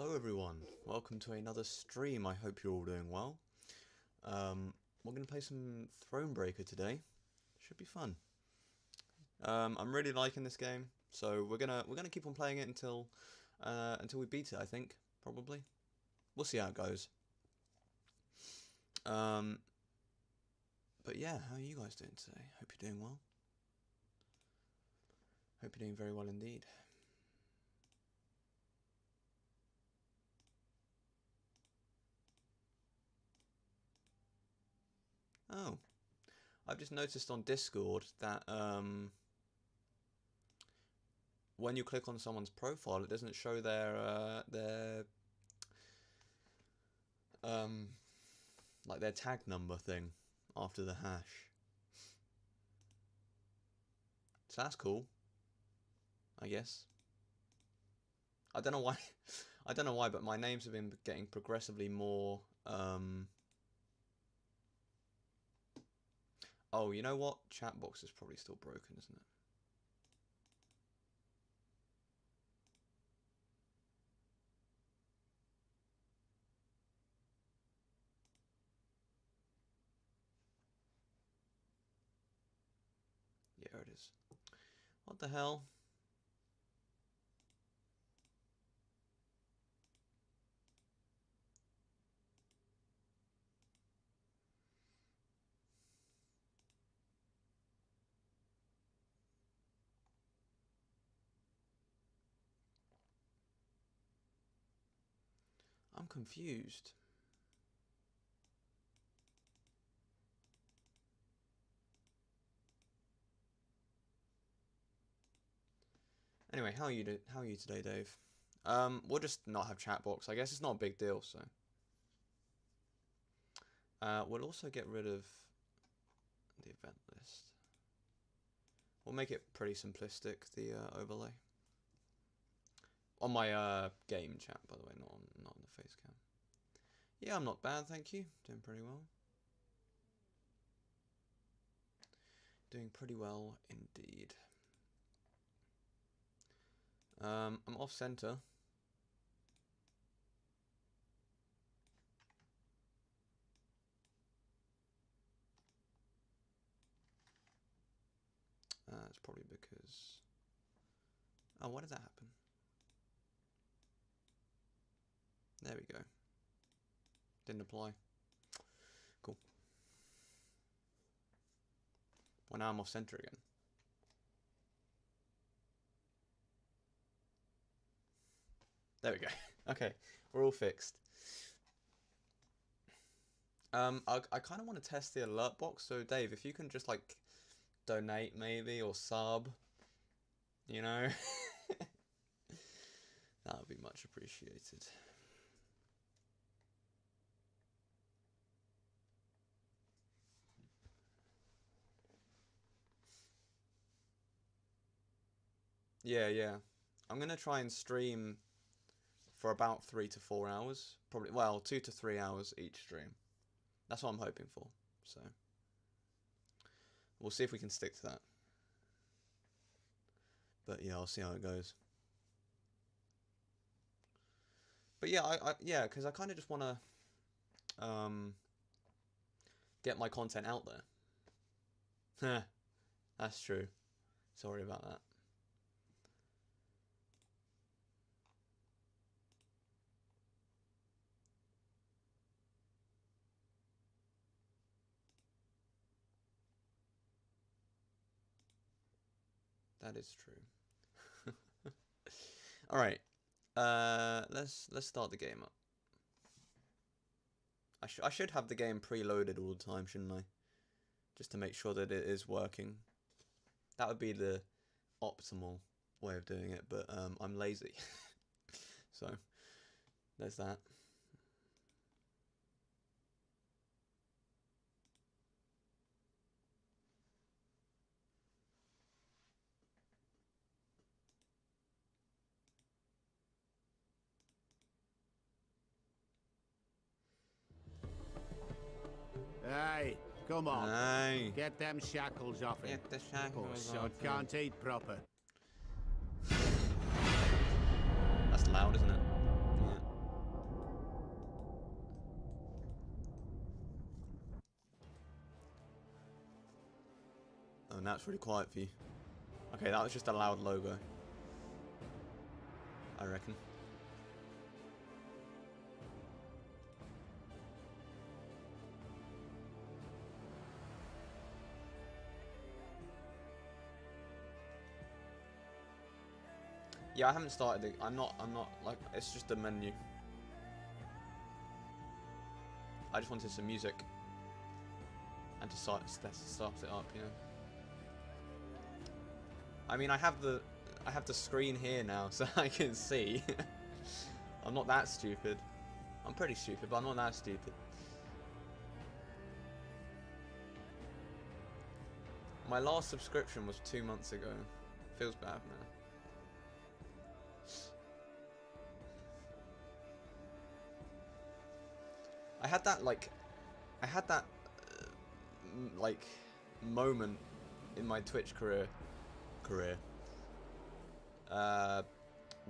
Hello everyone, welcome to another stream. I hope you're all doing well. We're going to play some Thronebreaker today. Should be fun. I'm really liking this game, so we're gonna keep on playing it until we beat it. I think probably. We'll see how it goes. But yeah, how are you guys doing today? Hope you're doing well. Hope you're doing very well indeed. Oh, I've just noticed on Discord that when you click on someone's profile, it doesn't show their like their tag number thing after the hash. So that's cool, I guess. I don't know why. I don't know why, but my names have been getting progressively more. Oh, you know what? Chatbox is probably still broken, isn't it? Yeah, it is. What the hell? I'm confused. Anyway, how are you today, Dave? We'll just not have chat box. I guess it's not a big deal, so. We'll also get rid of the event list. We'll make it pretty simplistic, the overlay. On my game chat, by the way, not on the face cam. Yeah, I'm not bad, thank you. Doing pretty well. Doing pretty well indeed. I'm off center. It's probably because... Oh, why did that happen? There we go. Didn't apply. Cool. Well, now I'm off center again. There we go. Okay, we're all fixed. I kind of want to test the alert box. So Dave, if you can just like donate maybe or sub, you know, that would be much appreciated. Yeah. I'm gonna try and stream for about 3 to 4 hours. Probably, well, 2 to 3 hours each stream. That's what I'm hoping for. So we'll see if we can stick to that. But yeah, I'll see how it goes. But yeah, yeah, because I kind of just want to get my content out there. That's true. Sorry about that. That is true. All right. Let's start the game up. I should have the game preloaded all the time, shouldn't I? Just to make sure that it is working. That would be the optimal way of doing it, but I'm lazy. So there's that. Hey, come on. Aye. Get them shackles off him. Get the shackles Poor off sod him. can't eat proper. That's loud, isn't it? Yeah. that's really quiet for you. Okay, that was just a loud logo, I reckon. Yeah, I haven't started it. I'm not like, it's just a menu. I just wanted some music. And to start it up, you know. I mean, I have the screen here now, so I can see. I'm not that stupid. I'm pretty stupid, but I'm not that stupid. My last subscription was 2 months ago. Feels bad now. I had that like moment in my Twitch career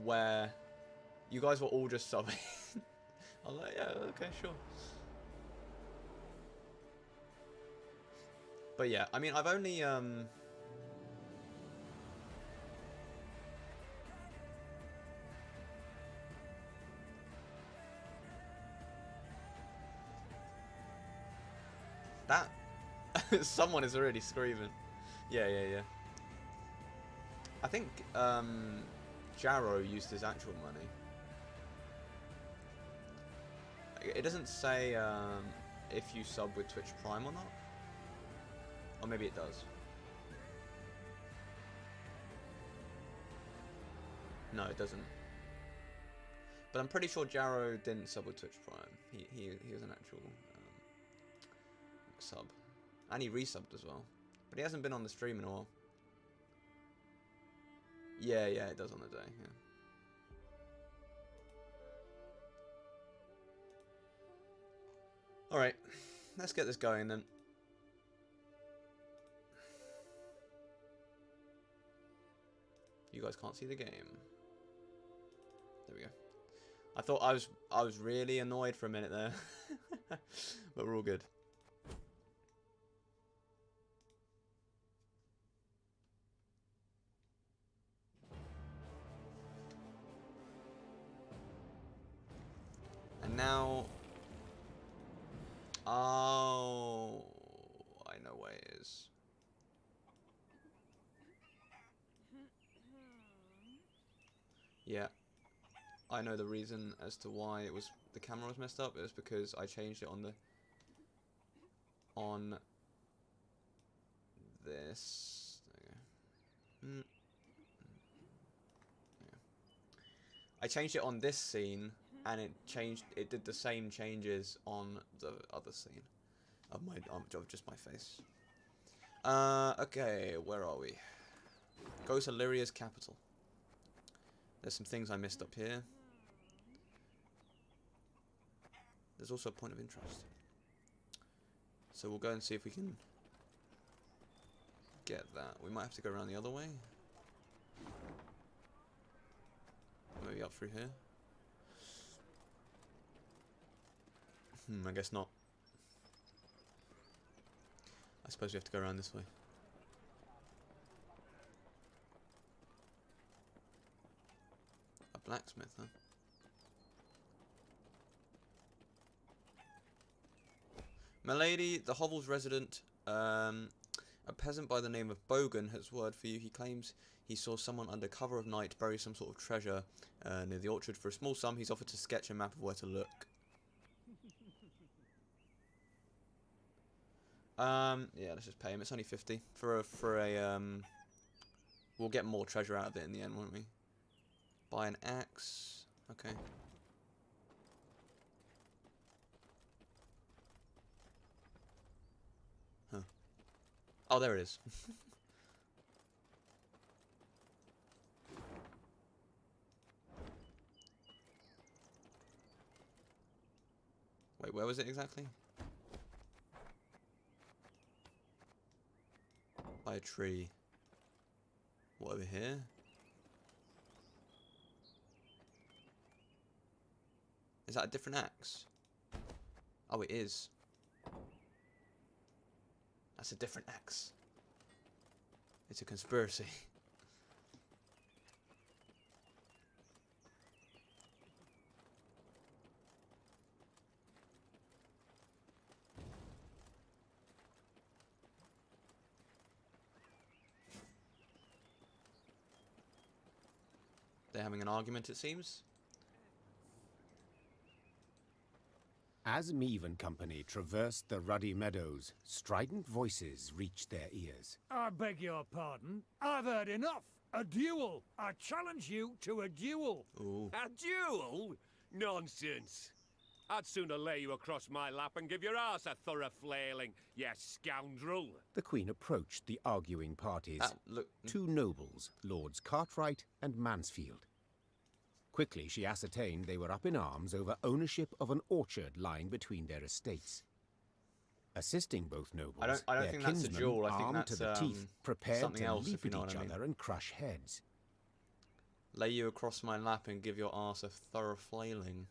where you guys were all just subbing. I was like, yeah, okay, sure. But yeah, I mean, I've only that someone is already screaming. Yeah. I think Jarrow used his actual money. It doesn't say if you sub with Twitch Prime or not. Or maybe it does. No, it doesn't. But I'm pretty sure Jarrow didn't sub with Twitch Prime. He was an actual sub. And he resubbed as well. But he hasn't been on the stream in a while. Yeah, it does on the day, yeah. Alright, let's get this going then. You guys can't see the game. There we go. I thought I was really annoyed for a minute there. But we're all good. And now... Oh... I know where it is. Yeah. I know the reason as to why the camera was messed up. It was because I changed it on this. There you go. Yeah. I changed it on this scene, and it did the same changes on the other scene of just my face. Okay, where are we? Go to Lyria's capital. There's some things I missed up here. There's also a point of interest. So we'll go and see if we can get that. We might have to go around the other way. Maybe up through here. I guess not. I suppose we have to go around this way. A blacksmith, huh? Milady, the hovel's resident, a peasant by the name of Bogan has word for you. He claims he saw someone under cover of night bury some sort of treasure near the orchard. For a small sum, he's offered to sketch a map of where to look. Yeah, let's just pay him. It's only 50 for a we'll get more treasure out of it in the end, won't we? Buy an axe. Okay. Huh. Oh, there it is. Wait, where was it exactly? By a tree. What, over here? Is that a different axe? Oh, it is. That's a different axe. It's a conspiracy. They're having an argument, it seems. As Meave and company traversed the ruddy meadows, strident voices reached their ears. I beg your pardon. I've heard enough. A duel. I challenge you to a duel. Ooh. A duel? Nonsense. I'd sooner lay you across my lap and give your arse a thorough flailing, you scoundrel. The Queen approached the arguing parties. Look. Two nobles, Lords Cartwright and Mansfield. Quickly she ascertained they were up in arms over ownership of an orchard lying between their estates. Assisting both nobles, I don't their think that's a kinsmen, duel. I think armed that's to the teeth, prepared something to else, leap if you at know what each I mean. other and crush heads. Lay you across my lap and give your arse a thorough flailing.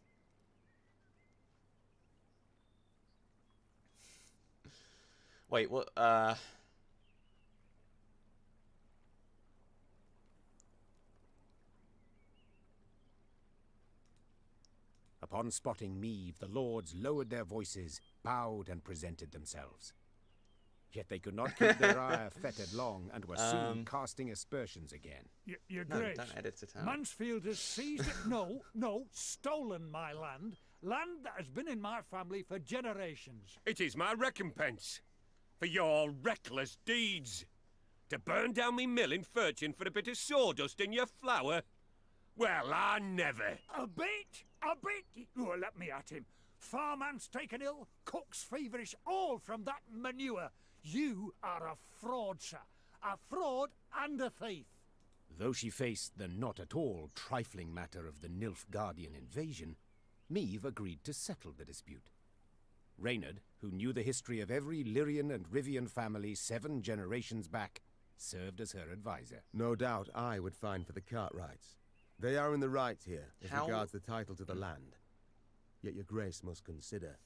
Wait, what? Upon spotting Meave, the lords lowered their voices, bowed and presented themselves. Yet they could not keep their ire fettered long, and were soon casting aspersions again. Your No, Grace, don't edit it out. Mansfield has seized it. No, stolen my land. Land that has been in my family for generations. It is my recompense for your reckless deeds. To burn down me mill in Furchin for a bit of sawdust in your flour? Well, I never. A bit? Oh, let me at him. Farman's taken ill, cook's feverish, all from that manure. You are a fraud, sir. A fraud and a thief. Though she faced the not at all trifling matter of the Nilfgaardian invasion, Meave agreed to settle the dispute. Reynard, who knew the history of every Lyrian and Rivian family 7 generations back, served as her advisor. No doubt I would find for the Cartwrights. They are in the right here as regards the title to the land. Yet your grace must consider,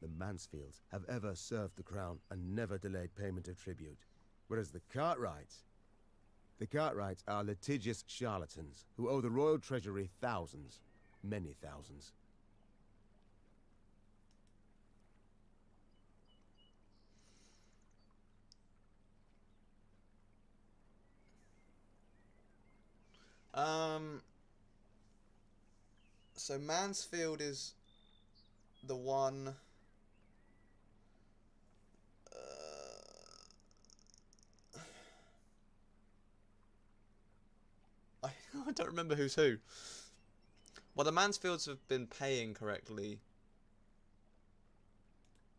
the Mansfields have ever served the crown and never delayed payment of tribute. Whereas the Cartwrights are litigious charlatans who owe the royal treasury thousands, many thousands. So Mansfield is the one. I don't remember who's who. Well, the Mansfields have been paying correctly.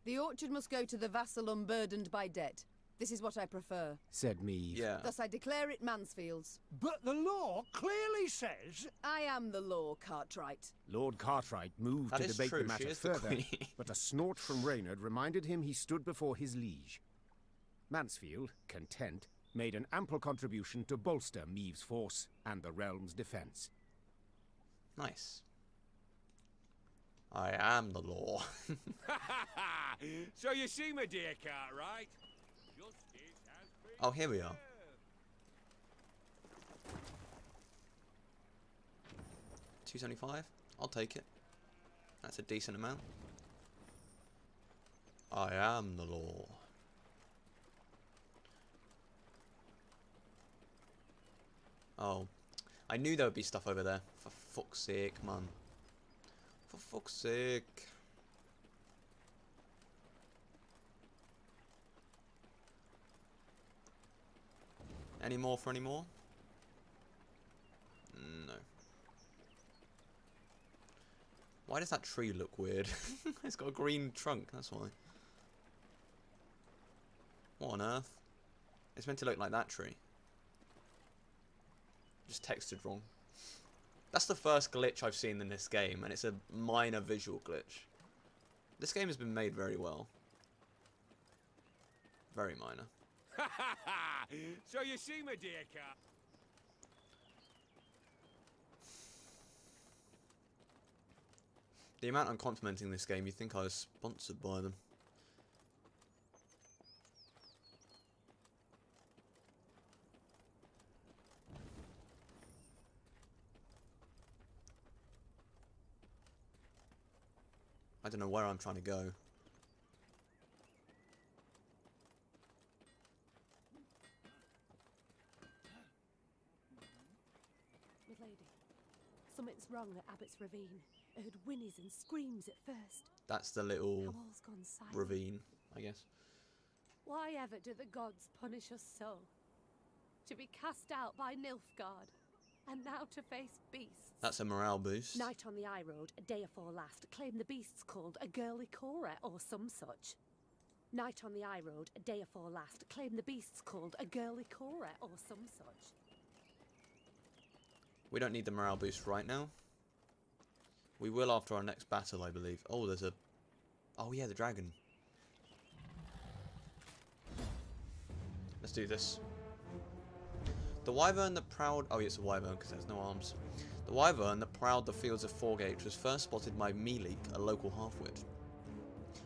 The orchard must go to the vassal unburdened by debt. This is what I prefer. Said Meave. Yeah. Thus I declare it Mansfield's. But the law clearly says... I am the law, Cartwright. Lord Cartwright moved That to is debate true, the she matter is the further, queen. but a snort from Reynard reminded him he stood before his liege. Mansfield, content, made an ample contribution to bolster Meave's force and the realm's defense. Nice. I am the law. So you see, my dear Cartwright, justice has been Oh, here we are. $2.75. I'll take it. That's a decent amount. I am the law. Oh, I knew there would be stuff over there. For fuck's sake, man. For fuck's sake. Any more for any more? No. Why does that tree look weird? It's got a green trunk, that's why. What on earth? It's meant to look like that tree. Just textured wrong. That's the first glitch I've seen in this game, and it's a minor visual glitch. This game has been made very well. Very minor. So you see, my dear Car... The amount I'm complimenting this game, you'd think I was sponsored by them. I don't know where I'm trying to go. Milady, something's wrong at Abbott's Ravine. I heard whinnies and screams at first. That's the little Now all's gone silent. ravine, I guess. Why ever do the gods punish us so? To be cast out by Nilfgaard, and now to face beasts. That's a morale boost. Night on the High Road, a day afore last, claimed the beasts called a girly Cora, or some such. Night on the High Road, a day afore last, claimed the beasts called a girly Cora, or some such. We don't need the morale boost right now. We will after our next battle, I believe. Oh, there's a... Oh yeah, the dragon. Let's do this. The wyvern that prowled... Oh, yeah, it's a wyvern because there's no arms. The wyvern that prowled the fields of Foregate was first spotted by Mealik, a local halfwit.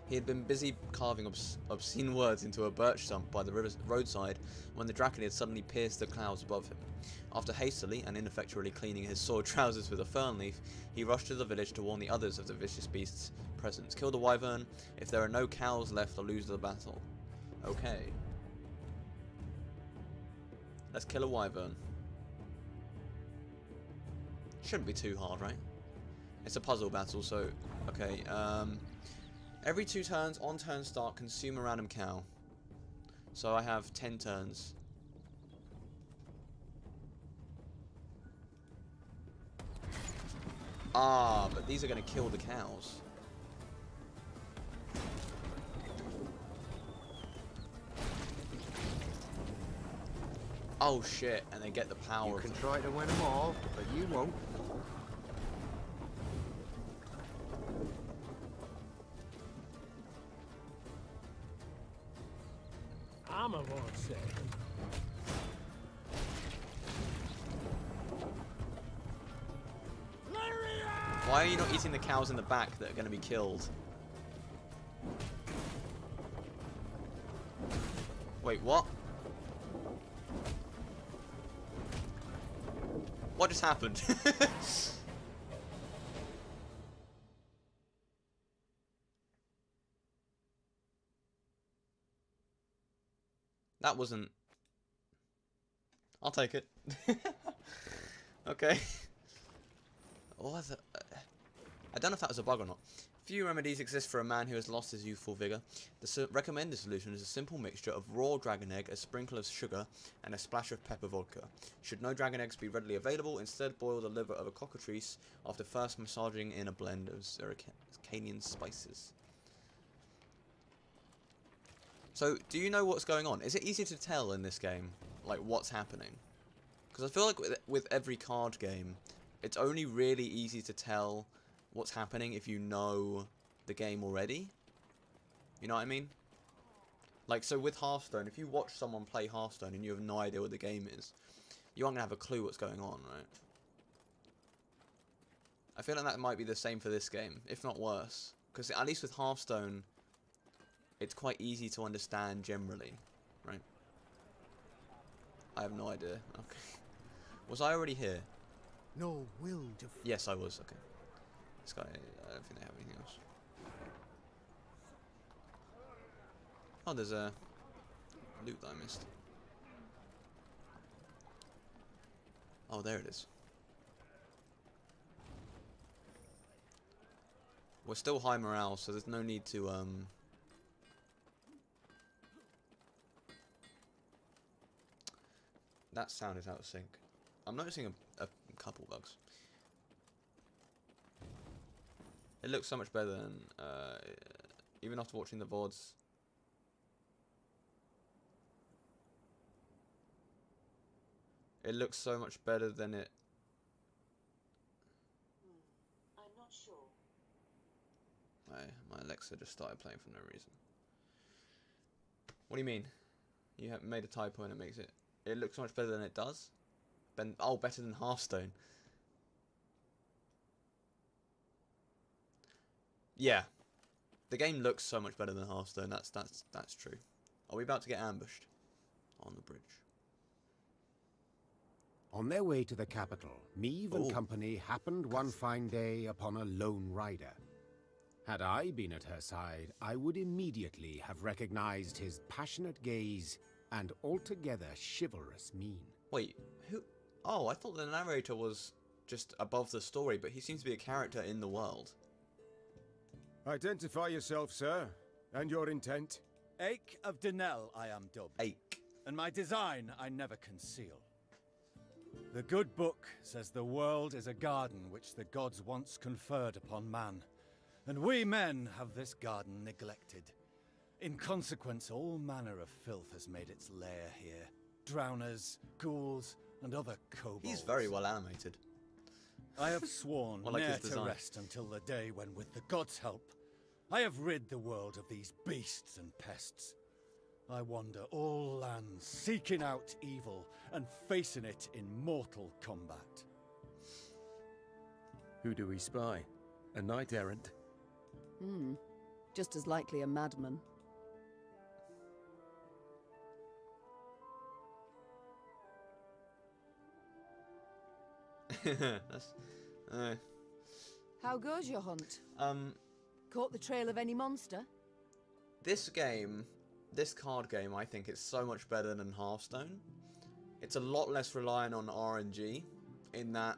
He had been busy carving obscene words into a birch stump by the roadside when the draken had suddenly pierced the clouds above him. After hastily and ineffectually cleaning his soiled trousers with a fern leaf, he rushed to the village to warn the others of the vicious beast's presence. Kill the wyvern. If there are no cows left, or lose the battle. Okay. Let's kill a wyvern. Shouldn't be too hard, right? It's a puzzle battle, so... Okay, every 2 turns, on turn start, consume a random cow. So I have 10 turns. Ah, but these are going to kill the cows. Oh shit, and they get the power. You can try to win them all, but you won't. I'm a one second. Why are you not eating the cows in the back that are going to be killed? Wait, what? What just happened? That wasn't... I'll take it. Okay. What the... I don't know if that was a bug or not. Few remedies exist for a man who has lost his youthful vigour. The recommended solution is a simple mixture of raw dragon egg, a sprinkle of sugar, and a splash of pepper vodka. Should no dragon eggs be readily available, instead boil the liver of a cockatrice after first massaging in a blend of Zeracanian spices. So, do you know what's going on? Is it easy to tell in this game, like, what's happening? Because I feel like with every card game, it's only really easy to tell what's happening if you know the game already. You know what I mean? Like, so with Hearthstone, if you watch someone play Hearthstone and you have no idea what the game is, you aren't going to have a clue what's going on, right? I feel like that might be the same for this game, if not worse. Because at least with Hearthstone, it's quite easy to understand generally, right? I have no idea. Okay. Was I already here? No will to... Yes, I was. Okay. This guy, I don't think they have anything else. Oh, there's a loot that I missed. Oh, there it is. We're still high morale, so there's no need to, That sound is out of sync. I'm noticing a couple bugs. It looks so much better than, even after watching the VODs. It looks so much better than it... I'm not sure. My Alexa just started playing for no reason. What do you mean? You have made a typo and it makes it... It looks so much better than it does? Oh, better than Hearthstone. Yeah. The game looks so much better than Hearthstone, that's true. Are we about to get ambushed? On the bridge. On their way to the capital, Meave and Ooh. company happened one fine day upon a lone rider. Had I been at her side, I would immediately have recognized his passionate gaze and altogether chivalrous mien. Wait, who? Oh, I thought the narrator was just above the story, but he seems to be a character in the world. Identify yourself, sir, and your intent. Ake of Denel I am dubbed. Ake. And my design I never conceal. The good book says the world is a garden which the gods once conferred upon man. And we men have this garden neglected. In consequence, all manner of filth has made its lair here. Drowners, ghouls, and other kobolds. He's very well animated. I have sworn Well, like ne'er his to design. rest until the day when, with the gods' help, I have rid the world of these beasts and pests. I wander all lands, seeking out evil and facing it in mortal combat. Who do we spy? A knight-errant? Just as likely a madman. That's, How goes your hunt? um, Caught the trail of any monster? this game, this card game, I think it's so much better than Hearthstone. It's a lot less reliant on RNG in that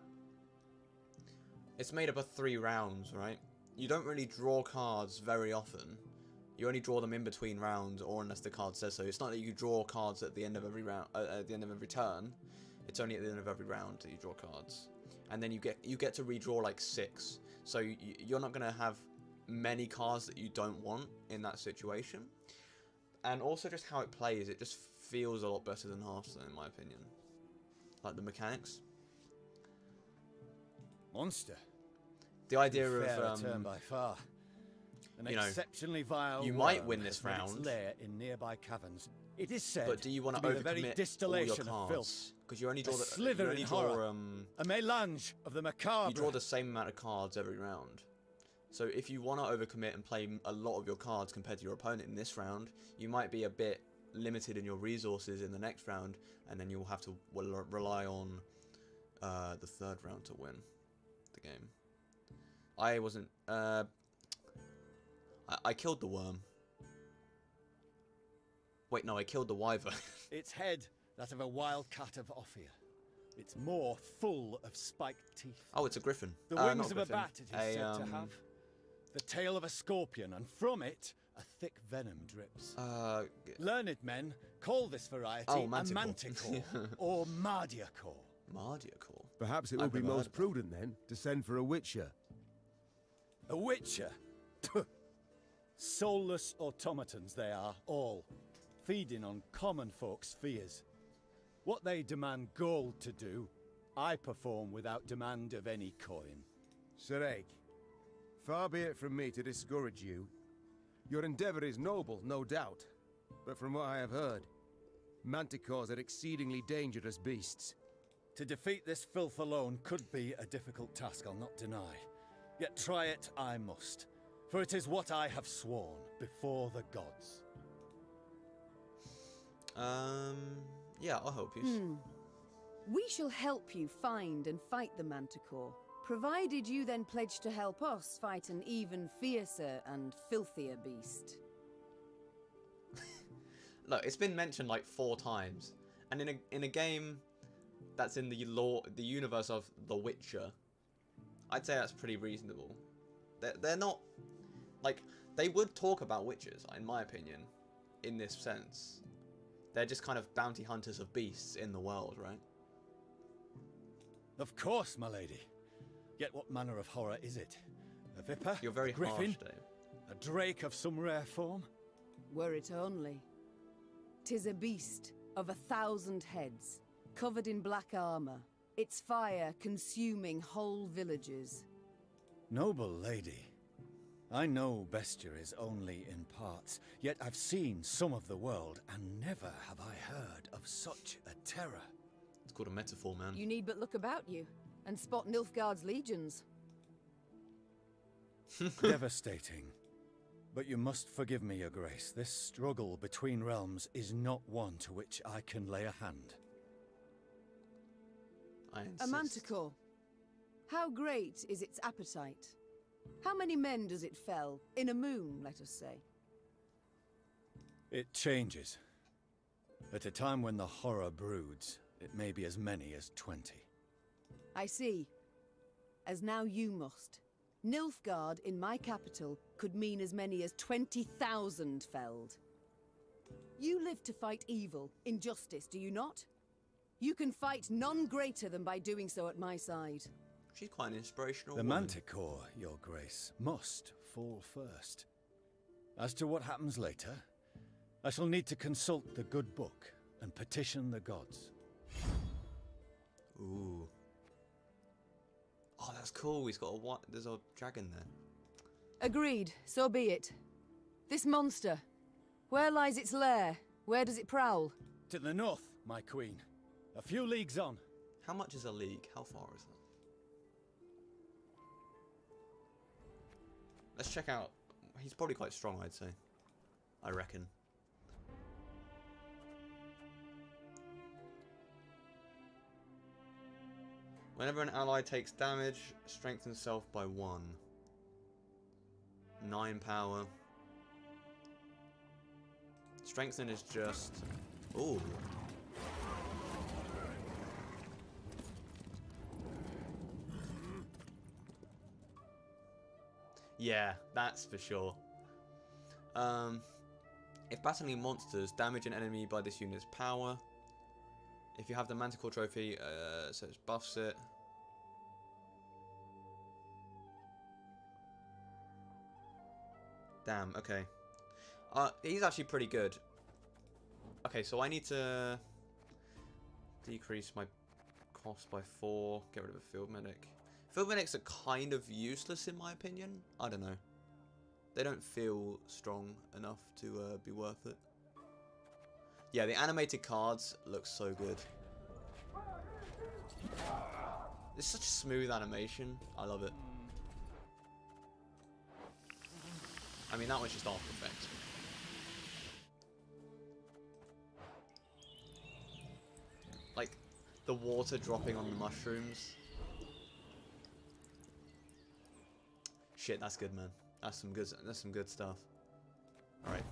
it's made up of 3 rounds, right? You don't really draw cards very often. You only draw them in between rounds, or unless the card says so. It's not that you draw cards at the end of every round, at the end of every turn. It's only at the end of every round that you draw cards, and then you get to redraw like 6. So you're not gonna have many cards that you don't want in that situation. And also just how it plays, it just feels a lot better than Hearthstone, in my opinion. Like the mechanics, Monster. the idea Fair of return by far. An you know, exceptionally vile you might worm win this has made its round. lair in nearby caverns. It is said but do you want to to be the very overcommit all your distillation of filth. cards? Because you only draw A you slither only in draw horror. A melange of the macabre. you draw the same amount of cards every round. So if you want to overcommit and play a lot of your cards compared to your opponent in this round, you might be a bit limited in your resources in the next round, and then you'll have to rely on the 3rd round to win the game. I wasn't. I killed the worm. Wait, no, I killed the wyvern. Its head, that of a wild cat of Ophir. Its maw full of spiked teeth. Oh, it's a griffin. The Not wings of a griffin. bat it is said to have. The tail of a scorpion, and from it a thick venom drips. Learned men call this variety a manticore or mardiacore. Mardiacore? Perhaps it would be most prudent, then, to send for a witcher. A witcher? Soulless automatons they are, all, feeding on common folks' fears. What they demand gold to do, I perform without demand of any coin. Sir Ake, far be it from me to discourage you. Your endeavor is noble, no doubt. But from what I have heard, manticores are exceedingly dangerous beasts. To defeat this filth alone could be a difficult task, I'll not deny. Yet try it I must, for it is what I have sworn before the gods. Yeah, I'll help you. We shall help you find and fight the Manticore, provided you then pledge to help us fight an even fiercer and filthier beast. Look, it's been mentioned like 4 times, and in a game that's in the universe of The Witcher, I'd say that's pretty reasonable. They're not like they would talk about witches, in my opinion, in this sense. They're just kind of bounty hunters of beasts in the world, right? Of course, my lady. Yet what manner of horror is it? A viper? You're very a griffin? harsh, Dave. A drake of some rare form? Were it only. 'Tis a beast of 1,000 heads, covered in black armor, its fire consuming whole villages. Noble lady, I know bestiary is only in parts, yet I've seen some of the world, and never have I heard of such a terror. It's called a metaphor, man. You need but look about you, and spot Nilfgaard's legions. Devastating. But you must forgive me, your grace. This struggle between realms is not one to which I can lay a hand. I A insist. Manticore. How great is its appetite? How many men does it fell? In a moon, let us say. It changes. At a time when the horror broods, it may be as many as 20. I see. As now you must. Nilfgaard in my capital could mean as many as 20,000 felled. You live to fight evil, injustice, do you not? You can fight none greater than by doing so at my side. She's quite an inspirational The woman. Manticore, Your Grace, must fall first. As to what happens later, I shall need to consult the good book and petition the gods. Ooh. Oh, that's cool. He's got a what? There's a dragon there. Agreed, so be it. This monster, where lies its lair? Where does it prowl? To the north, my queen. A few leagues on. How much is a league? How far is that? Let's check out. He's probably quite strong, I'd say. I reckon. Whenever an ally takes damage, strengthen self by 1. 9 power. Strengthen is just... Ooh. Yeah, that's for sure. If battling monsters, damage an enemy by this unit's power. If you have the Manticore trophy, so it buffs it. Damn, okay. He's actually pretty good. Okay, so I need to decrease my cost by 4, get rid of a field medic. Field medics are kind of useless in my opinion. I don't know. They don't feel strong enough to be worth it. Yeah, the animated cards look so good. It's such a smooth animation. I love it. I mean, that one's just After Effects. Like, the water dropping on the mushrooms. Shit, that's good, man. That's some good stuff. Alright.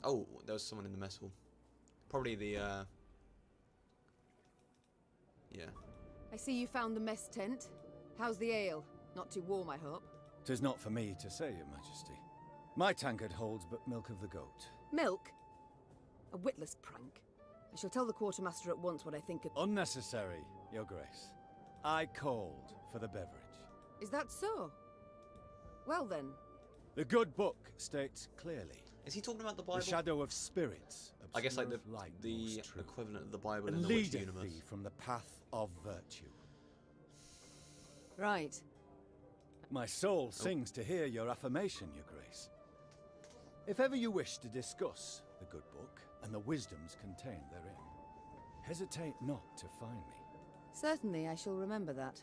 Oh, there was someone in the mess hall. Probably the, yeah. I see you found the mess tent. How's the ale? Not too warm, I hope. 'Tis not for me to say, Your Majesty. My tankard holds but milk of the goat. Milk? A witless prank. I shall tell the quartermaster at once what I think of... Unnecessary, Your Grace. I called for the beverage. Is that so? Well then. The good book states clearly. Is he talking about the Bible? The shadow of spirits. I guess like the equivalent of the Bible in the Witch leadeth universe. thee from the path of virtue. Right. My soul sings to hear your affirmation, Your Grace. If ever you wish to discuss the good book and the wisdoms contained therein, hesitate not to find me. Certainly, I shall remember that.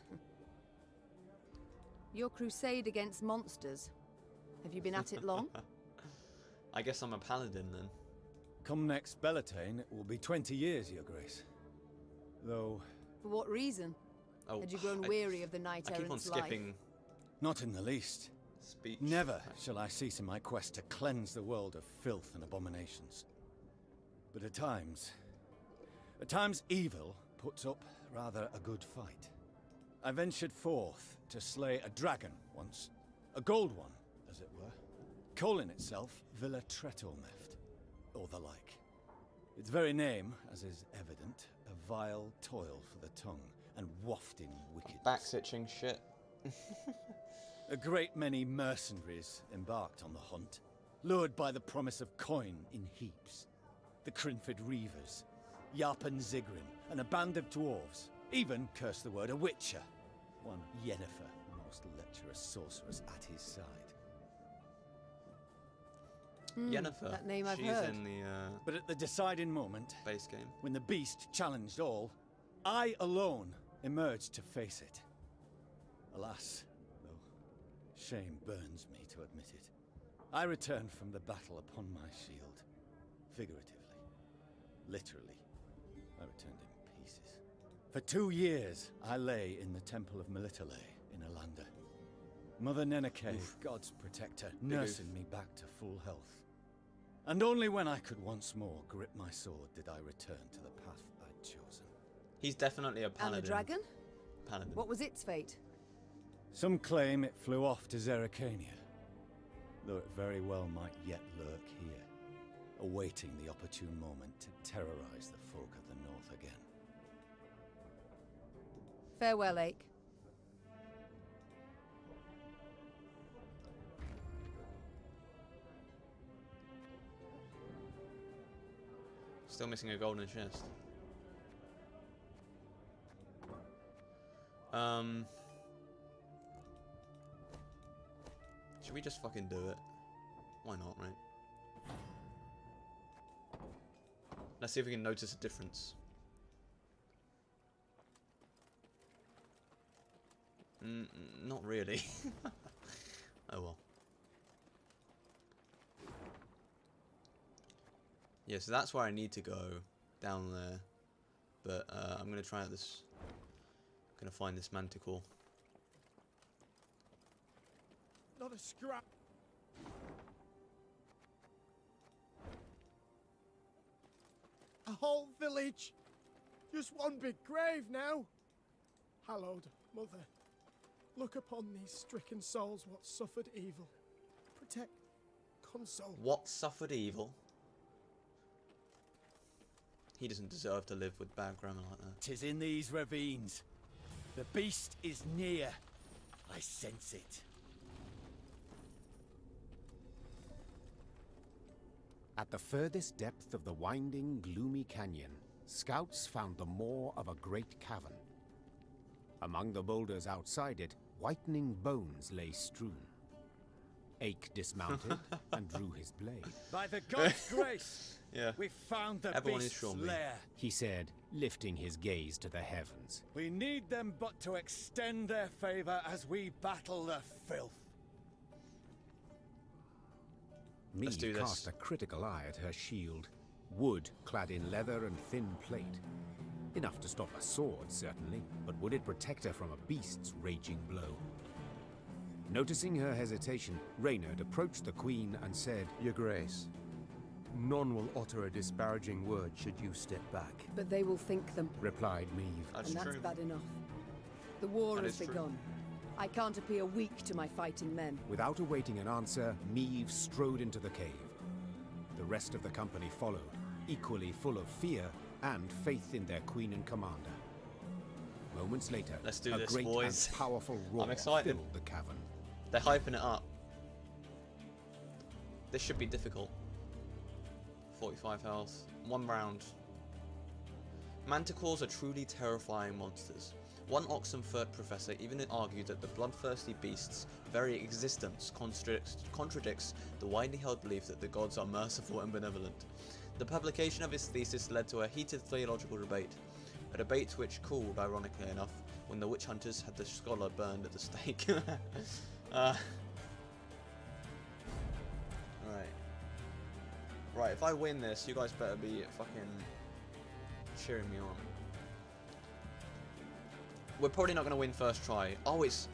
Your crusade against monsters. Have you been at it long? I guess I'm a paladin then. Come next Bellatane, it will be 20 years, Your Grace. Though... For what reason? Oh, Had you grown weary of the knight I keep on errant's skipping life? Not in the least. speech. Never shall I cease in my quest to cleanse the world of filth and abominations. But at times evil puts up rather a good fight. I ventured forth to slay a dragon once. A gold one, as it were. Calling itself Villa Tretormeft, or the like. Its very name, as is evident, a vile toil for the tongue, and wafting wickedness. Back-stitching shit. A great many mercenaries embarked on the hunt, lured by the promise of coin in heaps. The Crinford Reavers, Yarpen Zigrin, and a band of dwarves. Even, curse the word, a witcher. One Yennefer, the most lecherous sorceress at his side. Yennefer. That name I've She's heard. in the But at the deciding moment, base game. when the beast challenged all, I alone emerged to face it. Alas, though shame burns me to admit it, I returned from the battle upon my shield. Figuratively. Literally, I returned in pieces. For 2 years, I lay in the Temple of Melitele, in Alander. Mother Neneke, God's protector, nursing me back to full health. And only when I could once more grip my sword did I return to the path I'd chosen. He's definitely a paladin. And the dragon? Paladin. What was its fate? Some claim it flew off to Zerrikania, though it very well might yet lurk here, awaiting the opportune moment to terrorize the folk of the north again. Farewell, Ake. Still missing a golden chest. Should we just fucking do it? Why not, right? Let's see if we can notice a difference. Not really. Oh well. Yeah, so that's where I need to go, down there. But I'm gonna try out this. I'm gonna find this manticore. Not a scrap. A whole village. Just one big grave now. Hallowed Mother, look upon these stricken souls what suffered evil. Protect, console. What suffered evil? He doesn't deserve to live with bad grammar like that. 'Tis in these ravines. The beast is near. I sense it. At the furthest depth of the winding, gloomy canyon, scouts found the maw of a great cavern. Among the boulders outside it, whitening bones lay strewn. Ake dismounted and drew his blade. By the god's grace, Yeah. we found the Everyone is beast's sure me. lair. He said, lifting his gaze to the heavens. We need them but to extend their favor as we battle the filth. Let's do Meve this. cast a critical eye at her shield, wood clad in leather and thin plate. Enough to stop a sword, certainly, but would it protect her from a beast's raging blow? Noticing her hesitation, Reynard approached the queen and said, Your Grace, none will utter a disparaging word should you step back. But they will think them, replied Meve. That's and that's true. bad enough. The war That has is true. begun. I can't appear weak to my fighting men. Without awaiting an answer, Meve strode into the cave. The rest of the company followed, equally full of fear and faith in their queen and commander. Moments later, Let's do a this, great boys. and powerful roar I'm excited. filled the cavern. They're hyping it up. This should be difficult. 45 health. 1 round. Manticores are truly terrifying monsters. One Oxenford professor even argued that the bloodthirsty beast's very existence contradicts the widely held belief that the gods are merciful and benevolent. The publication of his thesis led to a heated theological debate. A debate which cooled, ironically enough, when the witch hunters had the scholar burned at the stake. Right, if I win this, you guys better be fucking cheering me on. We're probably not going to win first try. Oh, it's...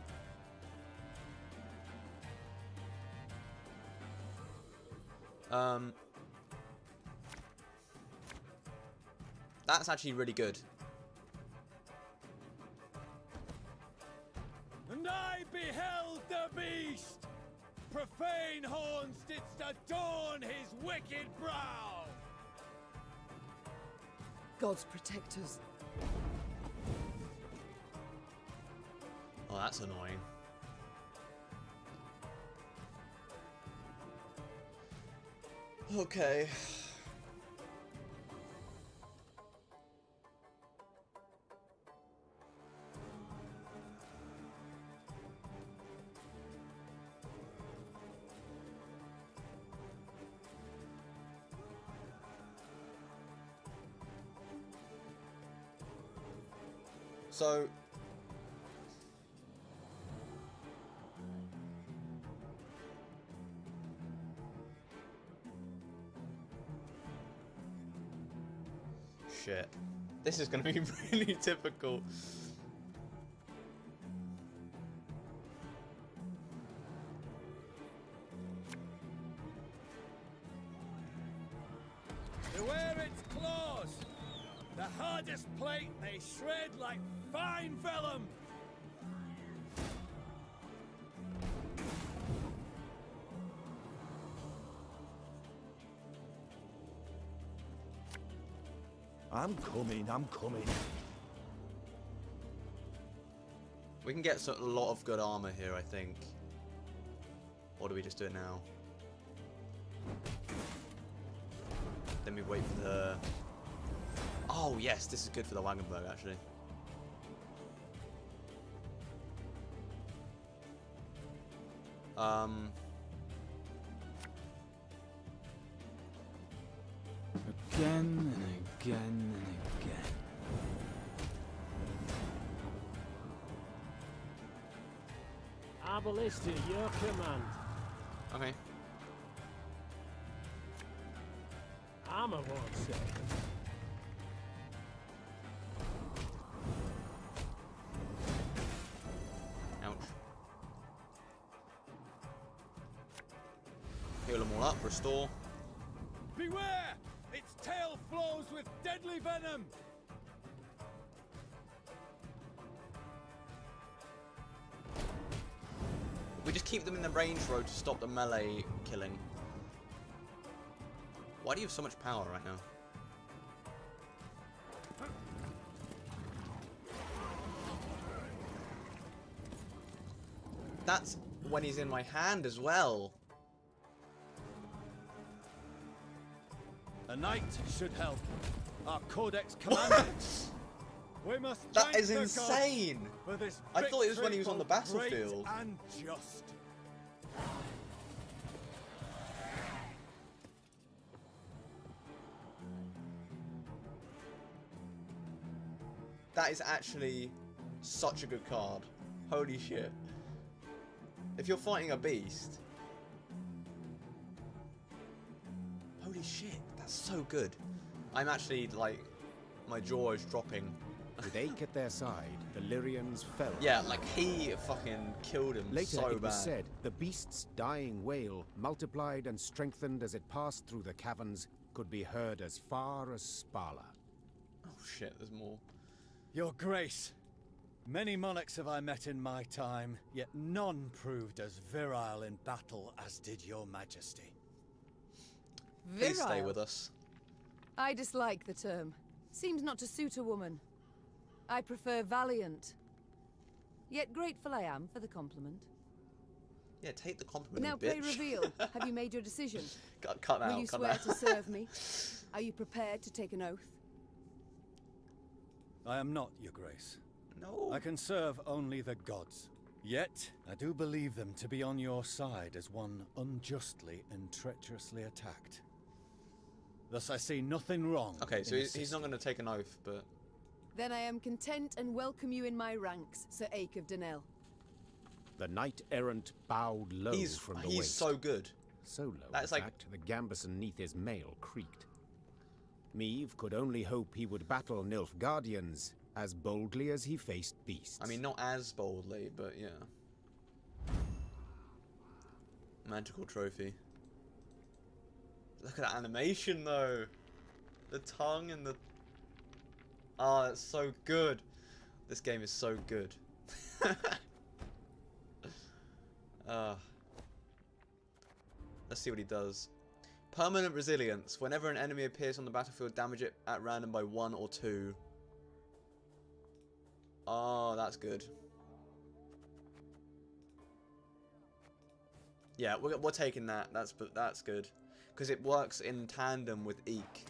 That's actually really good. And I beheld the beast! Profane horns didst adorn his wicked brow! God's protectors. Oh, that's annoying. Okay. So shit. This is going to be really difficult. Beware its claws! The hardest plate they shred like fine vellum! I'm coming. We can get a lot of good armor here, I think. Or do we just do it now? Then we wait for the... Oh, yes, this is good for the Wagenberg, actually. Again and again and again. Our ballista, your command. Okay. Armor won't say. Ouch. Heal them all up, restore. Beware! Its tail flows with deadly venom! We just keep them in the range road to stop the melee killing. Why do you have so much power right now? That's when he's in my hand as well. A knight should help. Our codex commands. We must That thank is the gods insane. for this I thought it was when he victory was on the both great battlefield. and just. That is actually such a good card. Holy shit. If you're fighting a beast... Holy shit, that's so good. I'm actually, like, my jaw is dropping. With ache at their side, the Lyrians fell. Yeah, like, he fucking killed him Later, so it was bad. said the beast's dying wail, multiplied and strengthened as it passed through the caverns, could be heard as far as Spala. Oh shit, there's more. Your Grace, many monarchs have I met in my time, yet none proved as virile in battle as did your Majesty. Please stay Virile? with us. I dislike the term. Seems not to suit a woman. I prefer valiant. Yet grateful I am for the compliment. Yeah, take the compliment, Now, you pray bitch. reveal. Have you made your decision? Cut out, Will you cut swear out. to serve me? Are you prepared to take an oath? I am not, your Grace. No. I can serve only the gods. Yet, I do believe them to be on your side as one unjustly and treacherously attacked. Thus I see nothing wrong. Okay, so in he's not going to take an oath, but... Then I am content and welcome you in my ranks, Sir Ake of Denel. The knight-errant bowed low from the waist. He's so good. So low, That's in like- fact, the gambeson neath his mail creaked. Meave could only hope he would battle Nilfgaardians as boldly as he faced beasts. I mean, not as boldly, but yeah. Magical trophy. Look at that animation, though. The tongue and the... Oh, that's so good. This game is so good. Let's see what he does. Permanent resilience. Whenever an enemy appears on the battlefield, damage it at random by 1 or 2. Oh, that's good. Yeah, we're taking that. That's good, because it works in tandem with Eek.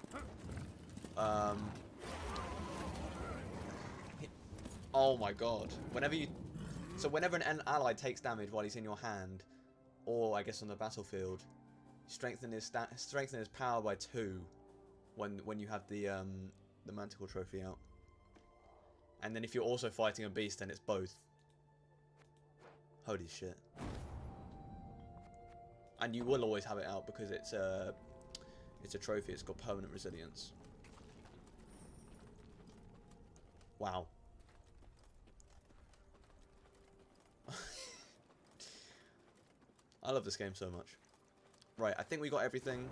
Oh my god! Whenever an ally takes damage while he's in your hand, or I guess on the battlefield, strengthen his power by 2 when you have the Manticore trophy out. And then if you're also fighting a beast, then it's both. Holy shit. And you will always have it out because it's a trophy. It's got permanent resilience. Wow. I love this game so much. Right, I think we got everything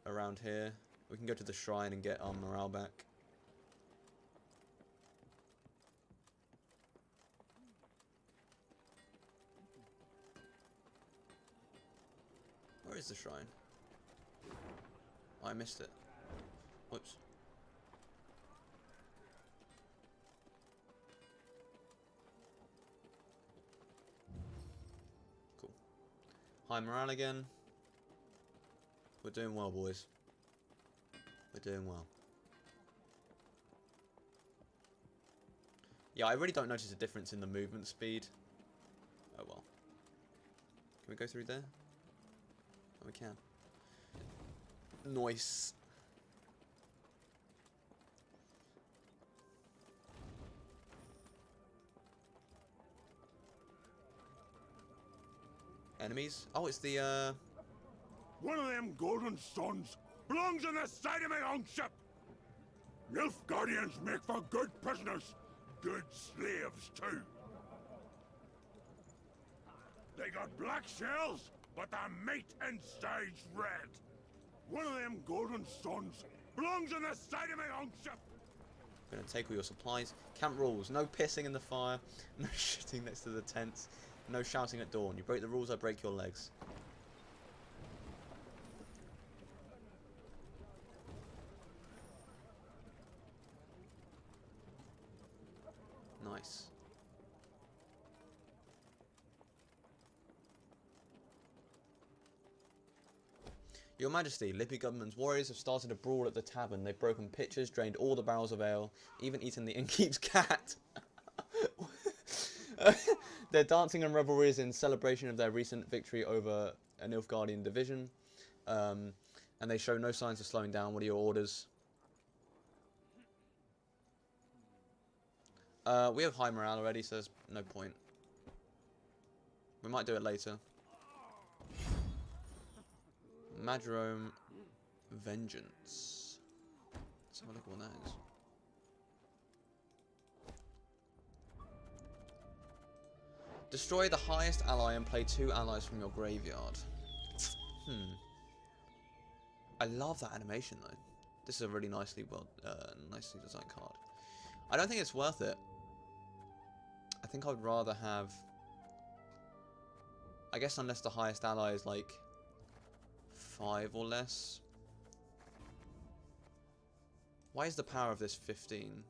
around here. We can go to the shrine and get our morale back. Where is the shrine? Oh, I missed it. Whoops. Cool. High morale again. We're doing well, boys. We're doing well. Yeah, I really don't notice a difference in the movement speed. Oh well. Can we go through there? Oh, we can. Nice. Enemies? Oh, it's the, One of them golden sons belongs on the side of my own ship. Nilf Guardians make for good prisoners, good slaves too. They got black shells, but the meat inside's red. One of them golden sons belongs on the side of my own ship. I'm gonna take all your supplies. Camp rules: no pissing in the fire, no shitting next to the tents, no shouting at dawn. You break the rules, I break your legs. Nice. Your Majesty, Lippy government's warriors have started a brawl at the tavern. They've broken pitchers, drained all the barrels of ale, even eaten the innkeep's cat. Their dancing and revelries in celebration of their recent victory over a Nilfgaardian division. And they show no signs of slowing down. What are your orders? We have high morale already, so there's no point. We might do it later. Madrome Vengeance. Let's have a look at what that is. Destroy the highest ally and play 2 allies from your graveyard. I love that animation though. This is a really nicely designed card. I don't think it's worth it. I think I would rather have... I guess unless the highest ally is like 5 or less. Why is the power of this 15?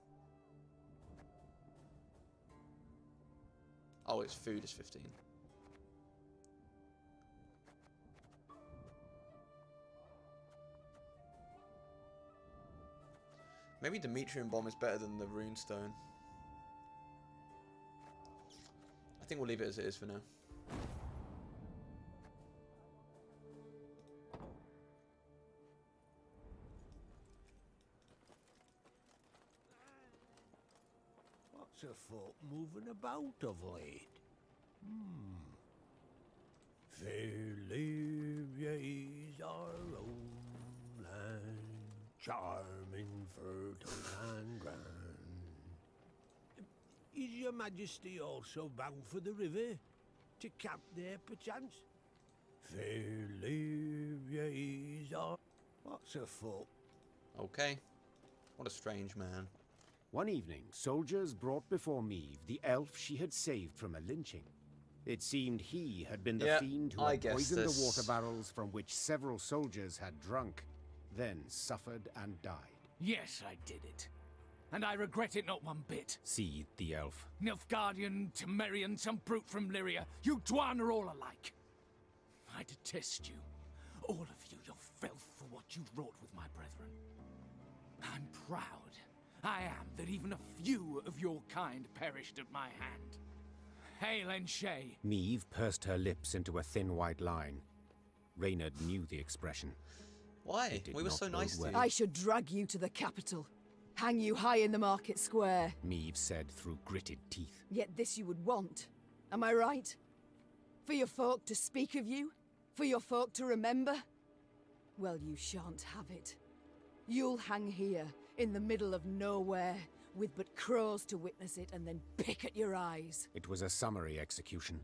Oh, its food is 15. Maybe Demetrian Bomb is better than the Runestone. I think we'll leave it as it is for now. What's a folk moving about of late? Fair live ye's our own land, charming, fertile and grand. Is your Majesty also bound for the river, to camp there perchance? Fair live ye's our... What's a folk? Okay. What a strange man. One evening, soldiers brought before Meve the elf she had saved from a lynching. It seemed he had been the fiend who had poisoned the water barrels from which several soldiers had drunk, then suffered and died. Yes, I did it. And I regret it not one bit. Seethed the elf. Nilfgaardian, Temerian, some brute from Lyria, you Dwan are all alike. I detest you. All of you, your filth for what you wrought with my brethren. I'm proud. I am that even a few of your kind perished at my hand. Hail and Shay. Meve pursed her lips into a thin white line. Reynard knew the expression. Why? We were so nice to you. I should drag you to the capital. Hang you high in the market square. Meve said through gritted teeth. Yet this you would want. Am I right? For your folk to speak of you? For your folk to remember? Well, you shan't have it. You'll hang here, in the middle of nowhere, with but crows to witness it and then pick at your eyes. It was a summary execution.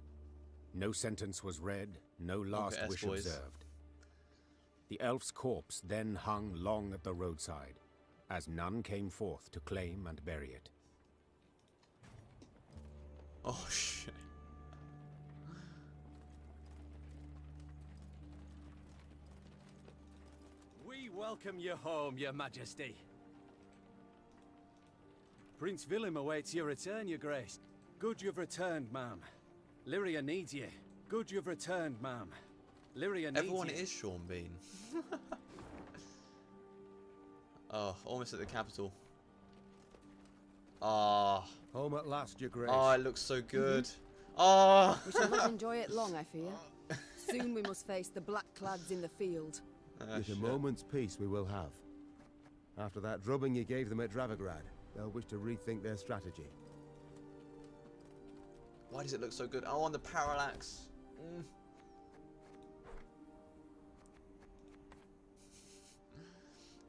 No sentence was read, no last wish observed. The elf's corpse then hung long at the roadside, as none came forth to claim and bury it. Oh shit. We welcome you home, your majesty. Prince Willem awaits your return, your grace. Good you've returned, ma'am. Lyria needs you. Good you've returned, ma'am. Lyria needs Everyone you. is Sean Bean. Oh, almost at the capital. Ah. Home at last, your grace. Oh, it looks so good. Ah. We shall not enjoy it long, I fear. Soon we must face the black-clads in the field. With a moment's peace we will have. After that drubbing you gave them at Dravograd, they'll wish to rethink their strategy. Why does it look so good? Oh, on the parallax.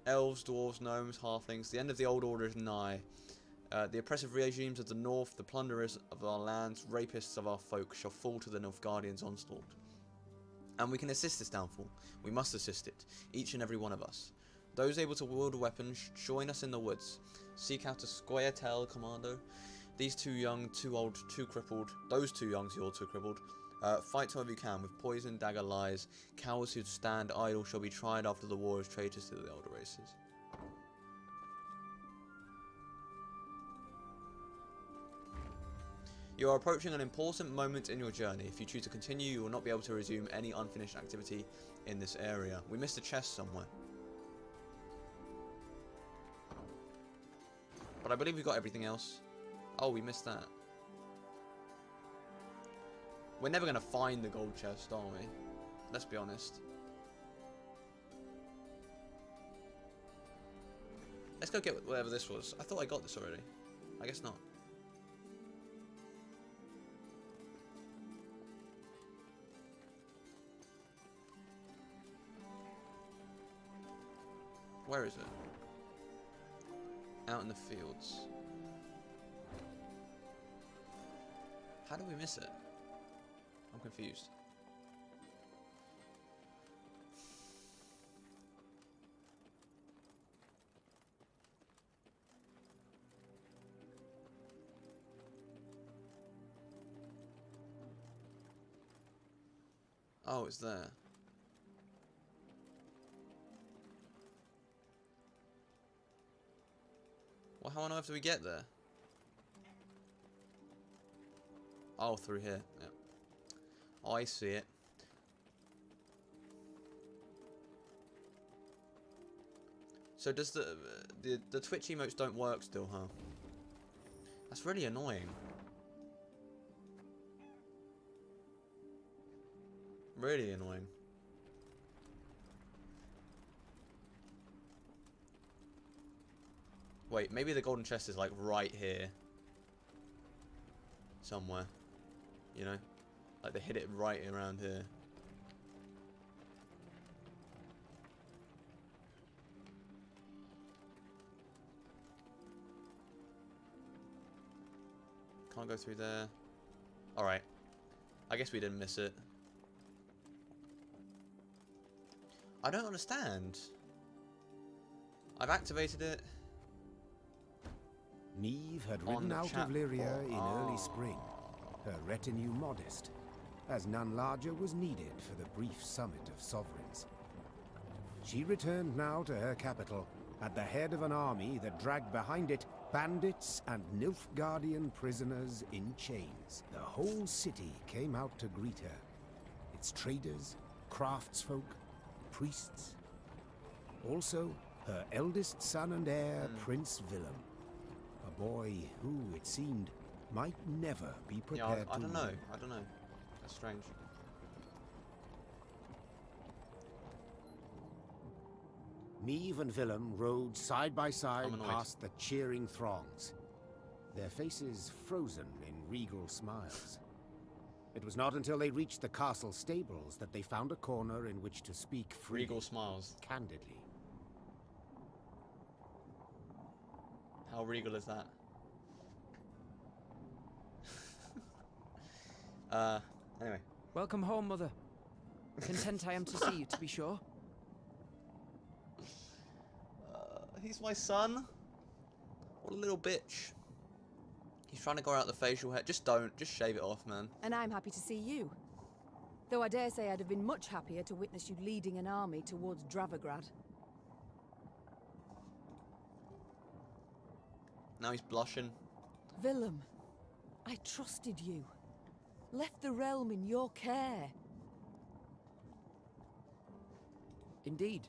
Elves, dwarves, gnomes, halflings. The end of the old order is nigh. The oppressive regimes of the north, the plunderers of our lands, rapists of our folk, shall fall to the Nilfgaardians' onslaught. And we can assist this downfall. We must assist it, each and every one of us. Those able to wield a weapon, join us in the woods. Seek out a square tail commando. These too young, too old, too crippled. Those too young, too old, too crippled. Fight however you can with poison, dagger, lies. Cowards who stand idle shall be tried after the war as traitors to the older races. You are approaching an important moment in your journey. If you choose to continue, you will not be able to resume any unfinished activity in this area. We missed a chest somewhere. But I believe we got everything else. Oh, we missed that. We're never going to find the gold chest, are we? Let's be honest. Let's go get whatever this was. I thought I got this already. I guess not. Where is it? Out in the fields. How do we miss it? I'm confused. Oh, it's there. Well, how on earth do we get there? Oh, through here. Yep. Oh, I see it. So does the Twitch emotes don't work still, huh? That's really annoying. Really annoying. Wait, maybe the golden chest is like right here. Somewhere. You know? Like they hit it right around here. Can't go through there. Alright. I guess we didn't miss it. I don't understand. I've activated it. Neve had ridden out of Lyria in early spring, her retinue modest, as none larger was needed for the brief summit of sovereigns. She returned now to her capital, at the head of an army that dragged behind it bandits and Nilfgaardian prisoners in chains. The whole city came out to greet her. Its traders, craftsfolk, priests. Also, her eldest son and heir, Prince Willem. A boy who, it seemed, might never be prepared I to don't know. rule. I don't know. That's strange. Neve and Willem rode side by side I'm annoyed. past the cheering throngs, their faces frozen in regal smiles. It was not until they reached the castle stables that they found a corner in which to speak freely, Regal smiles. candidly. How regal is that? Anyway. Welcome home, Mother. Content I am to see you, to be sure. he's my son. What a little bitch. He's trying to grow out the facial hair. Just don't. Just shave it off, man. And I'm happy to see you. Though I dare say I'd have been much happier to witness you leading an army towards Dravigrad. Now he's blushing. Willem, I trusted you. Left the realm in your care. Indeed.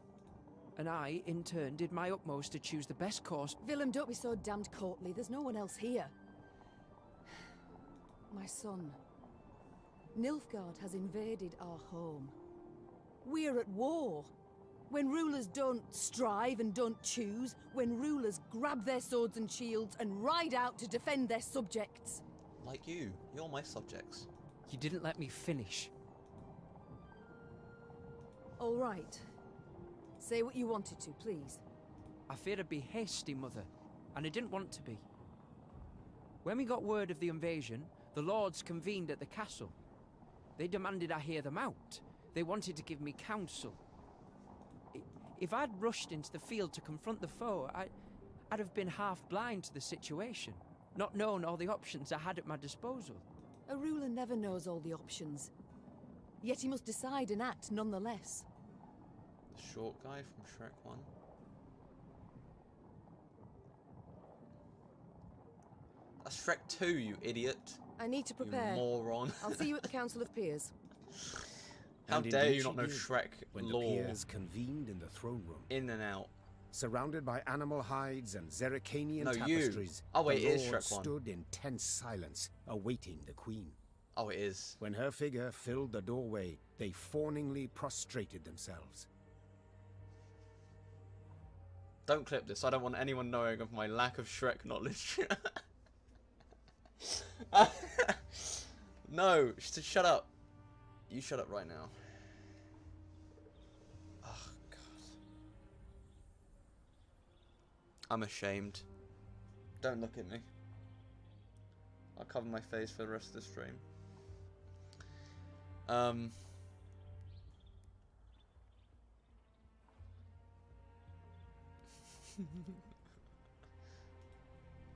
And I, in turn, did my utmost to choose the best course. Willem, don't be so damned courtly. There's no one else here. My son. Nilfgaard has invaded our home. We're at war. When rulers don't strive and don't choose, when rulers grab their swords and shields and ride out to defend their subjects. Like you. You're my subjects. You didn't let me finish. All right. Say what you wanted to, please. I feared I'd be hasty, Mother, and I didn't want to be. When we got word of the invasion, the lords convened at the castle. They demanded I hear them out. They wanted to give me counsel. If I'd rushed into the field to confront the foe, I'd have been half blind to the situation, not known all the options I had at my disposal. A ruler never knows all the options. Yet he must decide and act nonetheless. The short guy from Shrek 1. That's Shrek 2, you idiot. I need to prepare. You moron. I'll see you at the Council of Peers. How And dare indeed you she not know did, Shrek when lore? the peers convened in the throne room. In and out. Surrounded by animal hides and Zerrikanian No, you. tapestries, Oh, wait, the it is lords Shrek 1. stood in tense silence, awaiting the queen. Oh, it is. When her figure filled the doorway, they fawningly prostrated themselves. Don't clip this. I don't want anyone knowing of my lack of Shrek knowledge. No, shut up. You shut up right now. Oh, God. I'm ashamed. Don't look at me. I'll cover my face for the rest of the stream.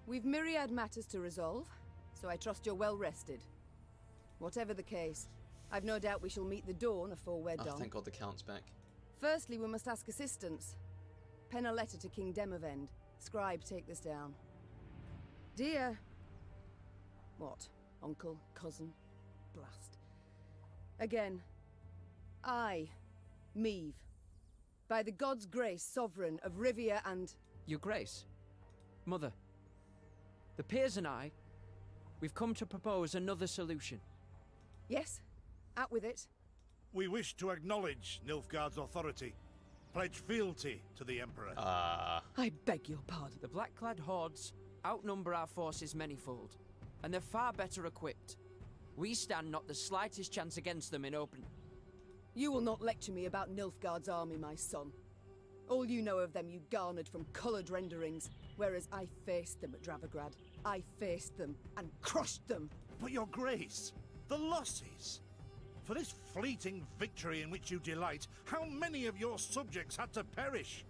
We've myriad matters to resolve, so I trust you're well rested. Whatever the case, I've no doubt we shall meet the dawn afore we're Oh, done. thank God the Count's back. Firstly, we must ask assistance. Pen a letter to King Demavend. Scribe, take this down. Dear... What? Uncle? Cousin? Blast. Again. I, Meve, by the god's grace, sovereign of Rivia and... Your Grace. Mother. The peers and I, we've come to propose another solution. Yes? Out with it. We wish to acknowledge Nilfgaard's authority. Pledge fealty to the Emperor. I beg your pardon. The black-clad hordes outnumber our forces manyfold, and they're far better equipped. We stand not the slightest chance against them in open. You will not lecture me about Nilfgaard's army, my son. All you know of them you garnered from coloured renderings, whereas I faced them at Dravigrad. I faced them and crushed them. But your grace, the losses. For this fleeting victory in which you delight, how many of your subjects had to perish?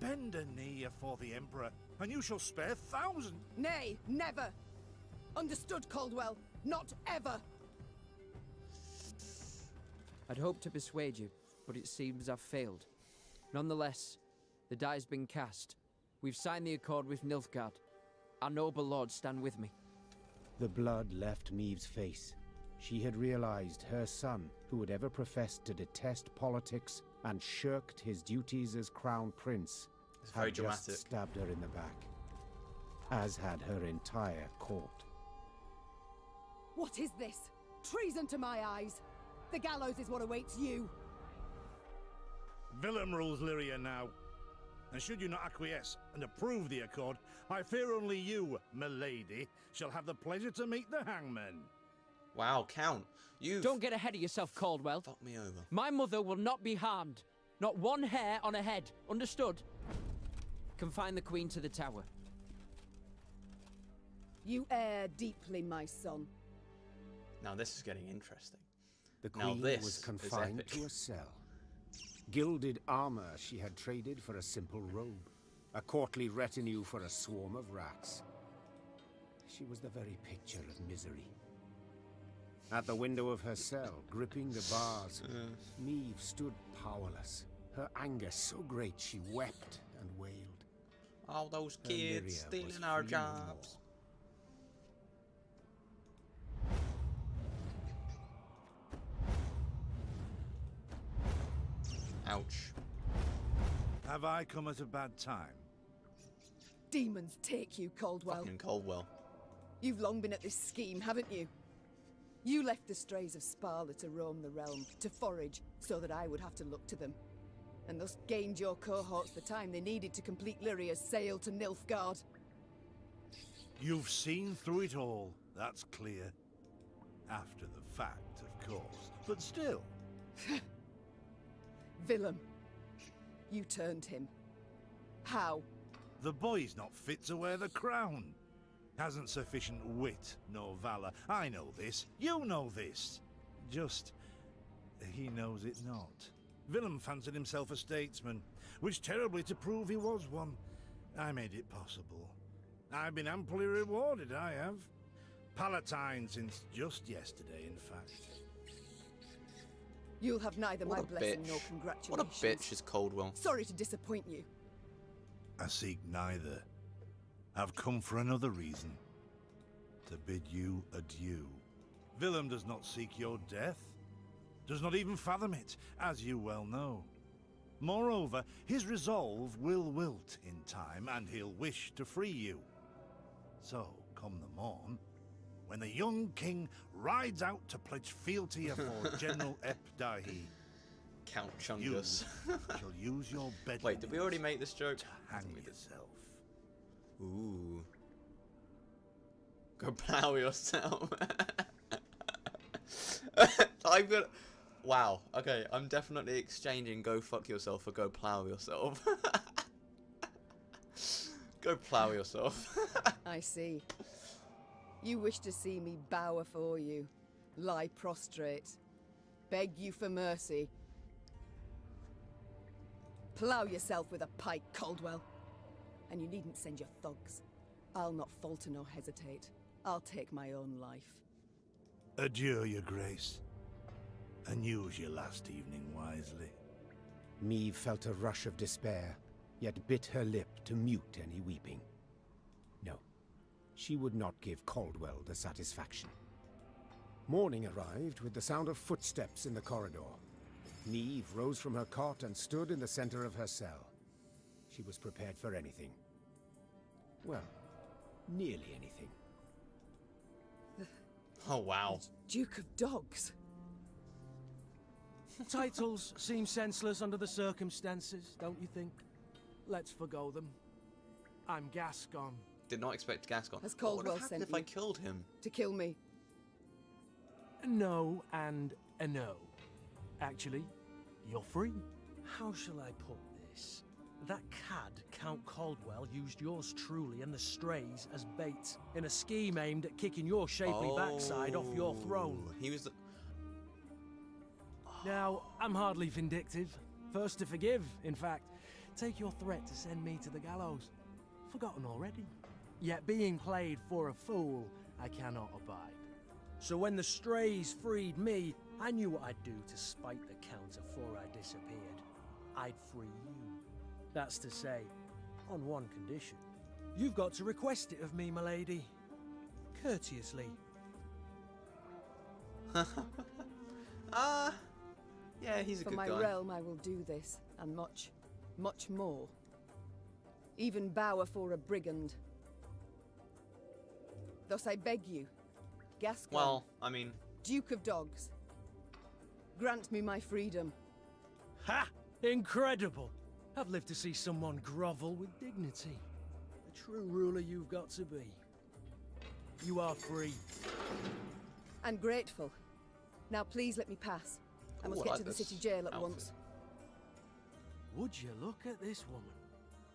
Bend a knee afore the Emperor, and you shall spare thousands. Nay, never! Understood, Caldwell? Not ever! I'd hoped to persuade you, but it seems I've failed. Nonetheless, the die's been cast. We've signed the accord with Nilfgaard. Our noble lords stand with me. The blood left Meve's face. She had realized her son, who had ever professed to detest politics and shirked his duties as crown prince, It's very had dramatic. just stabbed her in the back, as had her entire court. What is this? Treason to my eyes! The gallows is what awaits you! Willem rules Lyria now. And should you not acquiesce and approve the accord, I fear only you, milady, shall have the pleasure to meet the hangman. Wow, Count. You Don't get ahead of yourself, Caldwell. fucked me over. My mother will not be harmed. Not one hair on her head. Understood? Confine the Queen to the tower. You err deeply, my son. Now this is getting interesting. The Now queen this was is confined epic. to a cell. Gilded armor she had traded for a simple robe. a courtly retinue for a swarm of rats. She was the very picture of misery. At the window of her cell, gripping the bars, Neve stood powerless, her anger so great she wept and wailed. All those Her kids Lyria was stealing our free no more. jobs. Ouch. Have I come at a bad time? Demons take you, Caldwell. Fucking Caldwell. You've long been at this scheme, haven't you? You left the strays of Sparla to roam the realm, to forage, so that I would have to look to them. And thus gained your cohorts the time they needed to complete Lyria's sail to Nilfgaard. You've seen through it all, that's clear. After the fact, of course, but still. Willem, you turned him. How? The boy's not fit to wear the crown. Hasn't sufficient wit nor valor. I know this. You know this. Just, he knows it not. Willem fancied himself a statesman. Wished terribly to prove he was one. I made it possible. I've been amply rewarded, I have. Palatine since just yesterday, in fact. You'll have neither What my a blessing bitch. nor What a congratulations. bitch is Caldwell. Sorry to disappoint you. I seek neither. I've come for another reason. To bid you adieu. Willem does not seek your death. Does not even fathom it, as you well know. Moreover, his resolve will wilt in time, and he'll wish to free you. So, come the morn, when the young king rides out to pledge fealty afore General Epdahi, Count you Chungus. shall use your bed. Wait, did we already make this joke? To hang yourself. Ooh. Go plow yourself. I'm gonna... Wow. Okay, I'm definitely exchanging go fuck yourself for go plow yourself. Go plow yourself. I see. You wish to see me bow afore you, lie prostrate, beg you for mercy. Plough yourself with a pike, Caldwell. And you needn't send your thugs. I'll not falter nor hesitate. I'll take my own life. Adieu, your grace. And use your last evening wisely. Meve felt a rush of despair, yet bit her lip to mute any weeping. No, she would not give Caldwell the satisfaction. Morning arrived with the sound of footsteps in the corridor. Neve rose from her cot and stood in the center of her cell. She was prepared for anything. Well, nearly anything. Oh, wow. Duke of Dogs. Titles seem senseless under the circumstances, don't you think? Let's forgo them. I'm Gascon. Did not expect Gascon. Has What would Caldwell have happened sent if I you? killed him? To kill me. No and a no. Actually, you're free. How shall I put this? That cad, Count Caldwell, used yours truly and the strays as bait in a scheme aimed at kicking your shapely backside off your throne. He was the... Now, I'm hardly vindictive. First to forgive, in fact. Take your threat to send me to the gallows. Forgotten already. Yet being played for a fool, I cannot abide. So when the strays freed me, I knew what I'd do to spite the Count afore I disappeared. I'd free you. That's to say, on one condition. You've got to request it of me, my lady. Courteously. Yeah, he's a For good my guy. realm I will do this, and much, much more. Even bow afore a brigand. Thus I beg you, Gascon, Well, I mean... Duke of Dogs, grant me my freedom. Ha! Incredible! I've lived to see someone grovel with dignity. The true ruler you've got to be. You are free. And grateful. Now please let me pass. I must Ooh, I get like to the this city jail at outfit. once. Would you look at this woman?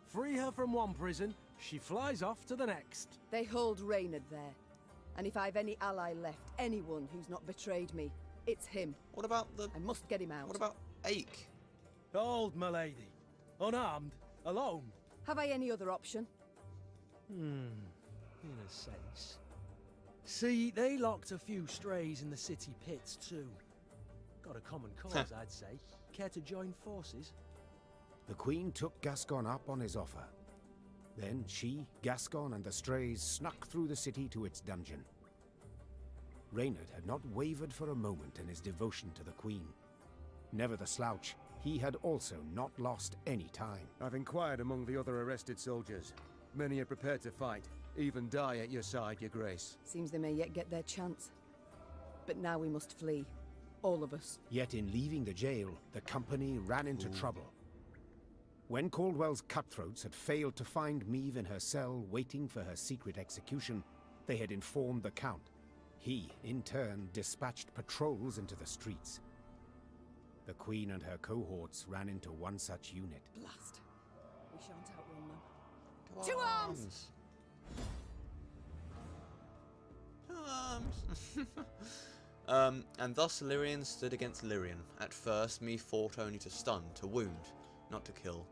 Free her from one prison, she flies off to the next. They hold Reynard there. And if I've any ally left, anyone who's not betrayed me, it's him. What about the... I must get him out. What about Ake? Hold, my lady. Unarmed, alone. Have I any other option? In a sense. See, they locked a few strays in the city pits too. Got a common cause, I'd say. Care to join forces? The Queen took Gascon up on his offer. Then she, Gascon, and the strays snuck through the city to its dungeon. Reynard had not wavered for a moment in his devotion to the Queen. Never the slouch, he had also not lost any time. I've inquired among the other arrested soldiers. Many are prepared to fight, even die at your side, Your Grace. Seems they may yet get their chance. But now we must flee. All of us. Yet in leaving the jail, the company ran into trouble. When Caldwell's cutthroats had failed to find Meve in her cell waiting for her secret execution, they had informed the Count. He, in turn, dispatched patrols into the streets. The Queen and her cohorts ran into one such unit. Blast. We shan't outrun them. To arms! To arms! And thus Lyrian stood against Lyrian. At first, Meve fought only to stun, to wound, not to kill.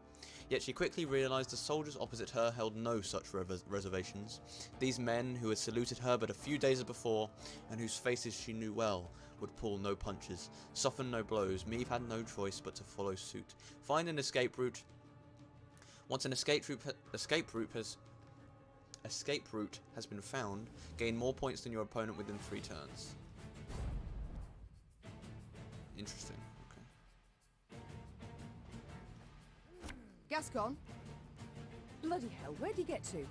Yet she quickly realised the soldiers opposite her held no such reservations. These men who had saluted her but a few days before, and whose faces she knew well, would pull no punches, soften no blows. Meve had no choice but to follow suit. Find an escape route. Once an escape route has been found, gain more points than your opponent within 3 turns. Interesting. Gascon? Bloody hell, where'd you get to?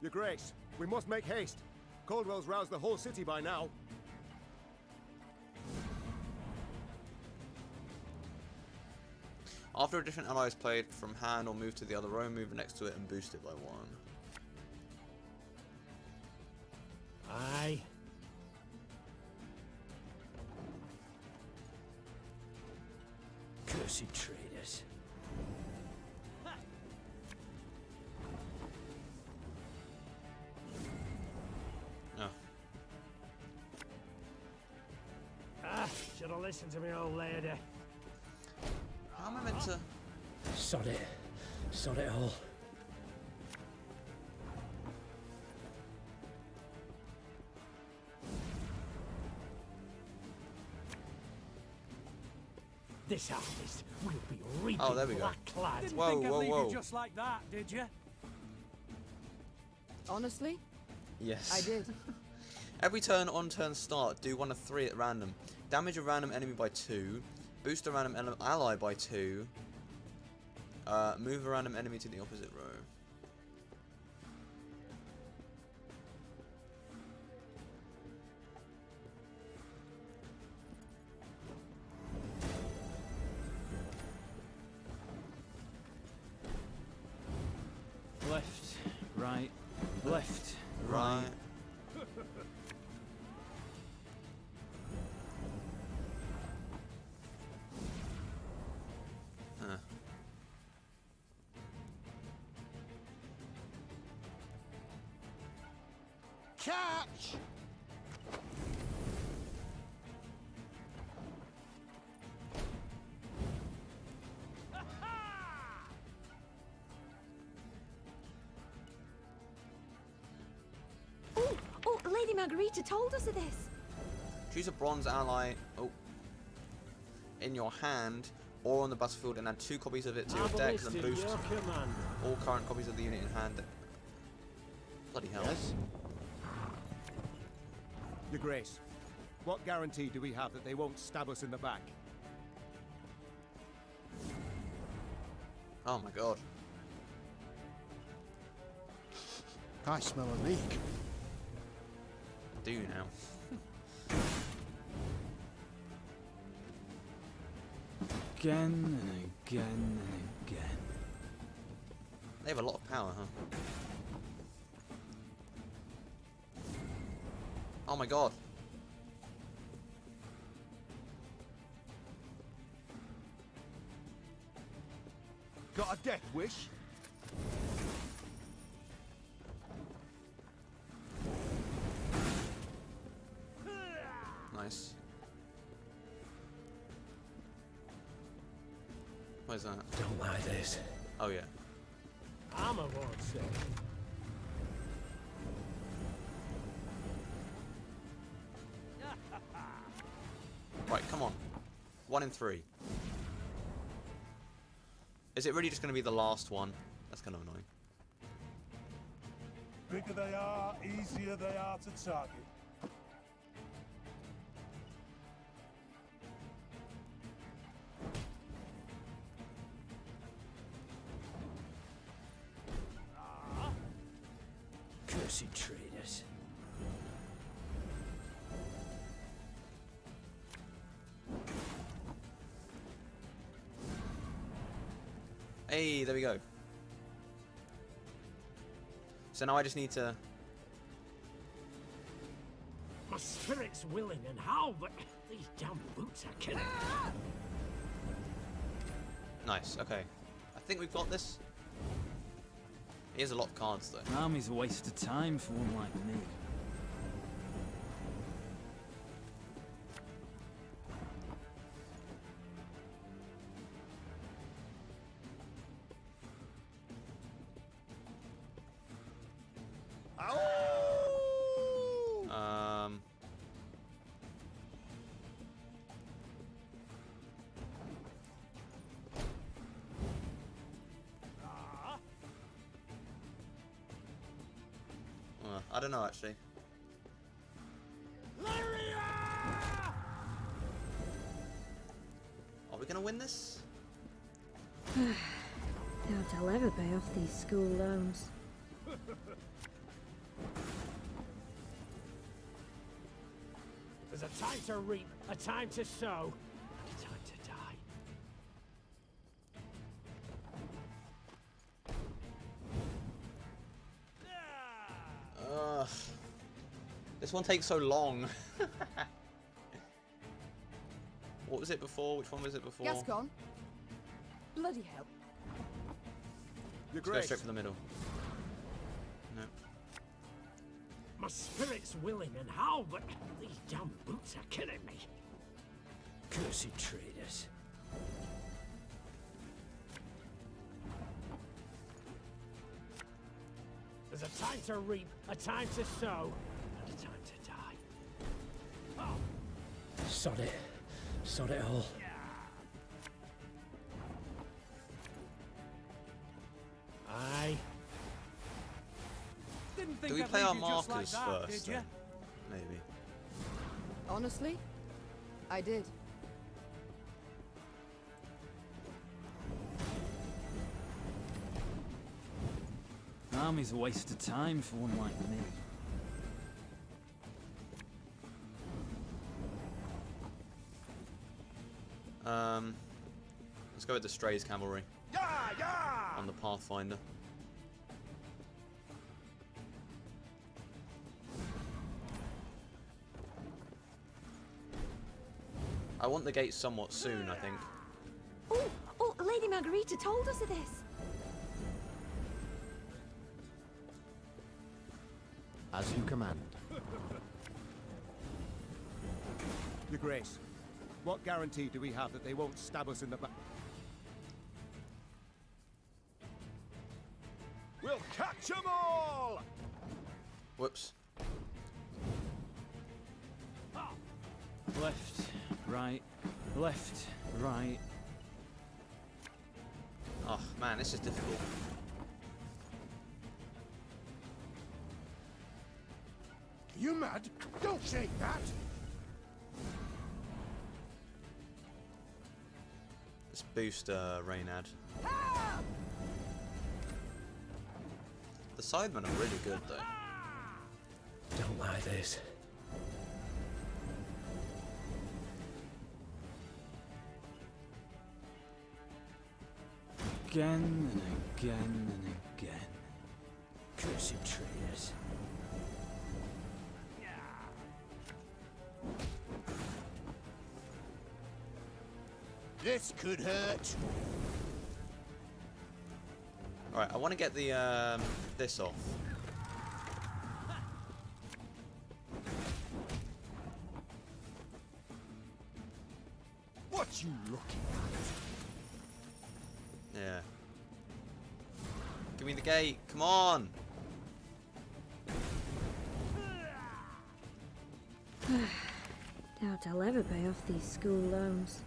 Your Grace, we must make haste. Caldwell's roused the whole city by now. After a different ally is played from hand or move to the other row, move next to it and boost it by 1. Aye. Cursed traitors. Oh. Should have listened to me, old lady. How am I meant to... Sod it. Sod it all. This harvest will be reaping Oh, there we go. black-clad. Didn't Whoa, think I'd whoa, leave whoa. you just like that, did you? Honestly? Yes. I did. Every turn on turn start, do one of 3 at random. Damage a random enemy by 2. Boost a random ally by 2. Move a random enemy to the opposite row. Left, right, left, Right. Huh. Catch! Oh, Lady Margarita told us of this. Choose a bronze ally in your hand or on the battlefield and add 2 copies of it to your deck and boost all current copies of the unit in hand. Bloody hell. Yes? Your Grace, what guarantee do we have that they won't stab us in the back? Oh my god. I smell a leak. Do you now? again and again and again. They have a lot of power, huh? Oh my god. Got a death wish? Nice. What is that? Don't like this. Oh yeah. Armor won't say. Right, come on. 1 in 3. Is it really just going to be the last one? That's kind of annoying. Bigger they are, easier they are to target. Cursed traitors. Hey, there we go. So now I just need to... My spirit's willing and how, but these damn boots are killing me. Nice, okay. I think we've got this. Here's a lot of cards, though. An army's a waste of time for one like me. I don't know, actually. Are we gonna win this? Doubt I'll ever pay off these school loans. There's a time to reap, a time to sow, and a time to die. This one takes so long. What was it before? Which one was it before? Gascon. Bloody hell. Let's go straight for the middle. No. My spirit's willing and how, but these damn boots are killing me. Cursed traitors. There's a time to reap, a time to sow, and a time to die. Oh. Sod it. Sod it all. Aye. Didn't think Do we I'd play leave our you just like markers that, first? did ya? Then? Maybe. Honestly, I did. An army's a waste of time for one like me. Let's go with the Strays Cavalry. On the Pathfinder. I want the gate somewhat soon, I think. Oh, Lady Margarita told us of this. As you command. Your Grace, what guarantee do we have that they won't stab us in the back? We'll catch 'em all! Whoops. Left, right, left, right. Oh man, this is difficult. You mad? Don't shake that! Let's boost Reynad. The sidemen are really good though. Don't like this. Again and again and again. Cursed traitors. This could hurt. Alright, I want to get the this off. What you looking Yeah. Give me the gate. Come on. Doubt I'll ever pay off these school loans.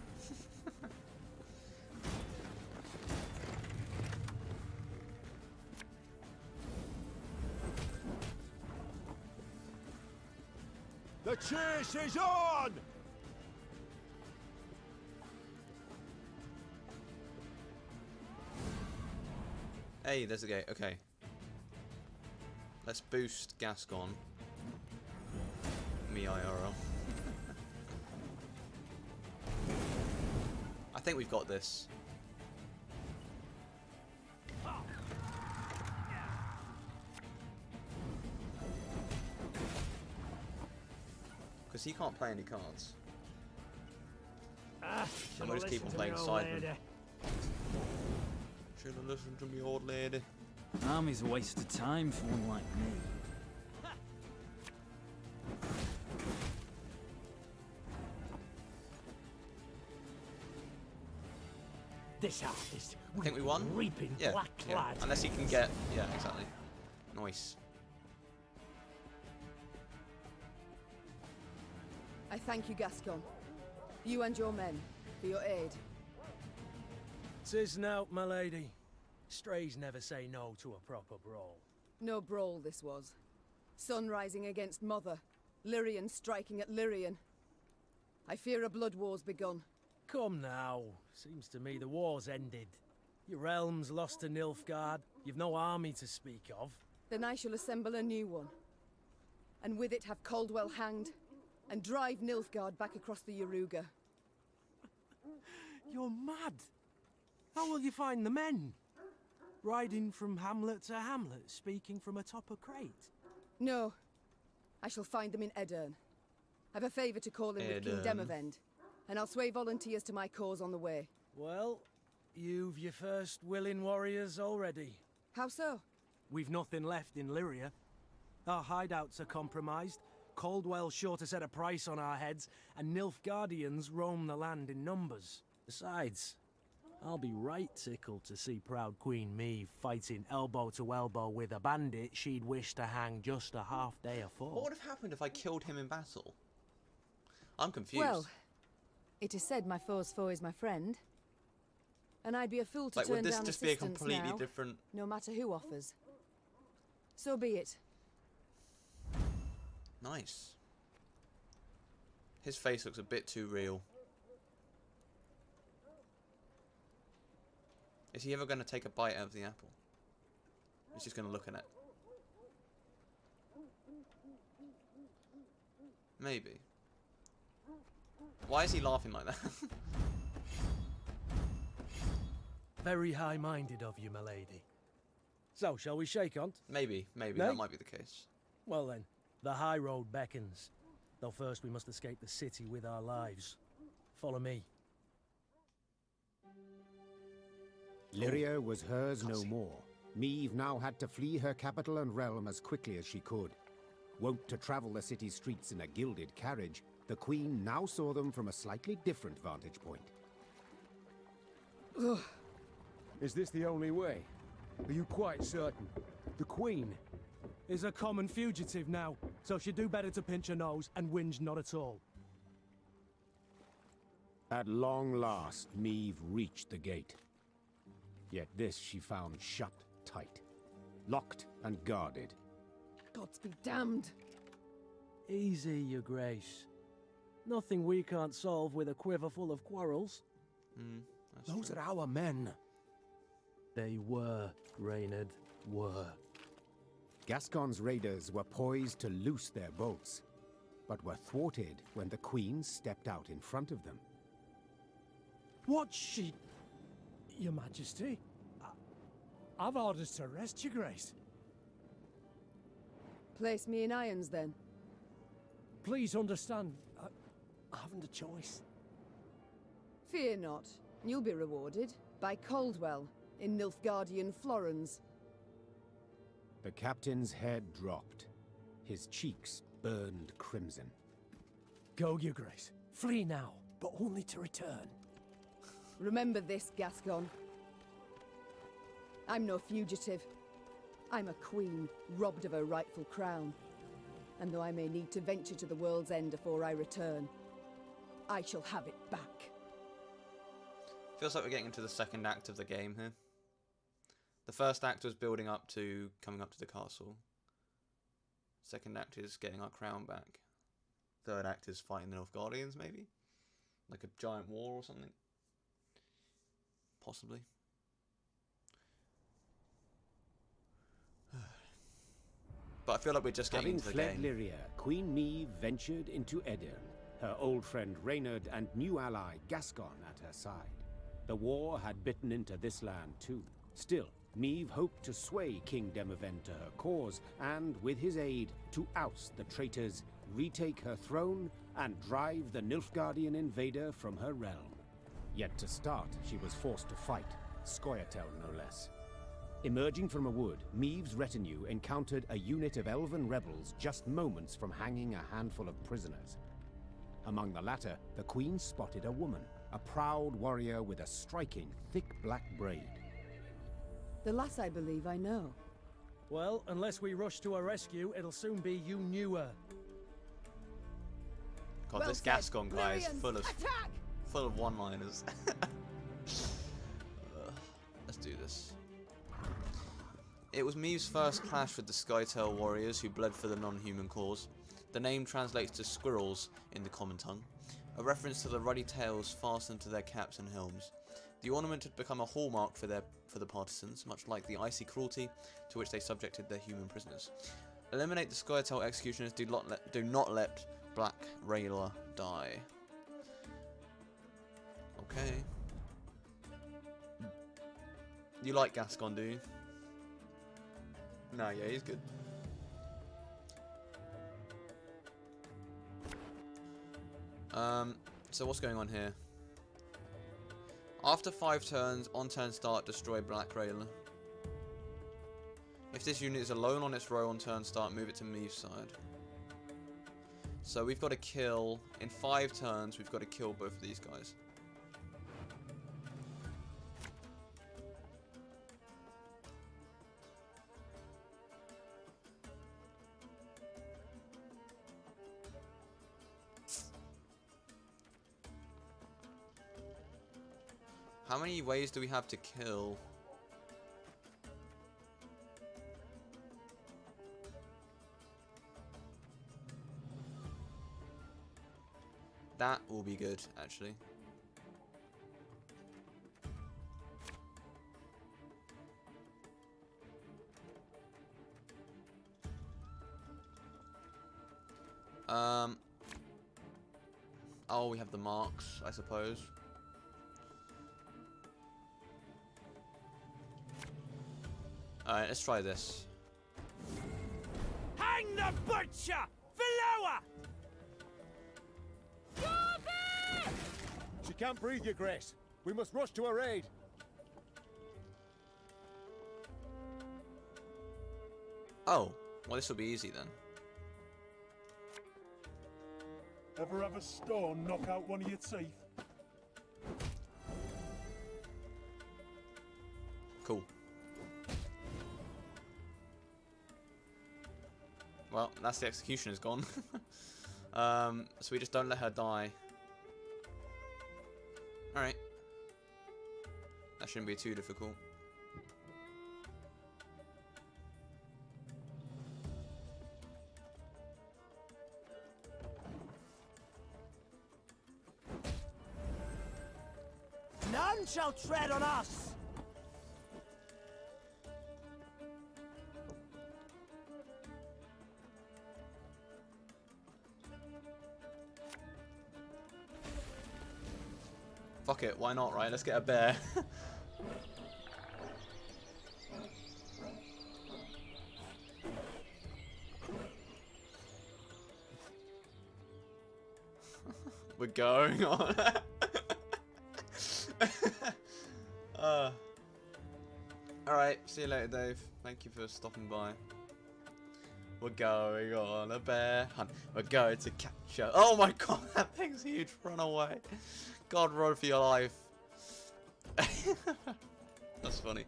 The chase is on! Hey, there's the gate. Okay. Let's boost Gascon. Me IRL. I think we've got this. Because he can't play any cards. So we'll just keep on playing Sidemen. Should have listened to me, old lady. Army's a waste of time for one like me. This artist, I think we won. Reaping Yeah, black yeah. cloud. Unless he can get. Yeah, exactly. Nice. I thank you, Gascon. You and your men, for your aid. 'Tis nought, my lady. Strays never say no to a proper brawl. No brawl this was. Sun rising against Mother. Lyrian striking at Lyrian. I fear a blood war's begun. Come now. Seems to me the war's ended. Your realm's lost to Nilfgaard. You've no army to speak of. Then I shall assemble a new one. And with it have Caldwell hanged, and drive Nilfgaard back across the Yaruga. You're mad. How will you find the men? Riding from hamlet to hamlet, speaking from atop a crate? No. I shall find them in Edern. I've a favour to call in with King Demavend, and I'll sway volunteers to my cause on the way. Well, you've your first willing warriors already. How so? We've nothing left in Lyria. Our hideouts are compromised, Caldwell's sure to set a price on our heads, and Nilfgaardians roam the land in numbers. Besides, I'll be right tickled to see proud Queen Meve fighting elbow to elbow with a bandit she'd wish to hang just a half day afore. What would have happened if I killed him in battle? I'm confused. Well, it is said my foe's foe is my friend. And I'd be a fool to like, turn would this down just be a assistance completely now, different... no matter who offers. So be it. Nice. His face looks a bit too real. Is he ever going to take a bite out of the apple? He's just going to look at it. Maybe. Why is he laughing like that? Very high-minded of you, my lady. So, shall we shake on? Maybe Nay? that might be the case. Well then, the high road beckons. Though first we must escape the city with our lives. Follow me. Lyria was hers no more. Meve now had to flee her capital and realm as quickly as she could. Wont to travel the city streets in a gilded carriage, the Queen now saw them from a slightly different vantage point. Ugh. Is this the only way? Are you quite certain? The Queen is a common fugitive now, so she'd do better to pinch her nose and whinge not at all. At long last, Meve reached the gate. Yet this she found shut tight, locked and guarded. Gods be damned. Easy, your grace. Nothing we can't solve with a quiver full of quarrels. Those are our men. They were, Reynard, were. Gascon's raiders were poised to loose their bolts, but were thwarted when the Queen stepped out in front of them. What's she... Your Majesty? I've orders to arrest your grace. Place me in irons, then. Please understand, I haven't a choice. Fear not. You'll be rewarded by Caldwell in Nilfgaardian Florens. The captain's head dropped. His cheeks burned crimson. Go, your grace. Flee now, but only to return. Remember this, Gascon. I'm no fugitive. I'm a queen, robbed of her rightful crown. And though I may need to venture to the world's end before I return, I shall have it back. Feels like we're getting into the second act of the game here. The first act was building up to coming up to the castle. Second act is getting our crown back. Third act is fighting the Nilfgaardians, maybe? Like a giant war or something? Possibly. But I feel like we're just getting into the game. Having fled Lyria, Queen Meve ventured into Edirn, her old friend Reynard and new ally Gascon at her side. The war had bitten into this land too. Still, Meve hoped to sway King Demavend to her cause, and with his aid, to oust the traitors, retake her throne, and drive the Nilfgaardian invader from her realm. Yet to start, she was forced to fight, Scoia'tael no less. Emerging from a wood, Meve's retinue encountered a unit of elven rebels just moments from hanging a handful of prisoners. Among the latter, the Queen spotted a woman, a proud warrior with a striking, thick black braid. The lass I believe I know. Well, unless we rush to her rescue, it'll soon be you knew her. God, Well this said. Gascon guy is Lyrians, full of one-liners. Let's do this. It was Meve's first clash with the Skytail warriors who bled for the non-human cause. The name translates to squirrels in the common tongue, a reference to the ruddy tails fastened to their caps and helms. The ornament had become a hallmark for the partisans, much like the icy cruelty to which they subjected their human prisoners. Eliminate the Skytail executioners. Do not let Black Rayla die. Okay. You like Gascon, do you? No, yeah, he's good. So what's going on here? After 5 turns, on turn start, destroy Black Rayla. If this unit is alone on its row on turn start, move it to Meve's side. So we've got to kill, in 5 turns, we've got to kill both of these guys. How many ways do we have to kill? That will be good, actually. Oh, we have the marks, I suppose. Alright, let's try this. Hang the butcher! Valoa! She can't breathe, Your Grace. We must rush to her aid. Oh, well this will be easy then. Ever have a stone knock out one of your teeth? Cool. Well, that's the executioner's gone. So we just don't let her die. Alright. That shouldn't be too difficult. None shall tread on us! Fuck it, why not, right? Let's get a bear. We're going on. Alright, see you later, Dave. Thank you for stopping by. We're going on a bear hunt. We're going to catch her. Oh my god, that thing's huge. Run away. God, run for your life. That's funny.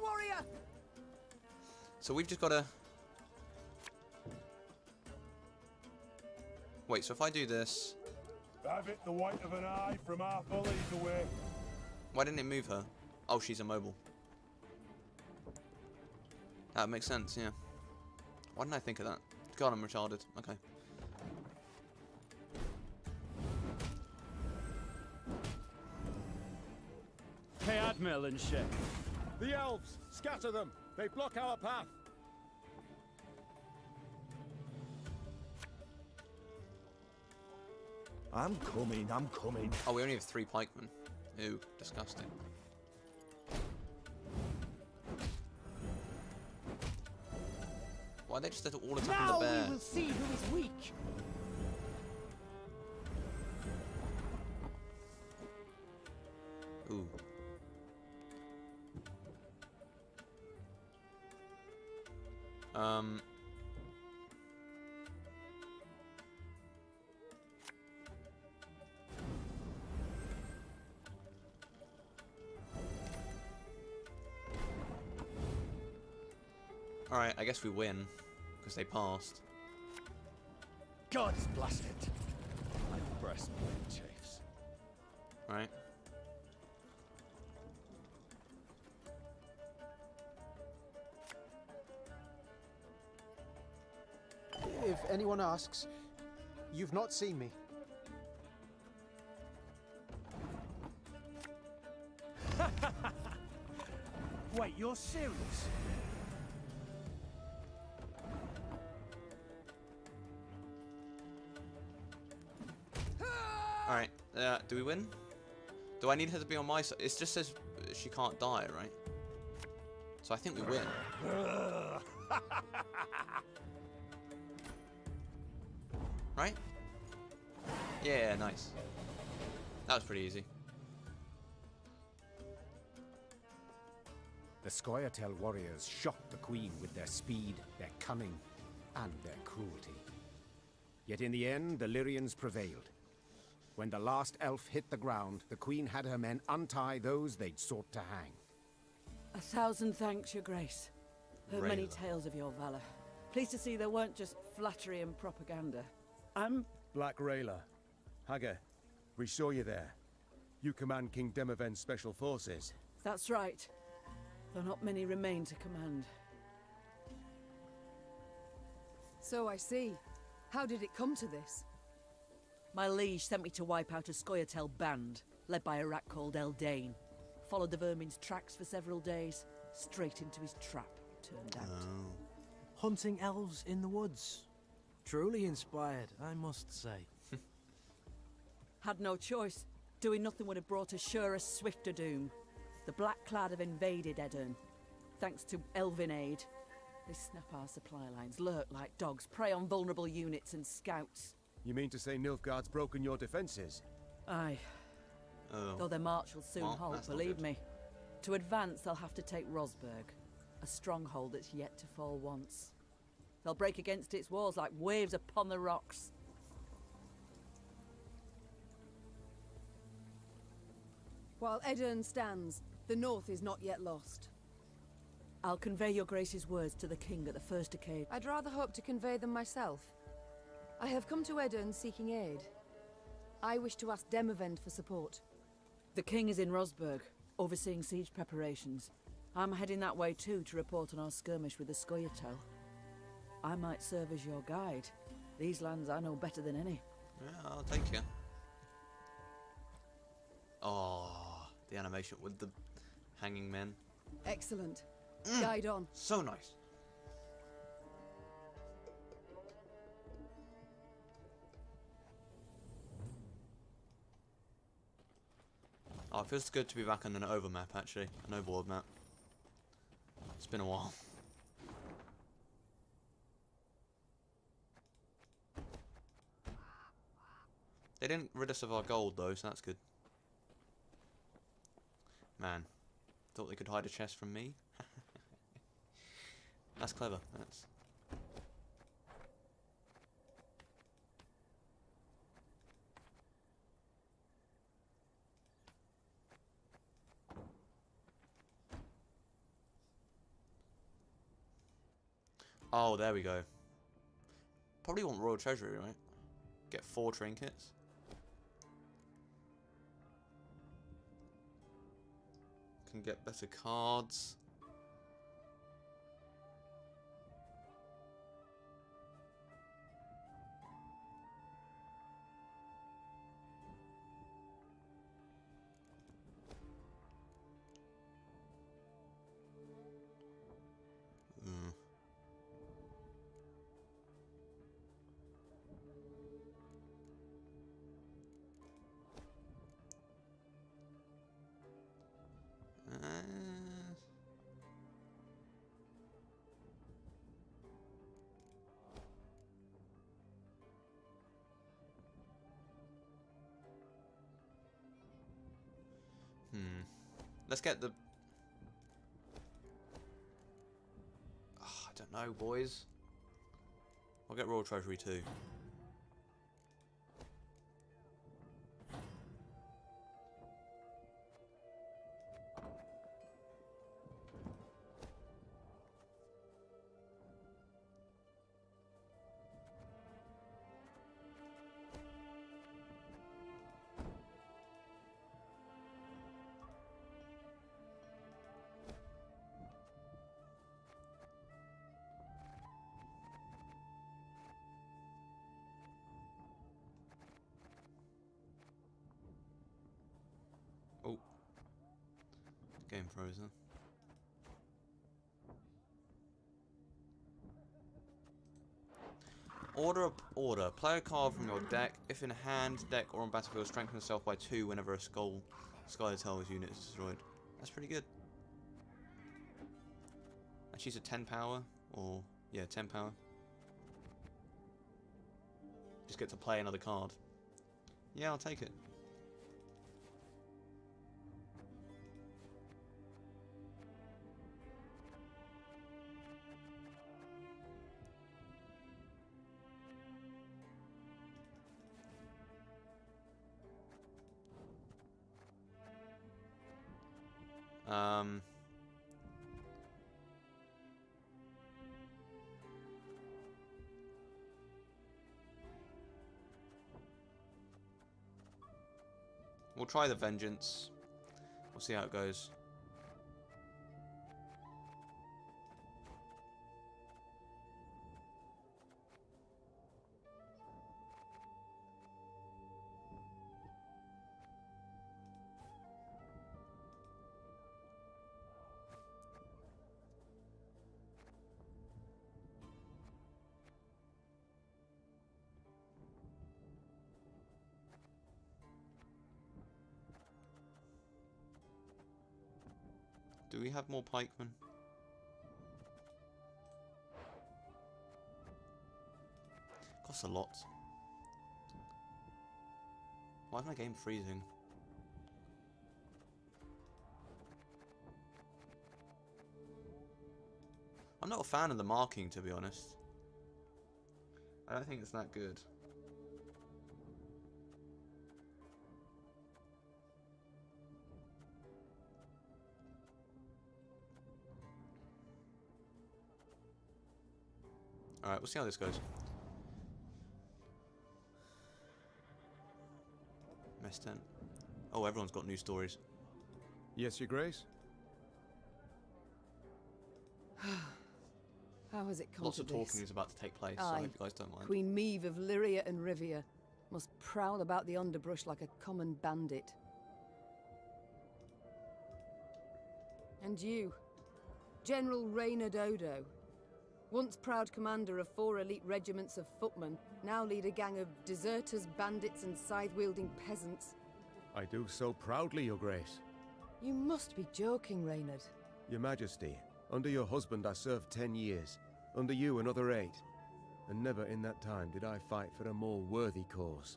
warrior! So we've just got to... Wait, so if I do this... Have it the white of an eye from half a league away. Why didn't it move her? Oh, she's immobile. That makes sense, yeah. Why didn't I think of that? God, I'm retarded. Okay. Hey, Admiral and shit. The elves! Scatter them! They block our path! I'm coming, I'm coming. Oh, we only have 3 pikemen. Ew, disgusting. Why are they just all attacking Now the bear? we will see who is weak. Ooh. Um. Alright, I guess we win, because they passed. God blast it. My breastplate chafes. Right. If anyone asks, you've not seen me. Wait, you're serious? Alright, do we win? Do I need her to be on my side? It just says she can't die, right? So I think we win. Right? Yeah, nice. That was pretty easy. The Scoia'tael warriors shocked the queen with their speed, their cunning, and their cruelty. Yet in the end, the Lyrians prevailed. When the last elf hit the ground, the queen had her men untie those they'd sought to hang. 1,000 thanks, Your Grace. Heard many Rayla. tales of your valor. Pleased to see there weren't just flattery and propaganda. Black Rayla. Hagar, we saw you there. You command King Demoven's special forces. That's right. Though not many remain to command. So I see. How did it come to this? My liege sent me to wipe out a Scoia'tael band, led by a rat called Eldane. Followed the vermin's tracks for several days, straight into his trap, turned out. Hunting elves in the woods. Truly inspired, I must say. Had no choice. Doing nothing would have brought us surer, swifter doom. The Black Clad have invaded Edirn. Thanks to elven aid. They snap our supply lines, lurk like dogs, prey on vulnerable units and scouts. You mean to say Nilfgaard's broken your defenses? Aye. Oh. Though their march will soon Well, halt, that's not believe good. me. To advance, they'll have to take Rosberg, a stronghold that's yet to fall once. They'll break against its walls like waves upon the rocks. While Edirn stands, the north is not yet lost. I'll convey your grace's words to the king at the first occasion. I'd rather hope to convey them myself. I have come to Edirn seeking aid. I wish to ask Demavend for support. The king is in Rosberg, overseeing siege preparations. I'm heading that way too to report on our skirmish with the Scoia'tael. I might serve as your guide. These lands I know better than any. Yeah, I'll take you. Oh, the animation with the hanging men. Excellent. Guide on. So nice. Oh, it feels good to be back on an overmap, actually. An overworld map. It's been a while. They didn't rid us of our gold, though, so that's good. Man. Thought they could hide a chest from me? That's clever. That's... Oh, there we go. Probably want Royal Treasury, right? Get 4 trinkets. Can get better cards. Let's get the... Oh, I don't know, boys. I'll get Royal Treasury too. Oh. Game frozen. Order. Play a card from your deck. If in hand, deck, or on battlefield, strengthen yourself by 2 whenever a Skytel's unit is destroyed. That's pretty good. And she's a 10 power, or yeah, 10 power. Just get to play another card. Yeah, I'll take it. We'll try the Vengeance. We'll see how it goes. Do we have more pikemen? Costs a lot. Why is my game freezing? I'm not a fan of the marking, to be honest. I don't think it's that good. Alright, we'll see how this goes. Mess tent. Oh, everyone's got new stories. Yes, Your Grace? How has it come Lots to of this? talking is about to take place, so I hope you guys don't mind. Queen Meve of Lyria and Rivia must prowl about the underbrush like a common bandit. And you, General Reynard Odo, once proud commander of 4 elite regiments of footmen, now lead a gang of deserters, bandits and scythe-wielding peasants. I do so proudly, Your Grace. You must be joking, Reynard. Your Majesty, under your husband I served 10 years, under you another 8, and never in that time did I fight for a more worthy cause.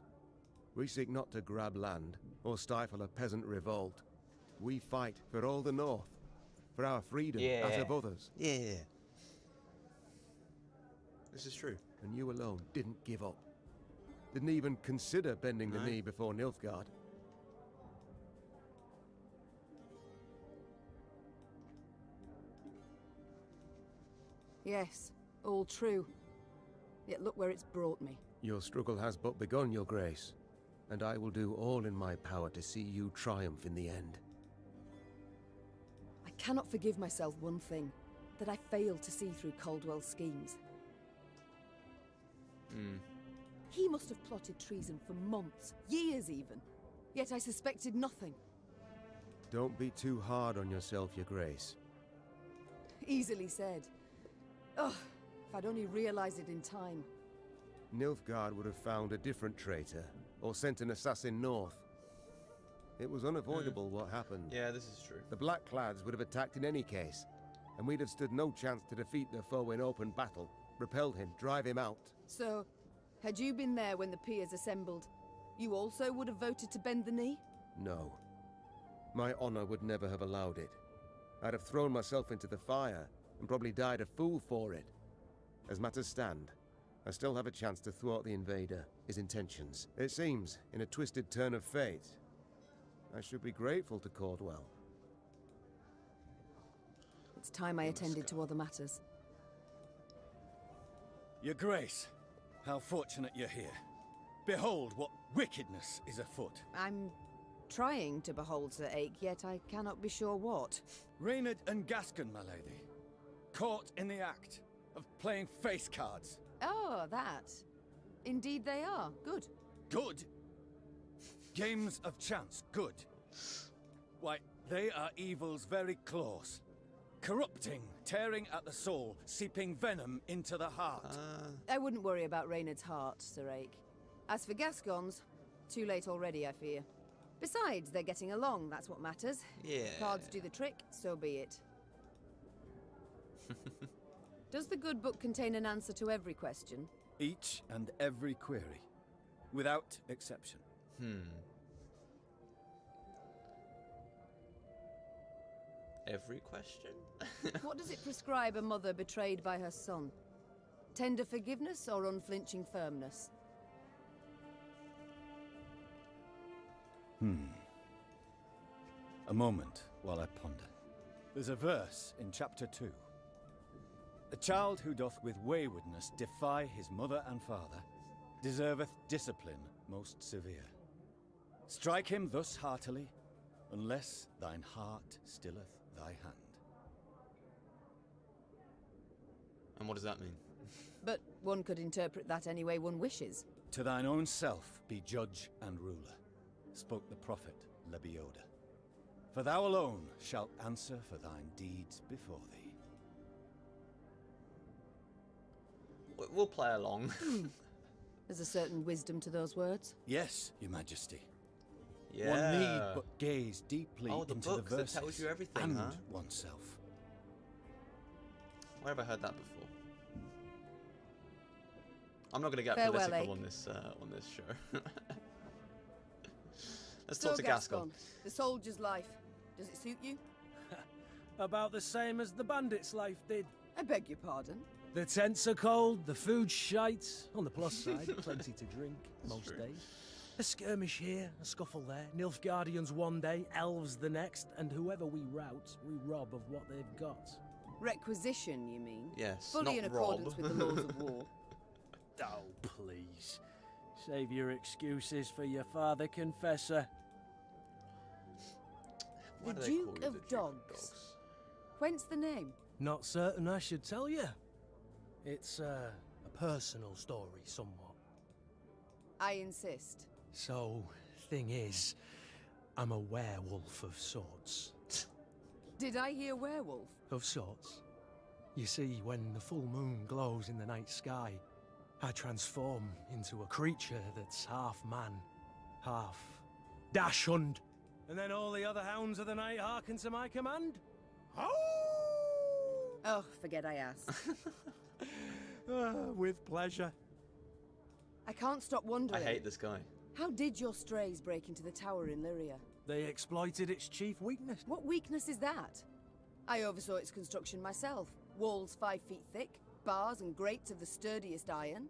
We seek not to grab land, or stifle a peasant revolt. We fight for all the North, for our freedom, that of others. Yeah. This is true. And you alone didn't give up. Didn't even consider bending the knee before Nilfgaard. Yes, All true. Yet look where it's brought me. Your struggle has but begun, Your Grace, and I will do all in my power to see you triumph in the end. I cannot forgive myself one thing, that I failed to see through Caldwell's schemes. He must have plotted treason for months, years even, yet I suspected nothing. Don't be too hard on yourself, Your Grace. Easily said. Ugh, if I'd only realized it in time. Nilfgaard would have found a different traitor, or sent an assassin north. It was unavoidable what happened. Yeah, this is true. The Blackclads would have attacked in any case, and we'd have stood no chance to defeat their foe in open battle, repel him, drive him out. So, had you been there when the peers assembled, you also would have voted to bend the knee? No. My honor would never have allowed it. I'd have thrown myself into the fire, and probably died a fool for it. As matters stand, I still have a chance to thwart the invader, his intentions. It seems, in a twisted turn of fate, I should be grateful to Caldwell. It's time I attended to other matters. Your Grace, how fortunate you're here. Behold what wickedness is afoot. I'm trying to behold Sir Ake, yet I cannot be sure what. Reynard and Gascon, my lady. Caught in the act of playing face cards. Oh, that. Indeed they are. Good. Good? Games of chance, good. Why, they are evil's very claws. Corrupting, tearing at the soul, seeping venom into the heart. I wouldn't worry about Reynard's heart, Sir Ake. As for Gascon's, too late already, I fear. Besides, they're getting along, that's what matters. Yeah. If cards do the trick, so be it. Does the good book contain an answer to every question? Each and every query, without exception. Every question? What does it prescribe a mother betrayed by her son? Tender forgiveness or unflinching firmness? A moment while I ponder. There's a verse in chapter 2. A child who doth with waywardness defy his mother and father deserveth discipline most severe. Strike him thus heartily, unless thine heart stilleth thy hand. And what does that mean? But one could interpret that any way one wishes. To thine own self be judge and ruler, spoke the prophet Lebioda. For thou alone shalt answer for thine deeds before thee. We'll play along. There's a certain wisdom to those words. Yes, your majesty. Yeah. One need but gaze deeply the into book the verses that tells you everything, and huh? oneself. Where have I heard that before? I'm not going to get Farewell, political Ake. on this show. Let's So, talk to Gascon. the soldier's life. Does it suit you? About the same as the bandit's life did. I beg your pardon. The tents are cold, the food's shite. On the plus side, plenty to drink most days. A skirmish here, a scuffle there. Nilfgaardians one day, elves the next, and whoever we rout, we rob of what they've got. Requisition, you mean? Yes, Fully not in accordance rob. with the laws of war. Oh, please. Save your excuses for your father confessor. Why The do they call Duke you of the Duke Dogs. Whence the name? Not certain I should tell you. It's a personal story, somewhat. I insist. So, thing is, I'm a werewolf of sorts. Did I hear werewolf? Of sorts. You see, when the full moon glows in the night sky, I transform into a creature that's half man, half dachshund. And then all the other hounds of the night hearken to my command. Oh, forget I asked. With pleasure. I can't stop wondering. I hate this guy. How did your strays break into the tower in Lyria? They exploited its chief weakness. What weakness is that? I oversaw its construction myself. Walls 5 feet thick, bars and grates of the sturdiest iron.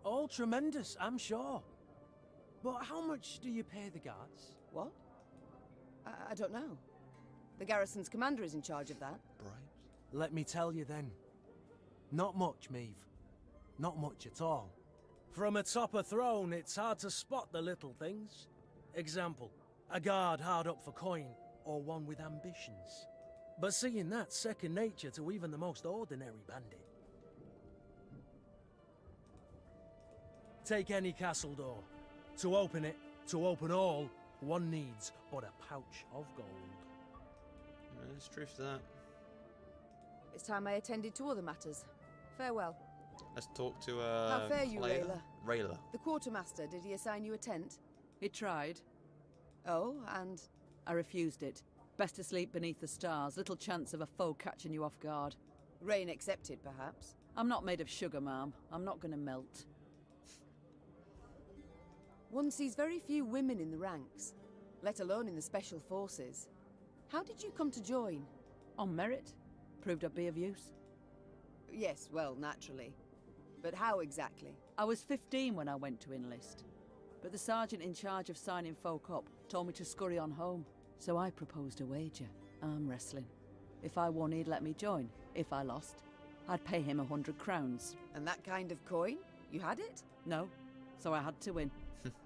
All tremendous, I'm sure. But how much do you pay the guards? What? I don't know. The garrison's commander is in charge of that. Bribes? Let me tell you then. Not much, Meave. Not much at all. From atop a throne, it's hard to spot the little things. Example, a guard hard up for coin, or one with ambitions. But seeing that's second nature to even the most ordinary bandit. Take any castle door. To open it, to open all, one needs but a pouch of gold. There's truth to that. It's time I attended to other matters. Farewell. Let's talk to, How fare you, Rayla? Rayla. The quartermaster, did he assign you a tent? He tried. Oh, and? I refused it. Best to sleep beneath the stars, little chance of a foe catching you off guard. Rain accepted, perhaps? I'm not made of sugar, ma'am. I'm not gonna melt. One sees very few women in the ranks, let alone in the special forces. How did you come to join? On merit. Proved I'd be of use. Yes, well, naturally. But how exactly? I was 15 when I went to enlist. But the sergeant in charge of signing folk up told me to scurry on home. So I proposed a wager. Arm wrestling. If I won, he'd let me join. If I lost, I'd pay him 100 crowns. And that kind of coin? You had it? No. So I had to win.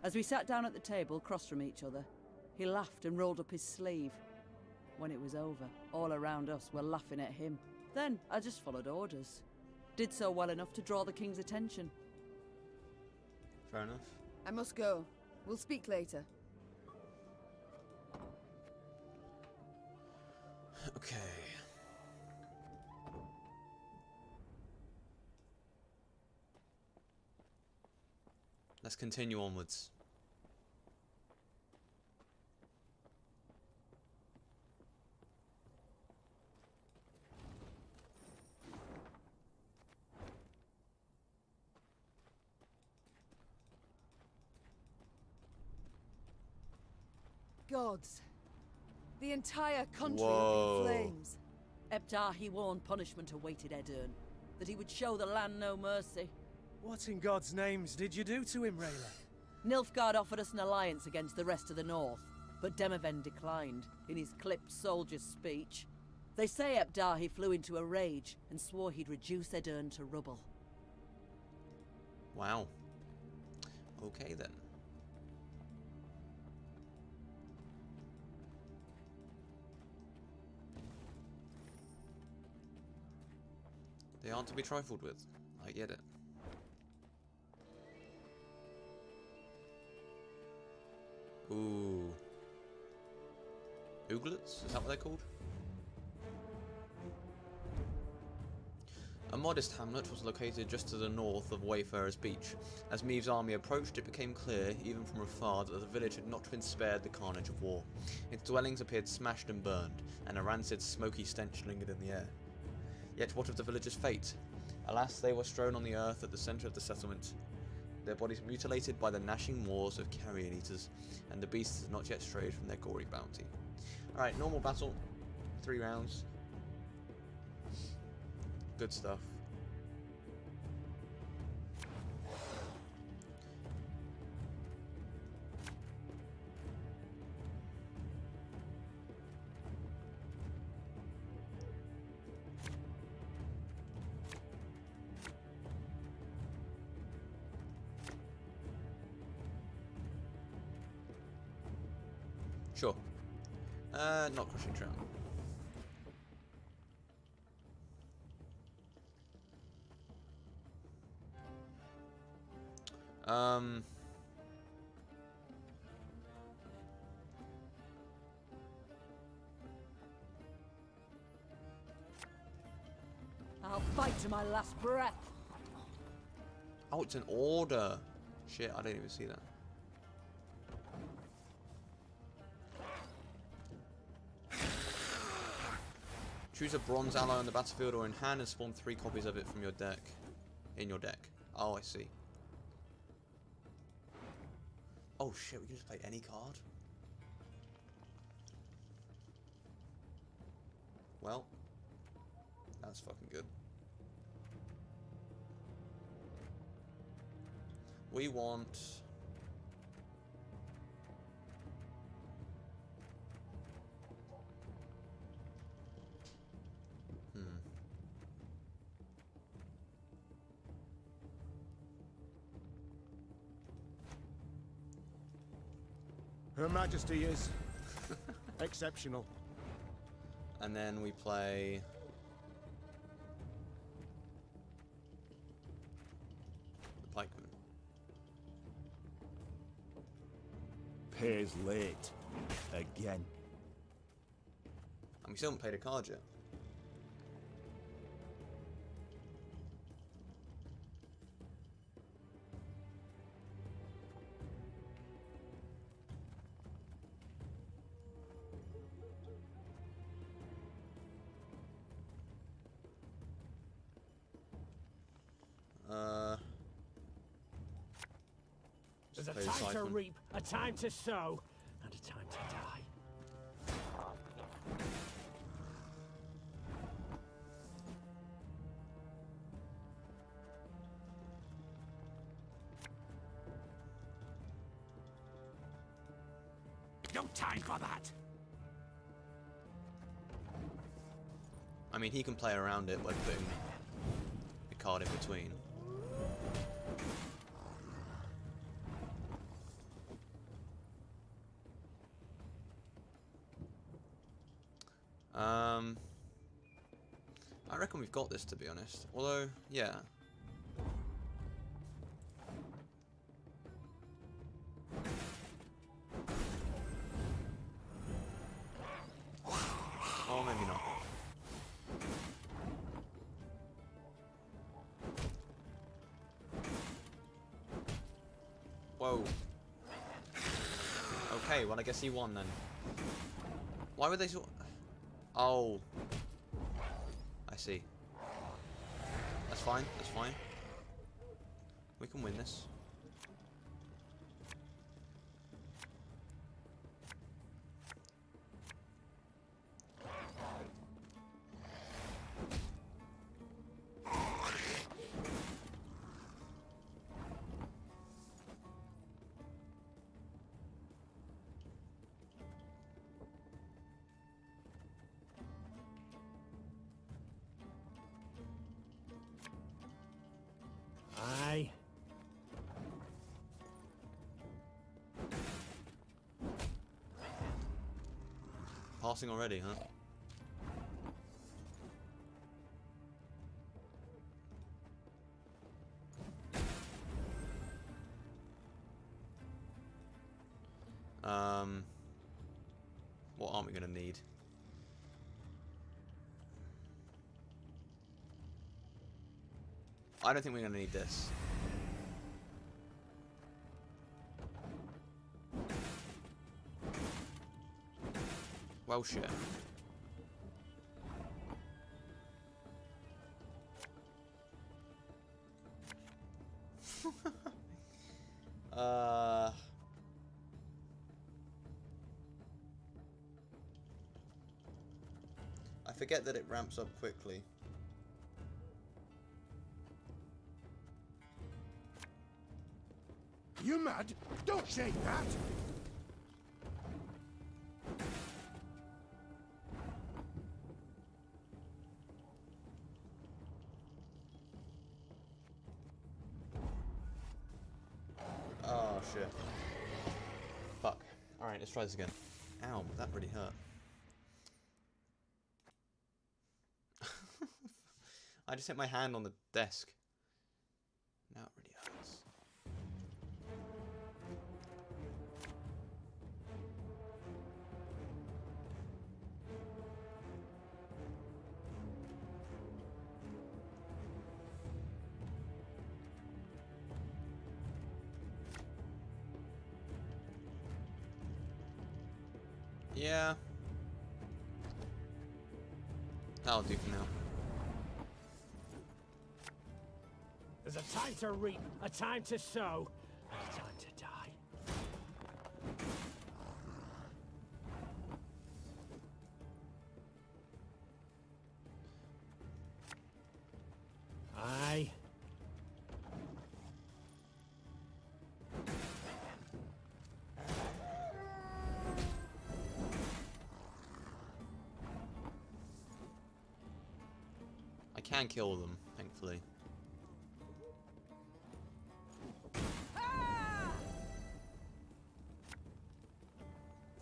As we sat down at the table, across from each other, he laughed and rolled up his sleeve. When it was over, all around us were laughing at him. Then I just followed orders. Did so well enough to draw the king's attention. Fair enough. I must go. We'll speak later. Okay. Let's continue onwards. Gods. The entire country Whoa. up in flames. Ebdahi warned punishment awaited Edern, that he would show the land no mercy. What in God's names did you do to him, Rayla? Nilfgaard offered us an alliance against the rest of the north, but Demoven declined, in his clipped soldier's speech. They say Ebdahi flew into a rage and swore he'd reduce Edern to rubble. Wow. Okay then. They aren't to be trifled with. I get it. Ooh. Ooglets? Is that what they're called? A modest hamlet was located just to the north of Wayfarer's Beach. As Meave's army approached, it became clear, even from afar, that the village had not been spared the carnage of war. Its dwellings appeared smashed and burned, and a rancid, smoky stench lingered in the air. Yet what of the villagers' fate? Alas, they were strewn on the earth at the centre of the settlement, their bodies mutilated by the gnashing maws of carrion eaters, and the beasts had not yet strayed from their gory bounty. Alright, normal battle. 3 rounds. Good stuff. Sure. Not crushing trout. I'll fight to my last breath. Oh, it's an order. Shit, I didn't even see that. Choose a bronze ally on the battlefield or in hand and spawn 3 copies of it from your deck. In your deck. Oh, I see. Oh shit, we can just play any card? Well, that's fucking good. We want... Her Majesty is exceptional. And then we play the pikeman. Pays late. Again. And we still haven't played a card yet. There's a play the time to siphon. reap, a time to sow, and a time to die. No time for that! I mean, he can play around it by putting a card in between. I reckon we've got this, to be honest. Although, yeah. Oh, maybe not. Whoa. Okay, well, I guess he won then. Why would they so... Oh. I see. That's fine, that's fine. We can win this. Aye. Passing already, huh? What aren't we gonna need? I don't think we're gonna need this. Well, shit. I forget that it ramps up quickly. You mad? Don't shake that! Oh shit. Fuck. Alright, let's try this again. Ow, that really hurt. I just hit my hand on the desk. Now it really hurts. Yeah. That'll do for now. There's a time to reap, a time to sow, and a time to die. Aye. I can kill them, thankfully.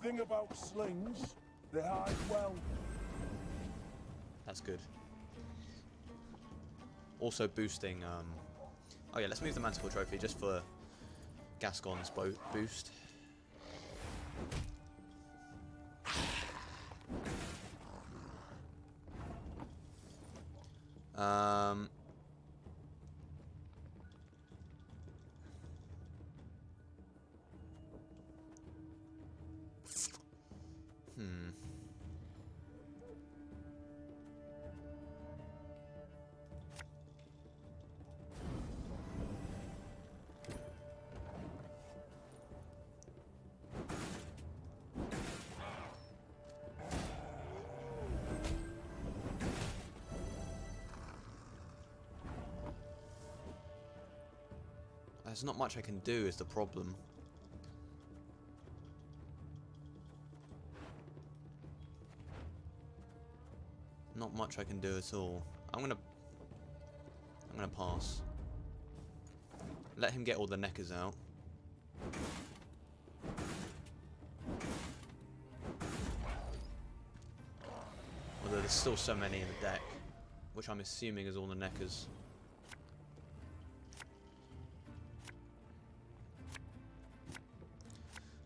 thing about slings, they hide well. That's good. Also boosting. Oh yeah, let's move the Manticore Trophy just for Gascon's boost. There's not much I can do is the problem. Not much I can do at all. I'm gonna pass. Let him get all the neckers out. Although there's still so many in the deck, which I'm assuming is all the neckers.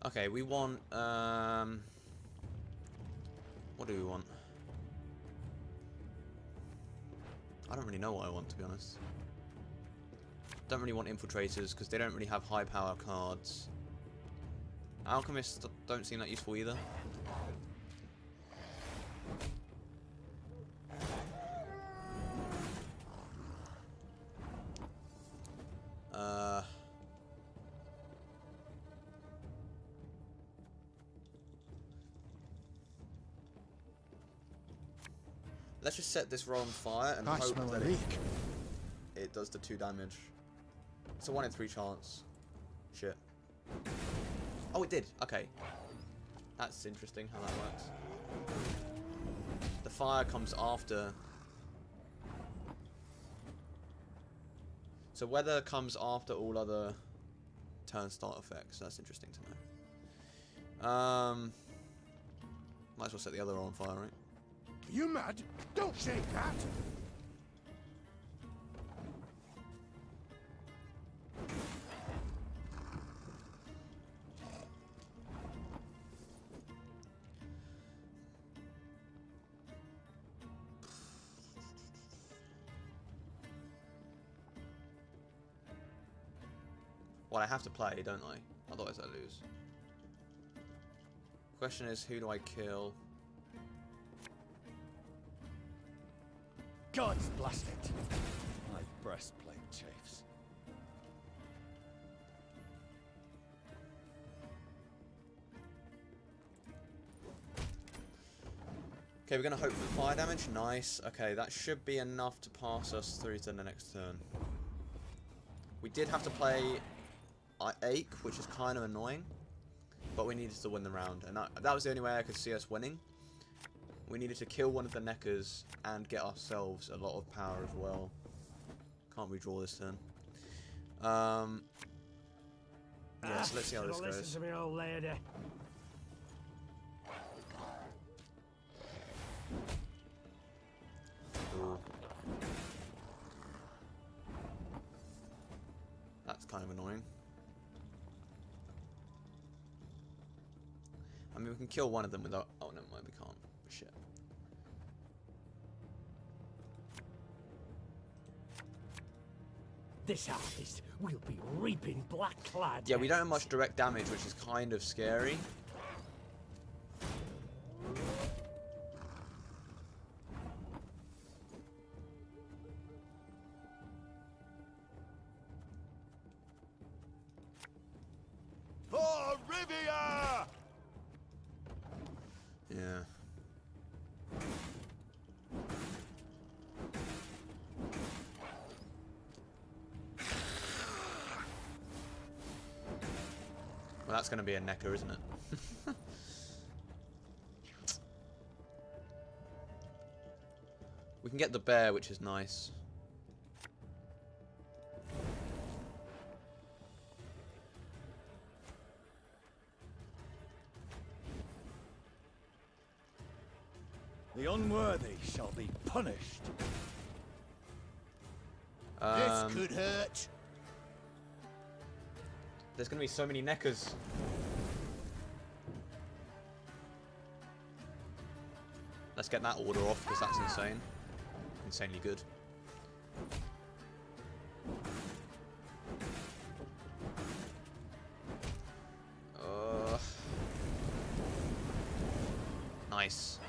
Okay, we want, what do we want? I don't really know what I want, to be honest. Don't really want infiltrators, because they don't really have high power cards. Alchemists don't seem that useful either. Let's just set this roll on fire and hope that it does the 2 damage. It's a 1 in 3 chance. Shit. Oh, it did. Okay. That's interesting how that works. The fire comes after. So weather comes after all other turn start effects. That's interesting to know. Might as well set the other on fire, right? Are you mad? Don't shake that! Well, I have to play, don't I? Otherwise I lose. Question is, who do I kill? God's blast it! My breastplate chafes. Okay, we're going to hope for fire damage. Nice. Okay, that should be enough to pass us through to the next turn. We did have to play Ache, which is kind of annoying. But we needed to win the round. And that was the only way I could see us winning. We needed to kill one of the neckers and get ourselves a lot of power as well. Can't redraw this turn. Yeah, so let's see how this goes. Listen to me, old lady. Ooh. That's kind of annoying. I mean, we can kill one of them without... Oh, never mind, we can't. Shit. This harvest will be reaping black clad. Yeah, we don't have much direct damage, which is kind of scary. For Rivia! Yeah. Well, that's going to be a necker, isn't it? We can get the bear, which is nice. The unworthy shall be punished. This could hurt. There's going to be so many neckers. Let's get that order off, because that's insane. Insanely good. Nice.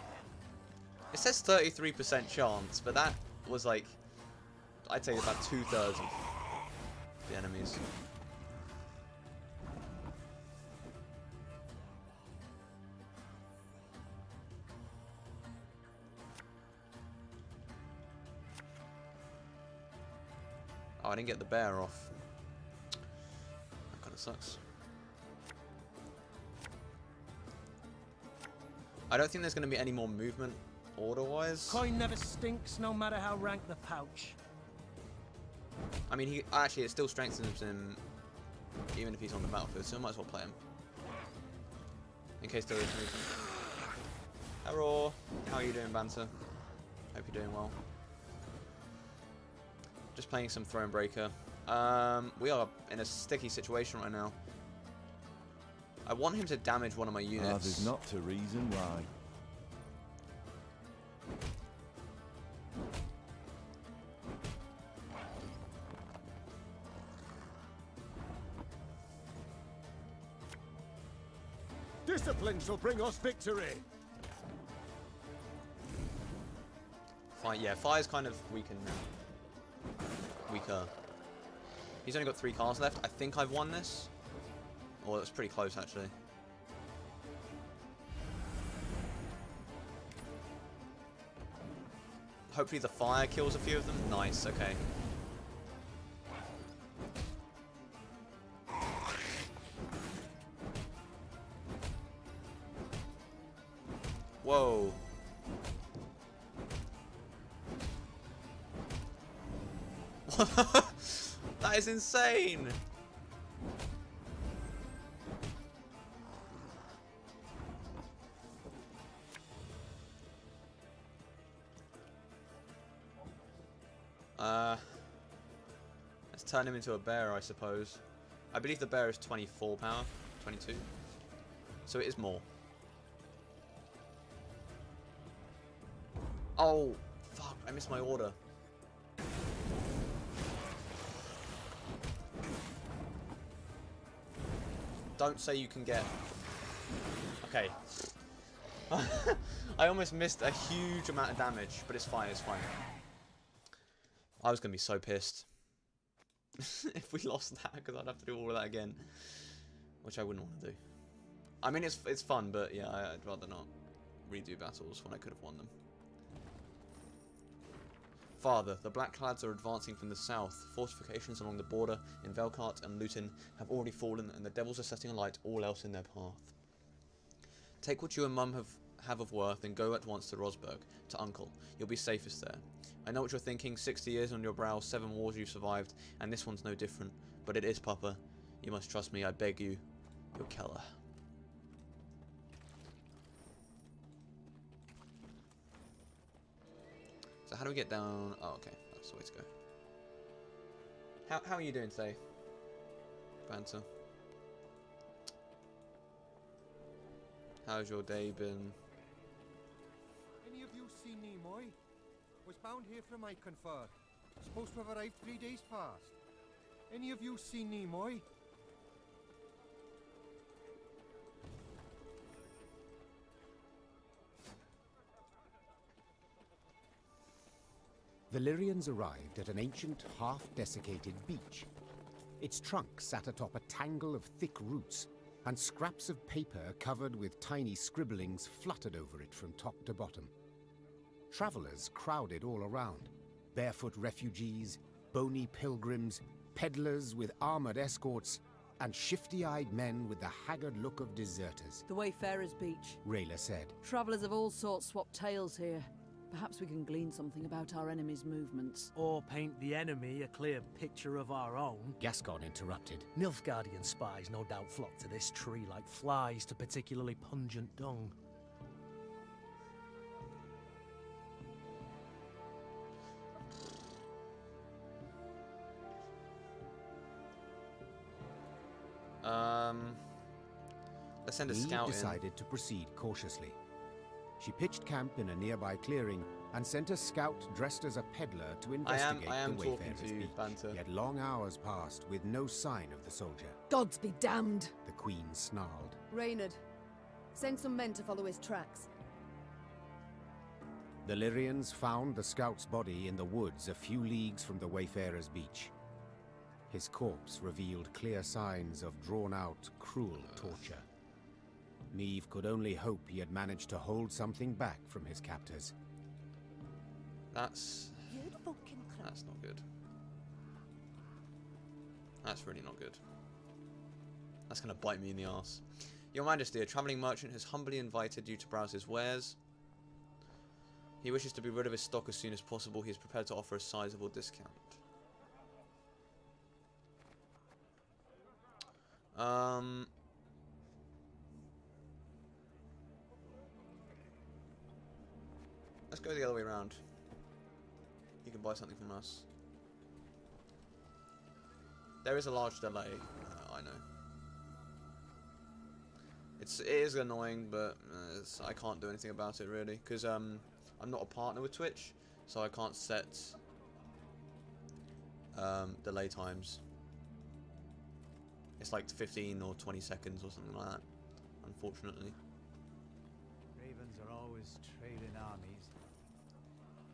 It says 33% chance, but that was like, I'd say about 2/3 of the enemies. Oh, I didn't get the bear off. That kind of sucks. I don't think there's going to be any more movement order-wise. Coin never stinks, no matter how rank the pouch. I mean, actually it still strengthens him even if he's on the battlefield, so I might as well play him. In case there is movement. Hello, how are you doing, Banter? Hope you're doing well. Just playing some Thronebreaker. We are in a sticky situation right now. I want him to damage one of my units. Others not to reason why. Discipline shall bring us victory. Yeah, fire's kind of weakened now. Weaker. He's only got 3 cars left. I think I've won this. Oh, that's pretty close, actually. Hopefully the fire kills a few of them. Nice, okay. Whoa. That is insane. Let's turn him into a bear, I suppose. I believe the bear is 24 power, 22. So it is more. Oh, fuck, I missed my order. Don't say you can get... Okay. I almost missed a huge amount of damage, but it's fine, it's fine. I was going to be so pissed if we lost that, because I'd have to do all of that again, which I wouldn't want to do. I mean, it's fun, but yeah, I'd rather not redo battles when I could have won them. Father, the Blackclads are advancing from the south. Fortifications along the border in Velkart and Luton have already fallen, and the devils are setting alight all else in their path. Take what you and Mum have of worth and go at once to Rosberg, to Uncle. You'll be safest there. I know what you're thinking, 60 years on your brow, 7 wars you've survived, and this one's no different. But it is, Papa. You must trust me, I beg you. Your Keller. So how do we get down? Oh, okay. That's the way to go. How are you doing today, Banter? How's your day been? Any of you seen Nimoy? Was bound here from Iconford. Supposed to have arrived 3 days past. Any of you seen Nimoy? The Lyrians arrived at an ancient, half-desiccated beach. Its trunk sat atop a tangle of thick roots, and scraps of paper covered with tiny scribblings fluttered over it from top to bottom. Travelers crowded all around. Barefoot refugees, bony pilgrims, peddlers with armored escorts, and shifty-eyed men with the haggard look of deserters. The Wayfarer's Beach, Rayla said. Travellers of all sorts swap tales here. Perhaps we can glean something about our enemy's movements. Or paint the enemy a clear picture of our own. Gascon interrupted. Nilfgaardian spies no doubt flock to this tree like flies to particularly pungent dung. Let's send a Eve scout in. decided to proceed cautiously. She pitched camp in a nearby clearing and sent a scout dressed as a peddler to investigate I am the talking Wayfarer's to you, beach. Banter. Yet long hours passed with no sign of the soldier. Gods be damned! The Queen snarled. Reynard, send some men to follow his tracks. The Lyrians found the scout's body in the woods a few leagues from the Wayfarer's beach. His corpse revealed clear signs of drawn-out, cruel torture. Neve could only hope he had managed to hold something back from his captors. That's not good. That's really not good. That's gonna bite me in the arse. Your Majesty, a travelling merchant has humbly invited you to browse his wares. He wishes to be rid of his stock as soon as possible. He is prepared to offer a sizable discount. Let's go the other way around. You can buy something from us. There is a large delay, I know. It is annoying, but I can't do anything about it really, because I'm not a partner with Twitch, so I can't set delay times. It's like 15 or 20 seconds or something like that, unfortunately. Ravens are always trailing armies.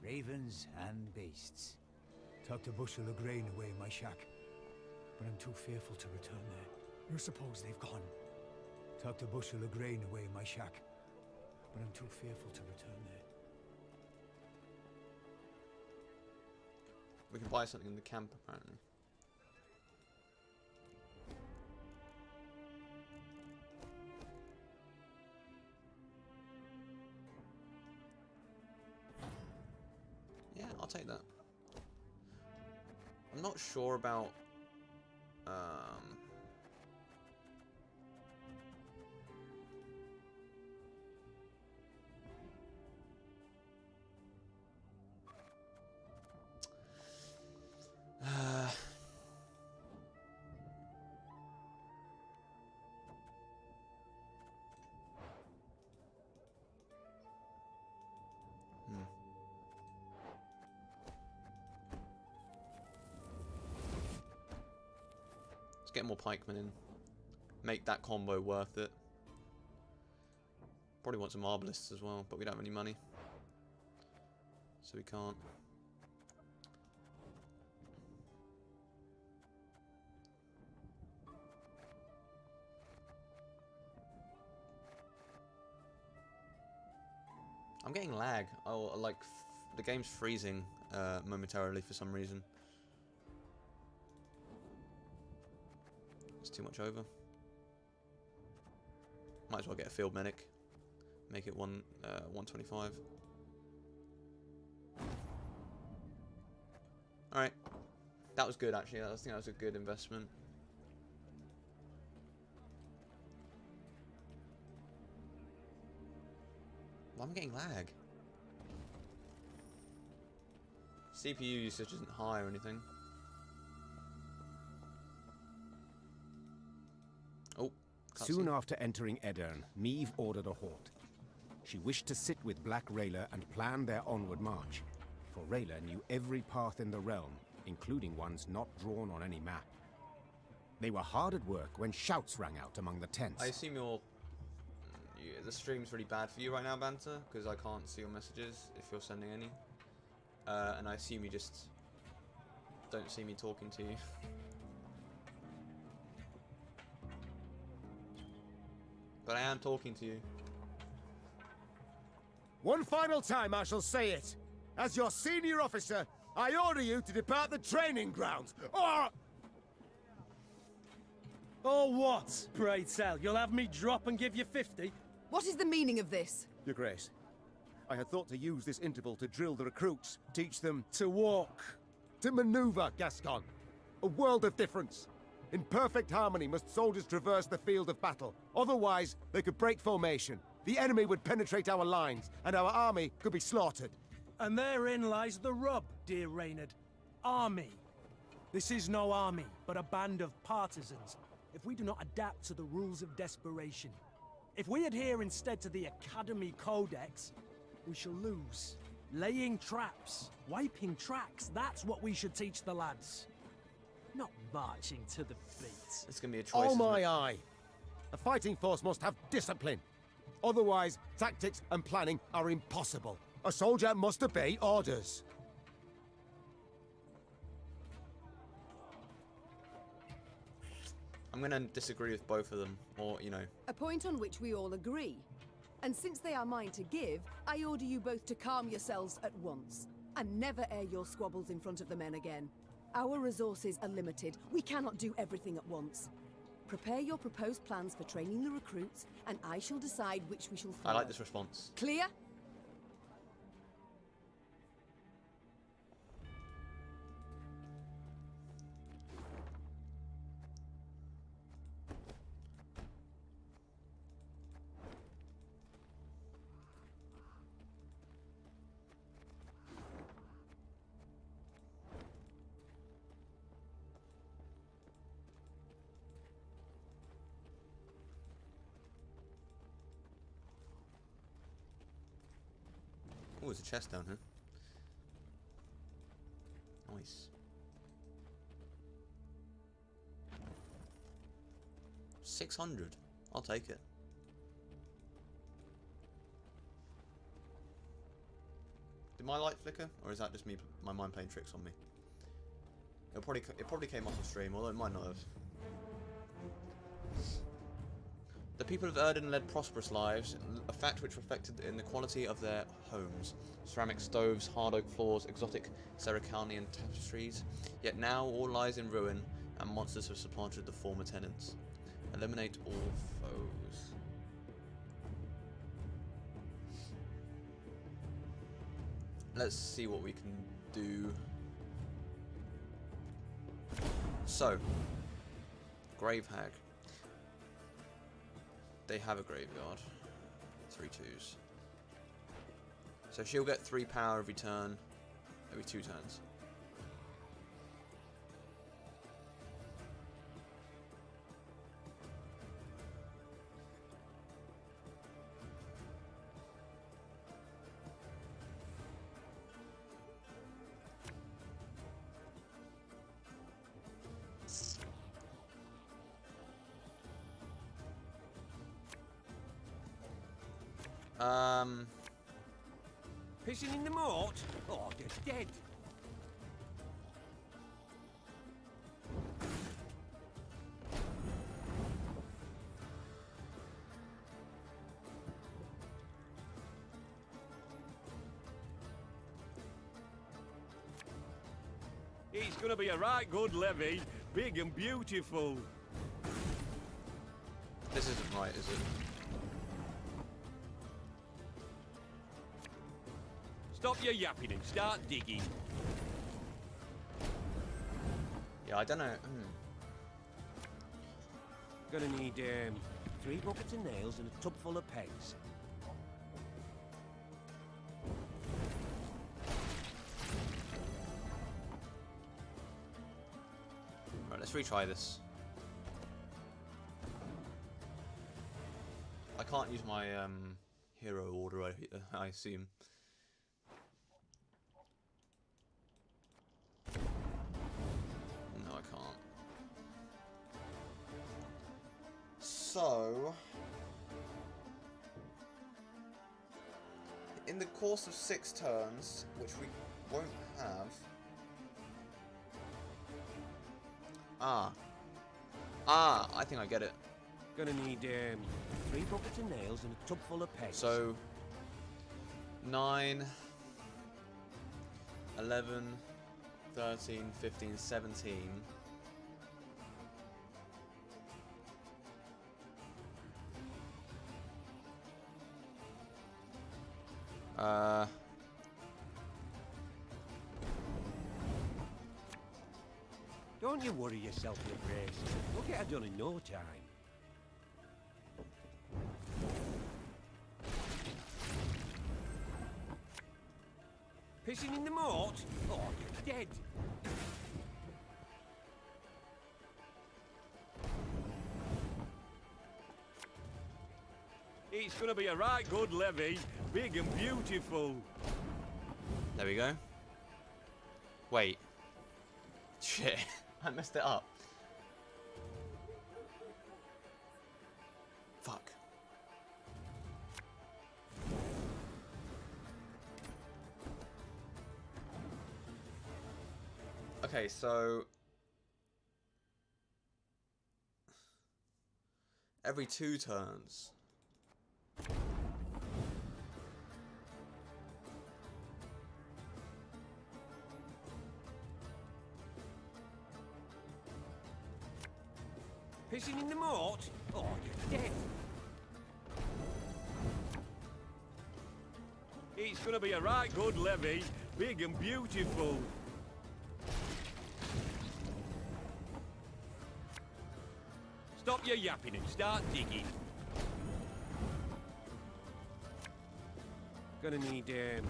Ravens and beasts. Tucked a bushel of grain away in my shack, but I'm too fearful to return there. You suppose they've gone? Tucked a bushel of grain away in my shack, but I'm too fearful to return there. We can buy something in the camp, apparently. Yeah, I'll take that. I'm not sure about Let's get more pikemen in. Make that combo worth it. Probably want some arbalists as well, but we don't have any money, so we can't. I'm getting lag. Oh, like the game's freezing momentarily for some reason. It's too much over. Might as well get a field medic. Make it 125. All right, that was good actually. I think that was a good investment. Why am I getting lag? CPU usage isn't high or anything. Oh, Soon after entering Edirn, Neve ordered a halt. She wished to sit with Black Rayla and plan their onward march, for Rayla knew every path in the realm, including ones not drawn on any map. They were hard at work when shouts rang out among the tents. I assume the stream's really bad for you right now, Banter, because I can't see your messages if you're sending any. And I assume you just don't see me talking to you. But I am talking to you. One final time I shall say it. As your senior officer, I order you to depart the training grounds, or... Or what, pray tell? You'll have me drop and give you 50? What is the meaning of this? Your Grace, I had thought to use this interval to drill the recruits, teach them... To walk. To maneuver, Gascon. A world of difference. In perfect harmony must soldiers traverse the field of battle. Otherwise, they could break formation. The enemy would penetrate our lines, and our army could be slaughtered. And therein lies the rub, dear Reynard. Army. This is no army, but a band of partisans. if we do not adapt to the rules of desperation. If we adhere instead to the Academy Codex, we shall lose. Laying traps, wiping tracks, that's what we should teach the lads. Not marching to the beat. It's going to be a choice. Oh my eye! A fighting force must have discipline. Otherwise, tactics and planning are impossible. A soldier must obey orders. I'm going to disagree with both of them, or, you know. A point on which we all agree. And since they are mine to give, I order you both to calm yourselves at once, and never air your squabbles in front of the men again. Our resources are limited. We cannot do everything at once. Prepare your proposed plans for training the recruits, and I shall decide which we shall follow. I like this response. Clear? Oh, there's a chest down here. Nice. 600. I'll take it. Did my light flicker, or is that just me, my mind playing tricks on me? It probably came off the stream, although it might not have. The people of Erden led prosperous lives, a fact which reflected in the quality of their homes. Ceramic stoves, hard oak floors, exotic Sericanian tapestries. Yet now all lies in ruin, and monsters have supplanted the former tenants. Eliminate all foes. Let's see what we can do. So, Grave Hag. They have a graveyard. 3 2s. So she'll get 3 power every turn. Every 2 turns. Pissing in the moat? Oh, they're dead. It's gonna be a right good levy, big and beautiful. This isn't right, is it? Stop your yapping and start digging. Yeah, I don't know. Gonna need 3 buckets of nails and a tub full of pegs. Right, let's retry this. I can't use my hero order, I assume. No, I can't. So, in the course of 6 turns, which we won't have. I think I get it. Gonna need 3 buckets of nails and a tub full of pegs. So 9, 11, 13, 15, 17. Don't you worry yourself, your Grace. We'll get it done in no time. Pissing in the moat? Oh, you're dead. It's gonna be a right good levy, big and beautiful. There we go. Wait. Shit, I messed it up. Fuck. Okay, so every 2 turns. Pissing in the moat? Oh, you're dead. It's gonna be a right good levy, big and beautiful. Stop your yapping and start digging. Gonna need 3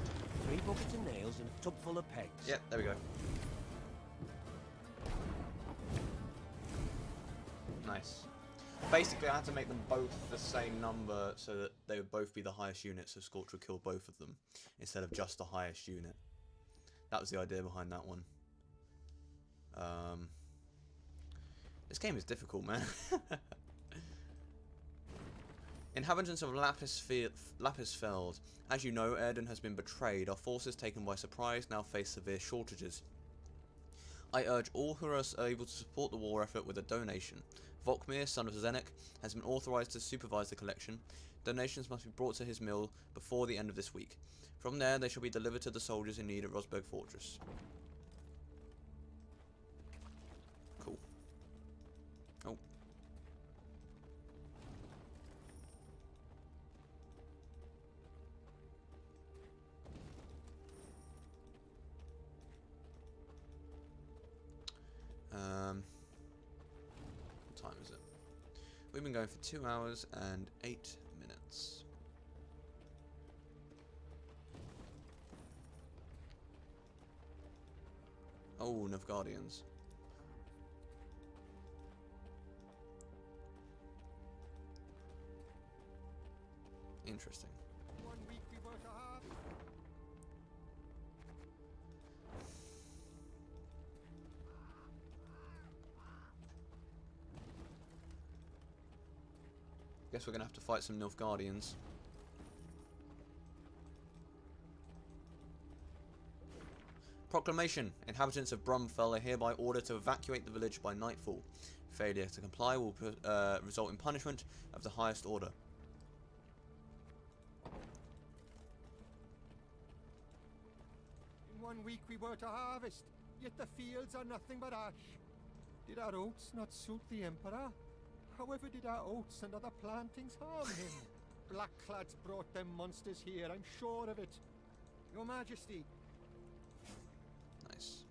buckets of nails and a tub full of pegs. Yep, there we go. Nice. Basically, I had to make them both the same number so that they would both be the highest unit, so Scorch would kill both of them, instead of just the highest unit. That was the idea behind that one. This game is difficult, man. Inhabitants of Lapisfeld. As you know, Erden has been betrayed. Our forces, taken by surprise, now face severe shortages. I urge all who are able to support the war effort with a donation. Vokmir, son of Zenek, has been authorized to supervise the collection. Donations must be brought to his mill before the end of this week. From there, they shall be delivered to the soldiers in need at Rosberg Fortress. Cool. Oh. What time is it? We've been going for 2 hours and 8 minutes. Oh, enough Guardians. Interesting. 1 week we were to have. Guess we're gonna have to fight some Nilfgaardians. Proclamation. Inhabitants of Brumfell are hereby ordered to evacuate the village by nightfall. Failure to comply will result in punishment of the highest order. In 1 week we were to harvest, yet the fields are nothing but ash. Did our oats not suit the Emperor? However did our oats and other plantings harm him? Blackclads brought them monsters here, I'm sure of it. Your Majesty. Nice.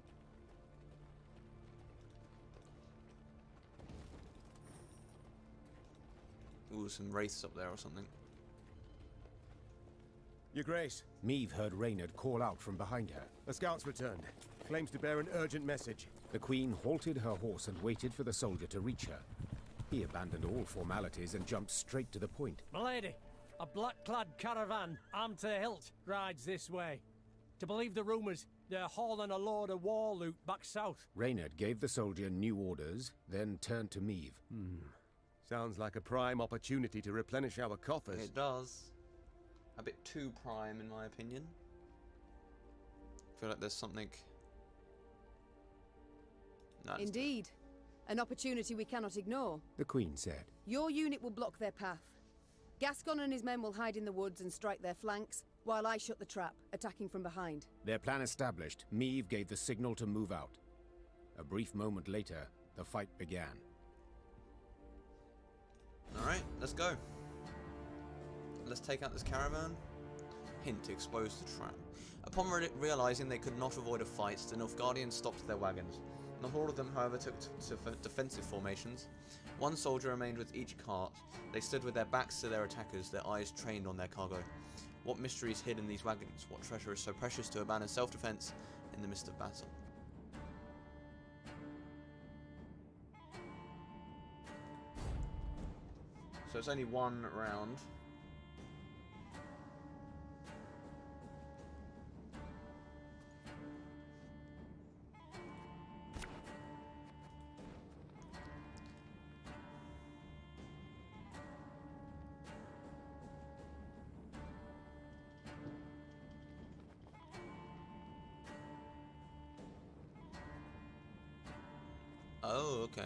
Ooh, some wraiths up there or something. Your Grace. Meave heard Reynard call out from behind her. A scout's returned. Claims to bear an urgent message. The Queen halted her horse and waited for the soldier to reach her. He abandoned all formalities and jumped straight to the point. Milady, a black-clad caravan, armed to the hilt, rides this way. To believe the rumours, they're hauling a load of war loot back south. Reynard gave the soldier new orders, then turned to Meave. Sounds like a prime opportunity to replenish our coffers. It does. A bit too prime, in my opinion. I feel like there's something... No, Indeed. An opportunity we cannot ignore. The Queen said. Your unit will block their path. Gascon and his men will hide in the woods and strike their flanks, while I shut the trap, attacking from behind. Their plan established, Meave gave the signal to move out. A brief moment later, the fight began. Alright, let's go. Let's take out this caravan. Hint to expose the trap. Upon realizing they could not avoid a fight, the Nilfgaardians stopped their wagons. Not all of them, however, took to defensive formations. One soldier remained with each cart. They stood with their backs to their attackers, their eyes trained on their cargo. What mysteries hid in these wagons? What treasure is so precious to abandon self-defense in the midst of battle? So it's only one round. Oh, okay.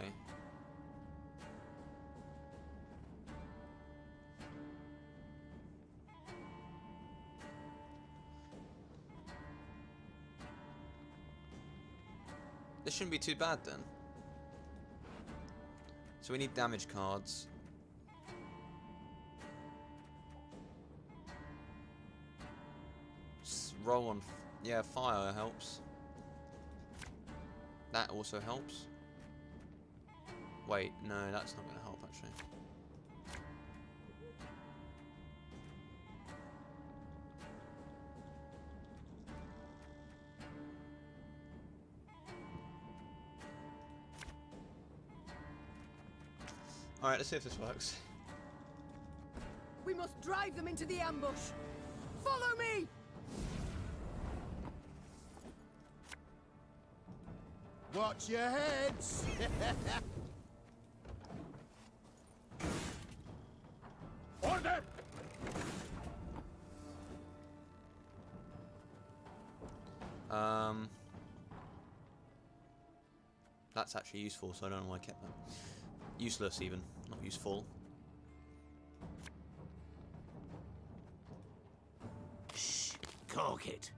This shouldn't be too bad then. So we need damage cards. Roll on, yeah, fire helps. That also helps. Wait, no, that's not going to help actually. Alright, let's see if this works. We must drive them into the ambush. Follow me! Watch your heads! Order! That's actually useful, so I don't know why I kept that. Useless even, not useful. Shh, cork it.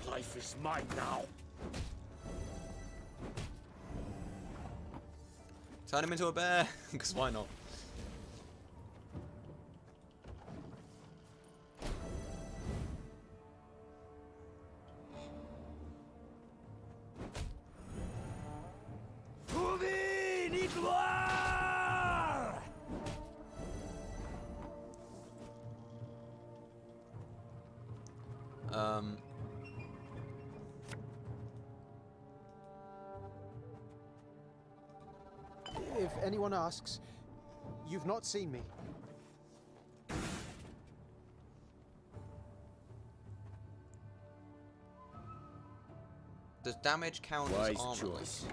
Life is mine now. Turn him into a bear, because why not? If anyone asks, you've not seen me. Does damage count as armor? Choice.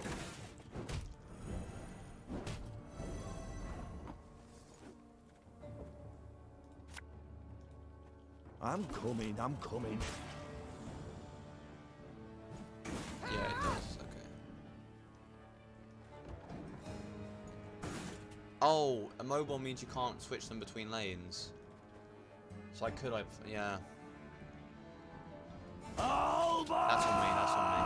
I'm coming, I'm coming. Yeah, it does. Okay. Oh, immobile means you can't switch them between lanes. So I could, yeah. That's on me, that's on me.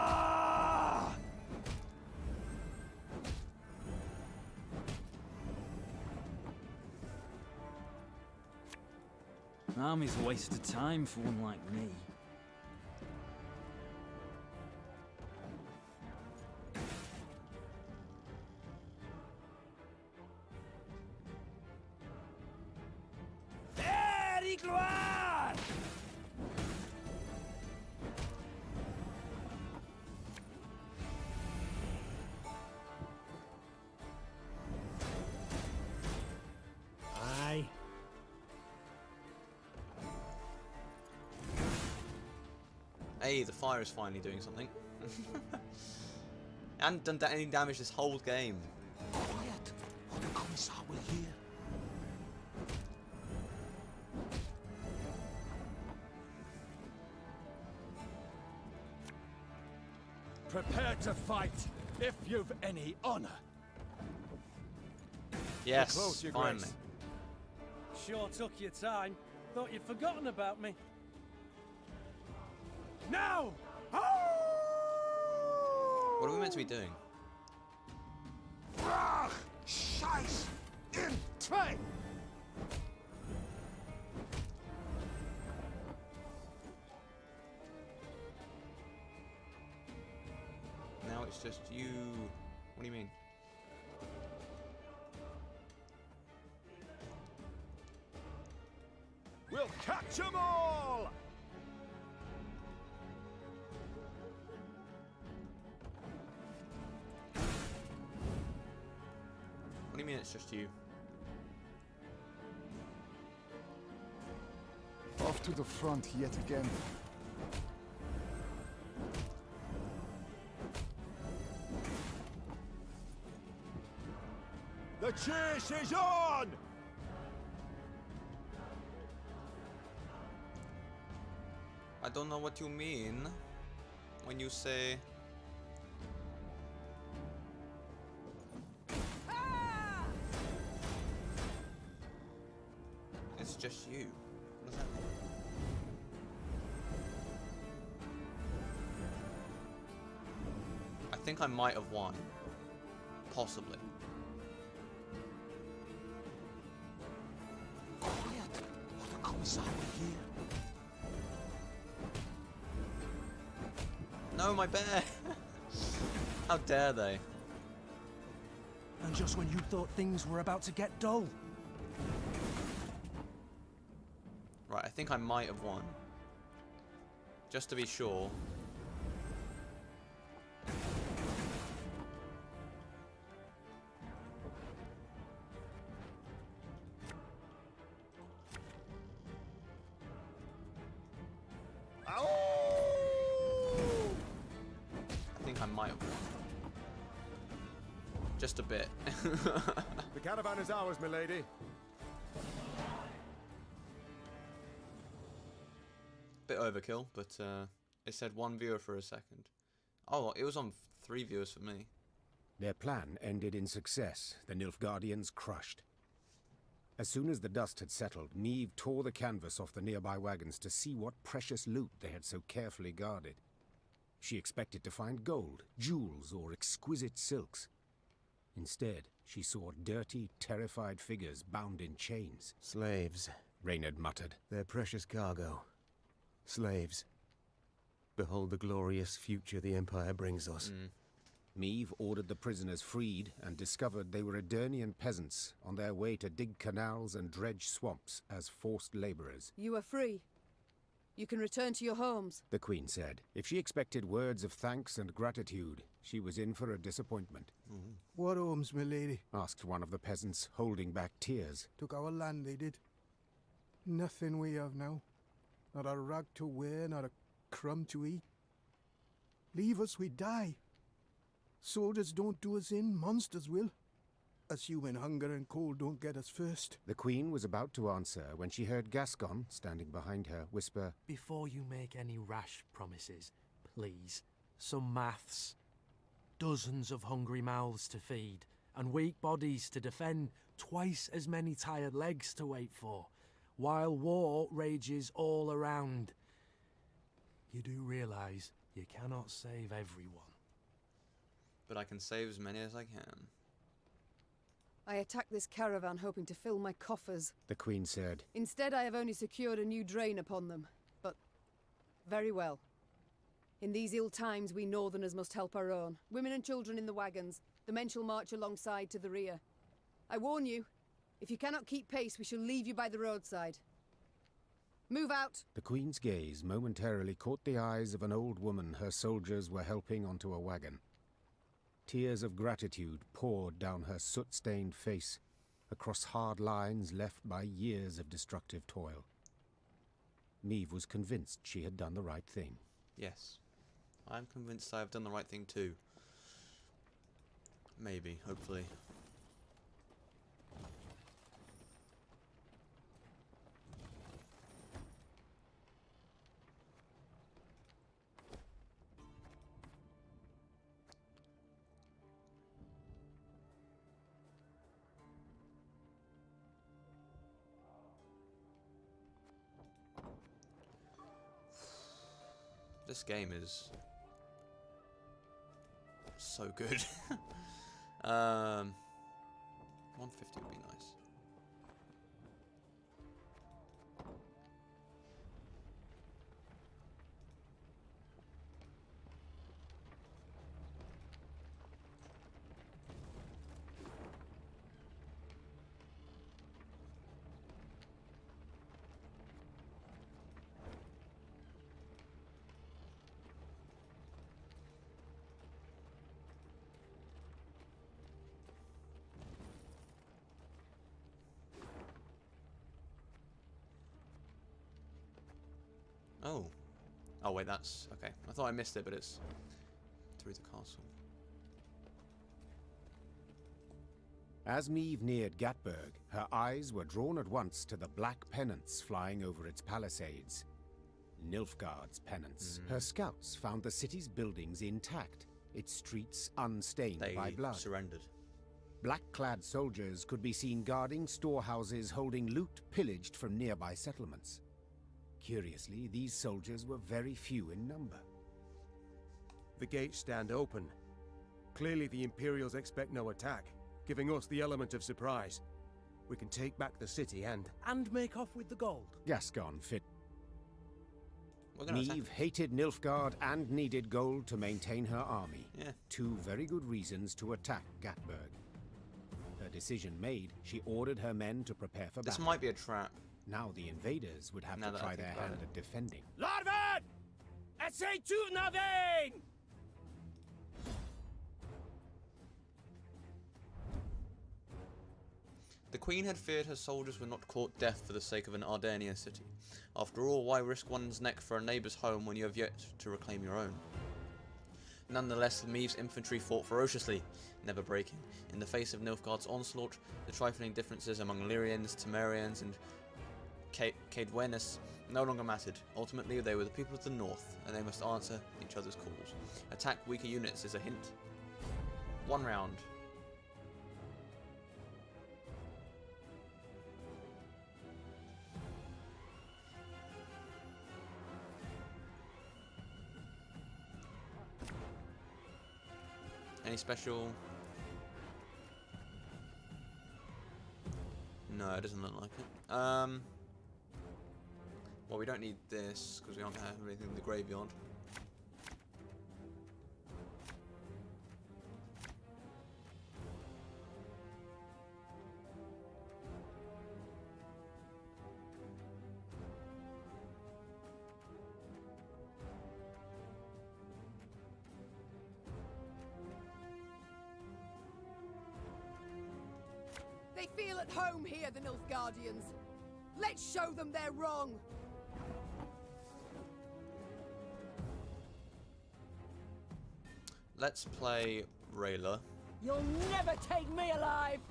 An army's a waste of time for one like me. Very gloire! Aye. Hey, the fire is finally doing something. And done any damage this whole game. Quiet, or the commissar will hear. Prepare to fight, if you've any honor. Yes, Close, Your finally. Grace. Sure took your time. Thought you'd forgotten about me. Now! What are we meant to be doing? Brach! Scheiß! In train! Now it's just you. What do you mean? We'll catch 'em all! What do you mean it's just you? Off to the front yet again. The chase is on! don't know what you mean when you say... It's just you. What does that mean? I think I might have won. Possibly. No, my bear! How dare they? And just when you thought things were about to get dull. Right, I think I might have won. Just to be sure. I think I might have won. Just a bit. The caravan is ours, milady. Bit overkill, but it said 1 viewer for a second. Oh, it was on 3 viewers for me. Their plan ended in success, the Nilfgaardians crushed. As soon as the dust had settled, Niamh tore the canvas off the nearby wagons to see what precious loot they had so carefully guarded. She expected to find gold, jewels, or exquisite silks. Instead, she saw dirty, terrified figures bound in chains. Slaves, Reynard muttered. Their precious cargo. Slaves. Behold the glorious future the Empire brings us. Niamh ordered the prisoners freed and discovered they were Edirnian peasants on their way to dig canals and dredge swamps as forced laborers. You are free. You can return to your homes. The Queen said. If she expected words of thanks and gratitude, she was in for a disappointment. What homes, milady? Asked one of the peasants, holding back tears. Took our land, they did. Nothing we have now. Not a rag to wear, not a crumb to eat. Leave us, we die. Soldiers don't do us in, monsters will. Us human hunger and cold don't get us first. The Queen was about to answer when she heard Gascon, standing behind her, whisper, Before you make any rash promises, please, some maths. Dozens of hungry mouths to feed, and weak bodies to defend, twice as many tired legs to wait for, while war rages all around. You do realise you cannot save everyone. But I can save as many as I can. I attacked this caravan hoping to fill my coffers. The Queen said. Instead, I have only secured a new drain upon them. But very well. In these ill times, we Northerners must help our own. Women and children in the wagons. The men shall march alongside to the rear. I warn you, if you cannot keep pace, we shall leave you by the roadside. Move out! The Queen's gaze momentarily caught the eyes of an old woman her soldiers were helping onto a wagon. Tears of gratitude poured down her soot-stained face, across hard lines left by years of destructive toil. Niamh was convinced she had done the right thing. Yes. I'm convinced I have done the right thing too. Maybe, hopefully. This game is so good. 150 would be nice. Oh. Oh wait, that's... okay. I thought I missed it, but it's through the castle. As Niamh neared Gatburg, her eyes were drawn at once to the black pennants flying over its palisades. Nilfgaard's penance. Her scouts found the city's buildings intact, its streets unstained by blood. Surrendered. Black-clad soldiers could be seen guarding storehouses holding loot pillaged from nearby settlements. Curiously, these soldiers were very few in number. The gates stand open. Clearly the Imperials expect no attack, giving us the element of surprise. We can take back the city and make off with the gold. Gascon fit. Neve Neve hated Nilfgaard and needed gold to maintain her army. Yeah. Two very good reasons to attack Gatburg. Her decision made, she ordered her men to prepare for battle. This might be a trap. Now the invaders would have to try their hand at defending. Larven! Essay to Navain! The Queen had feared her soldiers would not court death for the sake of an Ardennian city. After all, why risk one's neck for a neighbour's home when you have yet to reclaim your own? Nonetheless, Meave's infantry fought ferociously, never breaking. In the face of Nilfgaard's onslaught, the trifling differences among Lyrians, Temerians, and Caedwenus no longer mattered. Ultimately, they were the people of the north, and they must answer each other's calls. Attack weaker units is a hint. 1 round. Any special? No, it doesn't look like it. Well, we don't need this because we don't have anything in the graveyard. They feel at home here, the Nilfgaardians. Let's show them they're wrong. Let's play Rayla. You'll never take me alive!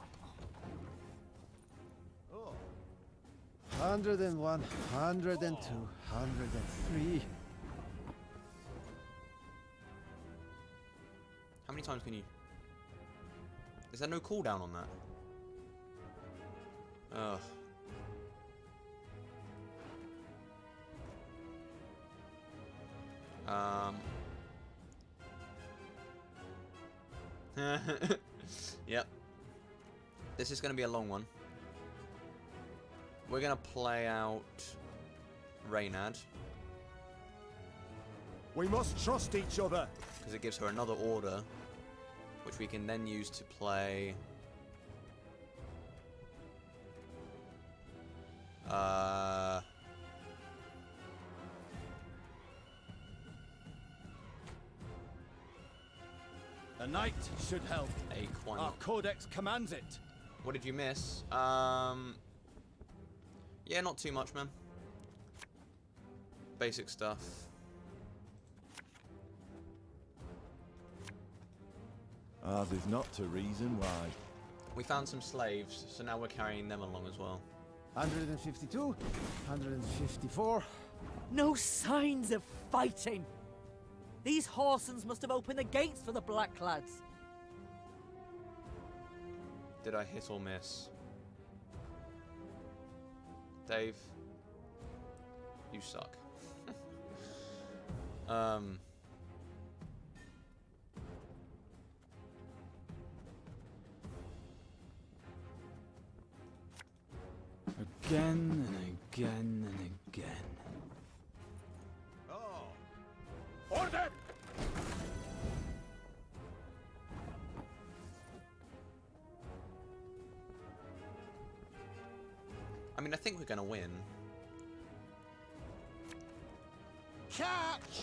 101, 102, 103. How many times can you... Is there no cooldown on that? Ugh. Yep. This is going to be a long one. We're going to play out Reynad. we must trust each other. Because it gives her another order, which we can then use to play... A knight should help. Our codex commands it. What did you miss? Yeah, not too much, man. Basic stuff. Ours is not to reason why. We found some slaves, so now we're carrying them along as well. 152, 154. No signs of fighting! These Horsens must have opened the gates for the Blackclads. Did I hit or miss? Dave, you suck. Again and again and again. Order! I mean, I think we're gonna win. Catch!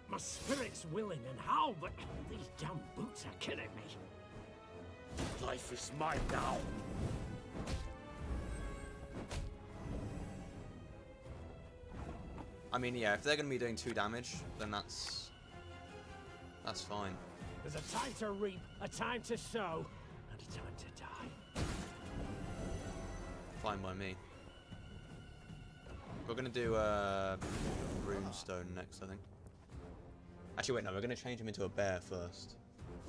My spirit's willing and how, but these damn boots are killing me. Life is mine now. I mean, yeah, if they're gonna be doing 2 damage, then that's fine. There's a time to reap, a time to sow, and a time to die. Fine by me. We're gonna do runestone next, I think. Actually, wait, no, we're gonna change him into a bear first.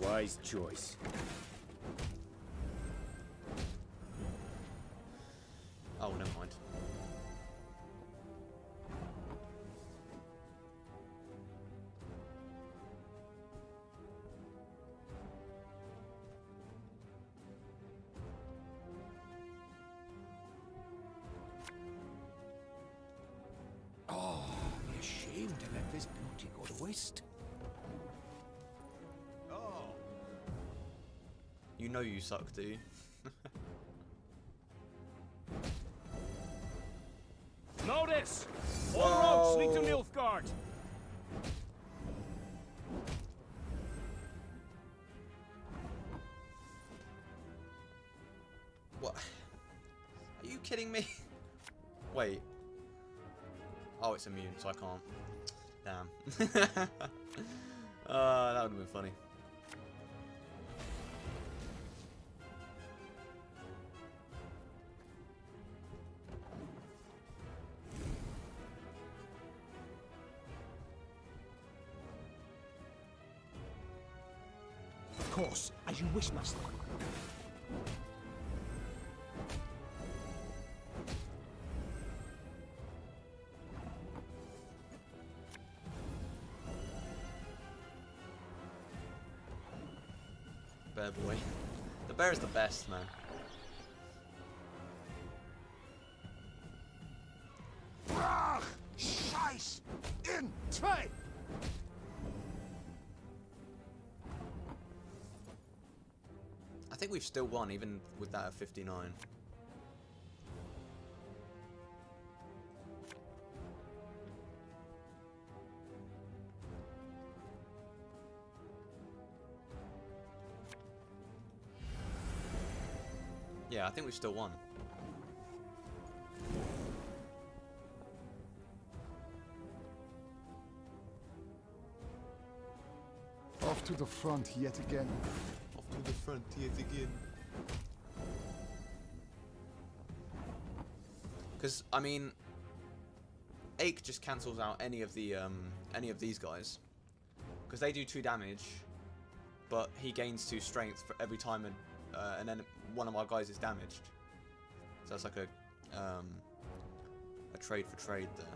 Wise choice. Oh, never mind. Oh, I'm ashamed to let this beauty go to waste. Oh. You know you suck, do you? Notice! Whoa. All roads lead to Nilfgaard! What? Are you kidding me? Wait. Oh, it's immune, so I can't. Damn. That would have been funny. Of course, as you wish, master. Bear boy. The bear is the best, man. Brach! Scheiß! In! Zwei! I think we've still won, even with that at 59. Yeah, I think we've still won. Off to the front yet again. Off to the front yet again. Because I mean, Ache just cancels out any of these guys, because they do 2 damage, but he gains 2 strength for every time, and then one of our guys is damaged. So that's like a trade for trade there.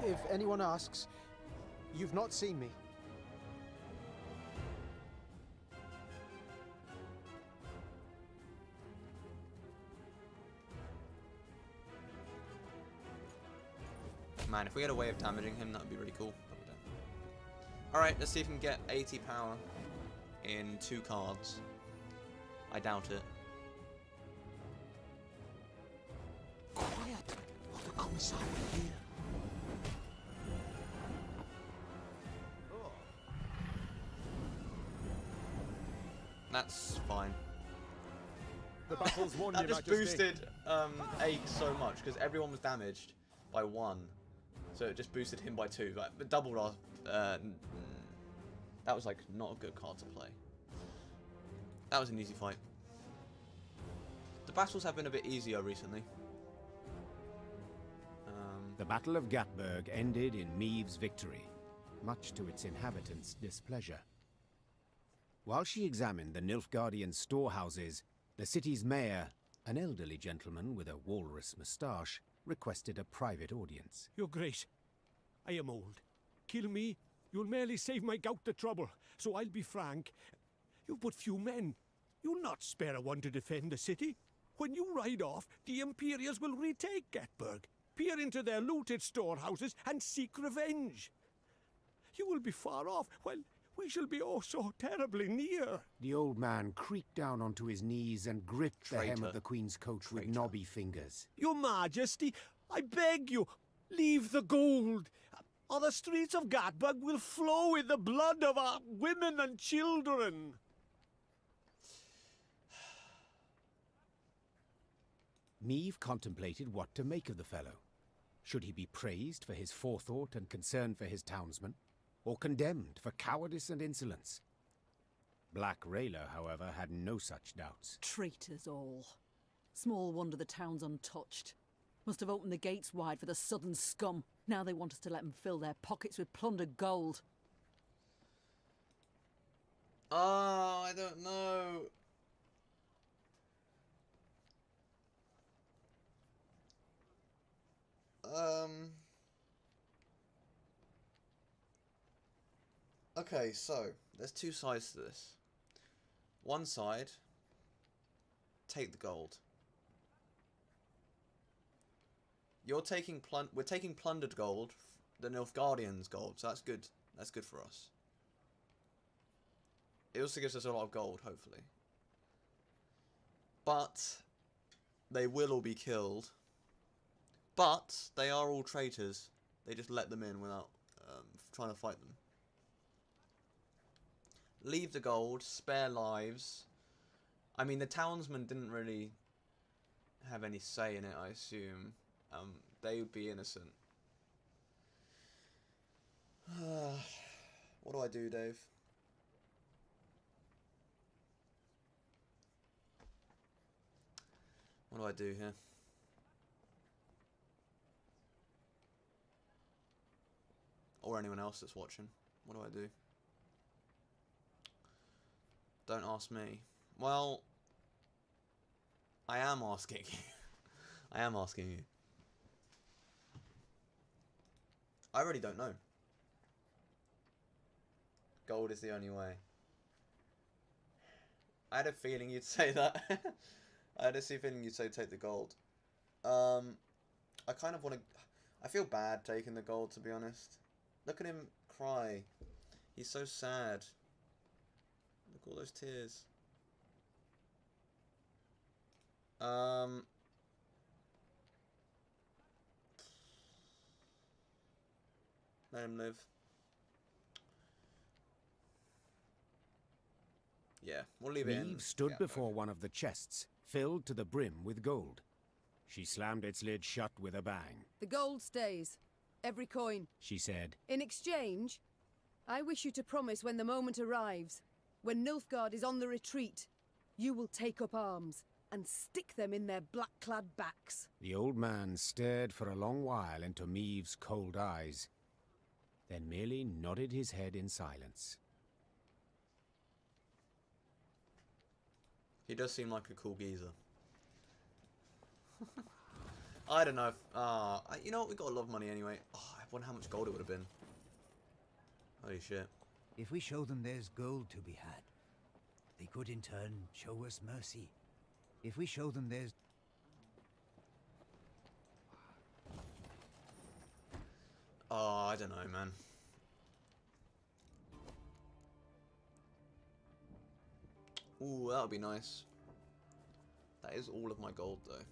If anyone asks, you've not seen me. Man, if we had a way of damaging him, that would be really cool. But we don't. Alright, let's see if we can get 80 power in 2 cards. I doubt it. Quiet! Or the commissar will hear. That's fine. The battle's won, that Your just Majesty. boosted Ache so much, because everyone was damaged by 1. So it just boosted him by 2. Like, it doubled our... that was like not a good card to play. That was an easy fight. The battles have been a bit easier recently. The Battle of Gatburg ended in Maeve's victory, much to its inhabitants' displeasure. While she examined the Nilfgaardian storehouses, the city's mayor, an elderly gentleman with a walrus moustache, requested a private audience. Your Grace, I am old. Kill me, you'll merely save my gout the trouble. So I'll be frank. You've but few men. You'll not spare a one to defend the city. When you ride off, the Imperials will retake Gatburg, peer into their looted storehouses, and seek revenge. You will be far off, while we shall be oh so terribly near. The old man creaked down onto his knees and gripped the hem Traitor. of the Queen's coat with knobby fingers. Your Majesty, I beg you, leave the gold, or the streets of Gatburg will flow with the blood of our women and children. Maeve contemplated what to make of the fellow. Should he be praised for his forethought and concern for his townsmen, or condemned for cowardice and insolence. Black Rayla, however, had no such doubts. Traitors all. Small wonder the town's untouched. Must have opened the gates wide for the southern scum. Now they want us to let them fill their pockets with plundered gold. Oh, I don't know. Okay, so there's two sides to this. One side, take the gold. We're taking plundered gold, the Nilfgaardians' gold, so that's good. That's good for us. It also gives us a lot of gold, hopefully. But they will all be killed. But they are all traitors. They just let them in without trying to fight them. Leave the gold, spare lives. I mean, the townsmen didn't really have any say in it, I assume. They would be innocent. What do I do, Dave? What do I do here? Or anyone else that's watching. What do I do? Don't ask me. Well, I am asking you. I am asking you. I really don't know. Gold is the only way. I had a feeling you'd say that. I had a feeling you'd say take the gold. I kind of want to... I feel bad taking the gold, to be honest. Look at him cry. He's so sad. Look at all those tears. Let him live. Yeah, we'll leave it in. Eve stood before one of the chests, filled to the brim with gold. She slammed its lid shut with a bang. The gold stays. Every coin. She said, In exchange, I wish you to promise when the moment arrives, when Nilfgaard is on the retreat, you will take up arms and stick them in their black-clad backs. The old man stared for a long while into Meave's cold eyes, then merely nodded his head in silence. He does seem like a cool geezer. I don't know if... you know what? We got a lot of money anyway. Oh, I wonder how much gold it would have been. Holy shit. If we show them there's gold to be had, they could in turn show us mercy. If we show them there's... Oh, I don't know, man. Ooh, that would be nice. That is all of my gold, though.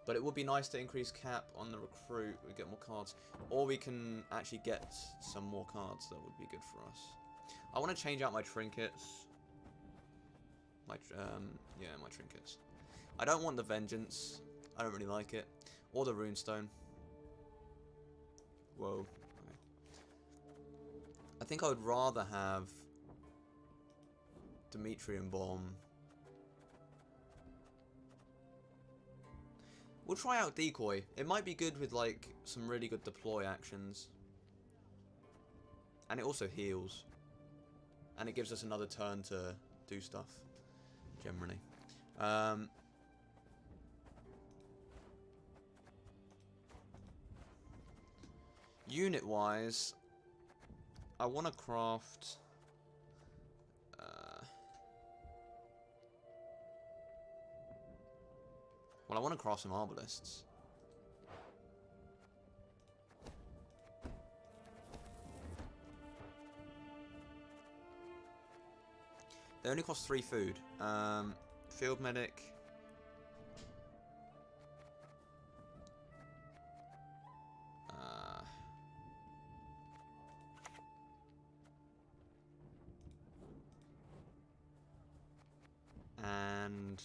But it would be nice to increase cap on the recruit. We get more cards. Or we can actually get some more cards. That would be good for us. I want to change out my trinkets. Yeah, my trinkets. I don't want the Vengeance. I don't really like it. Or the Runestone. Whoa. Okay. I think I would rather have Demetrian Bomb. We'll try out Decoy. It might be good with like some really good deploy actions. And it also heals. And it gives us another turn to do stuff. Generally. Unit wise, I want to craft well, I want to craft some arbalists. They only cost 3 food. Field medic. And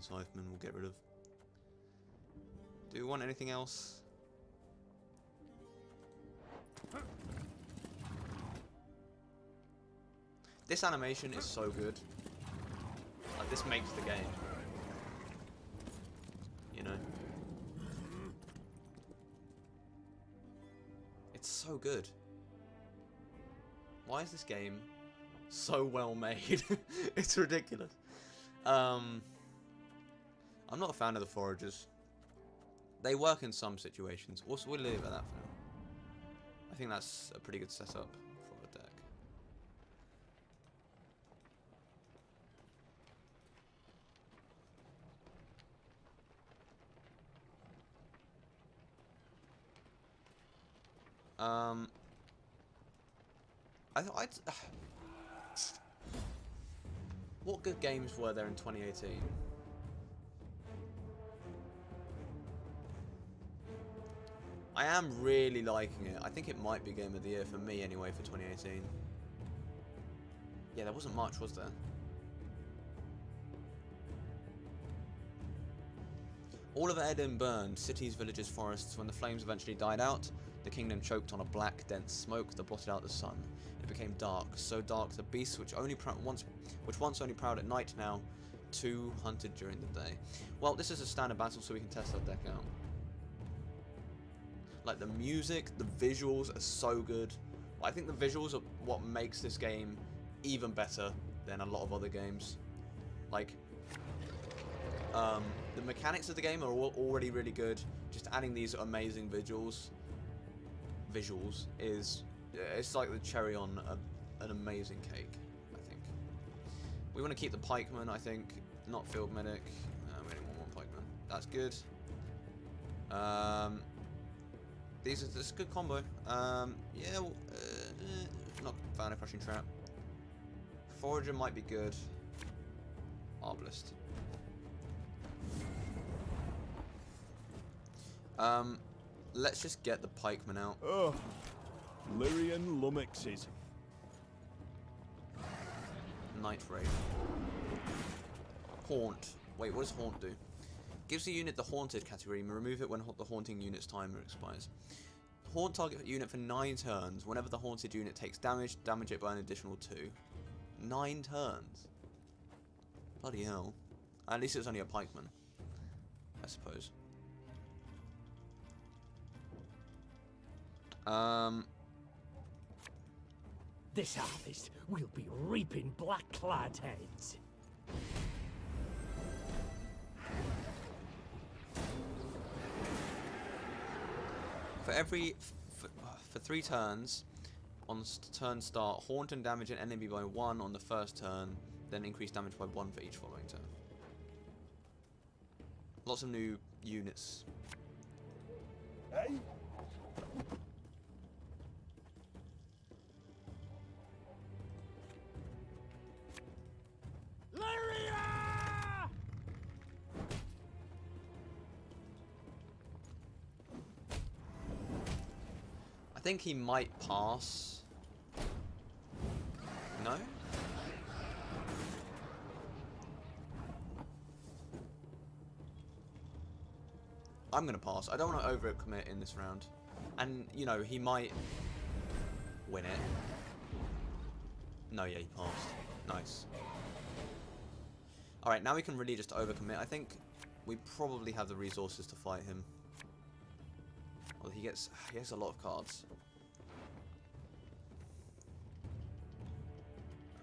Scytheman we'll get rid of. Do we want anything else? This animation is so good. Like, this makes the game. You know? It's so good. Why is this game so well made? It's ridiculous. I'm not a fan of the foragers. They work in some situations. Also, we'll leave it at that for now. I think that's a pretty good setup for a deck. What good games were there in 2018? I am really liking it. I think it might be Game of the Year for me anyway for 2018. Yeah, there wasn't much, was there? All of Eden burned, cities, villages, forests. When the flames eventually died out, the kingdom choked on a black, dense smoke that blotted out the sun. It became dark, so dark the beasts which once only prowled at night now, too hunted during the day. Well, this is a standard battle, so we can test our deck out. Like, the music, the visuals are so good. I think the visuals are what makes this game even better than a lot of other games. Like, the mechanics of the game are already really good. Just adding these amazing visuals is, it's like the cherry on an amazing cake, I think. We want to keep the pikeman, I think, not field medic. We only want one pikeman. That's good. This is a good combo. Yeah, well, not found a crushing trap. Forager might be good. Arbalist. Let's just get the pikeman out. Oh, Lyrian lummoxes. Night Raid. Haunt. Wait, what does Haunt do? Gives the unit the Haunted category. Remove it when the Haunting unit's timer expires. Haunt target unit for 9 turns. Whenever the Haunted unit takes damage, damage it by an additional 2. 9 turns. Bloody hell. At least it's only a pikeman, I suppose. This harvest we'll be reaping black-clad heads. For 3 turns, on turn start, haunt and damage an enemy by 1 on the first turn, then increase damage by 1 for each following turn. Lots of new units. Hey? I think he might pass. No? I'm gonna pass. I don't want to overcommit in this round. And, you know, he might win it. No, yeah, he passed. Nice. Alright, now we can really just overcommit. I think we probably have the resources to fight him. Well, he has a lot of cards.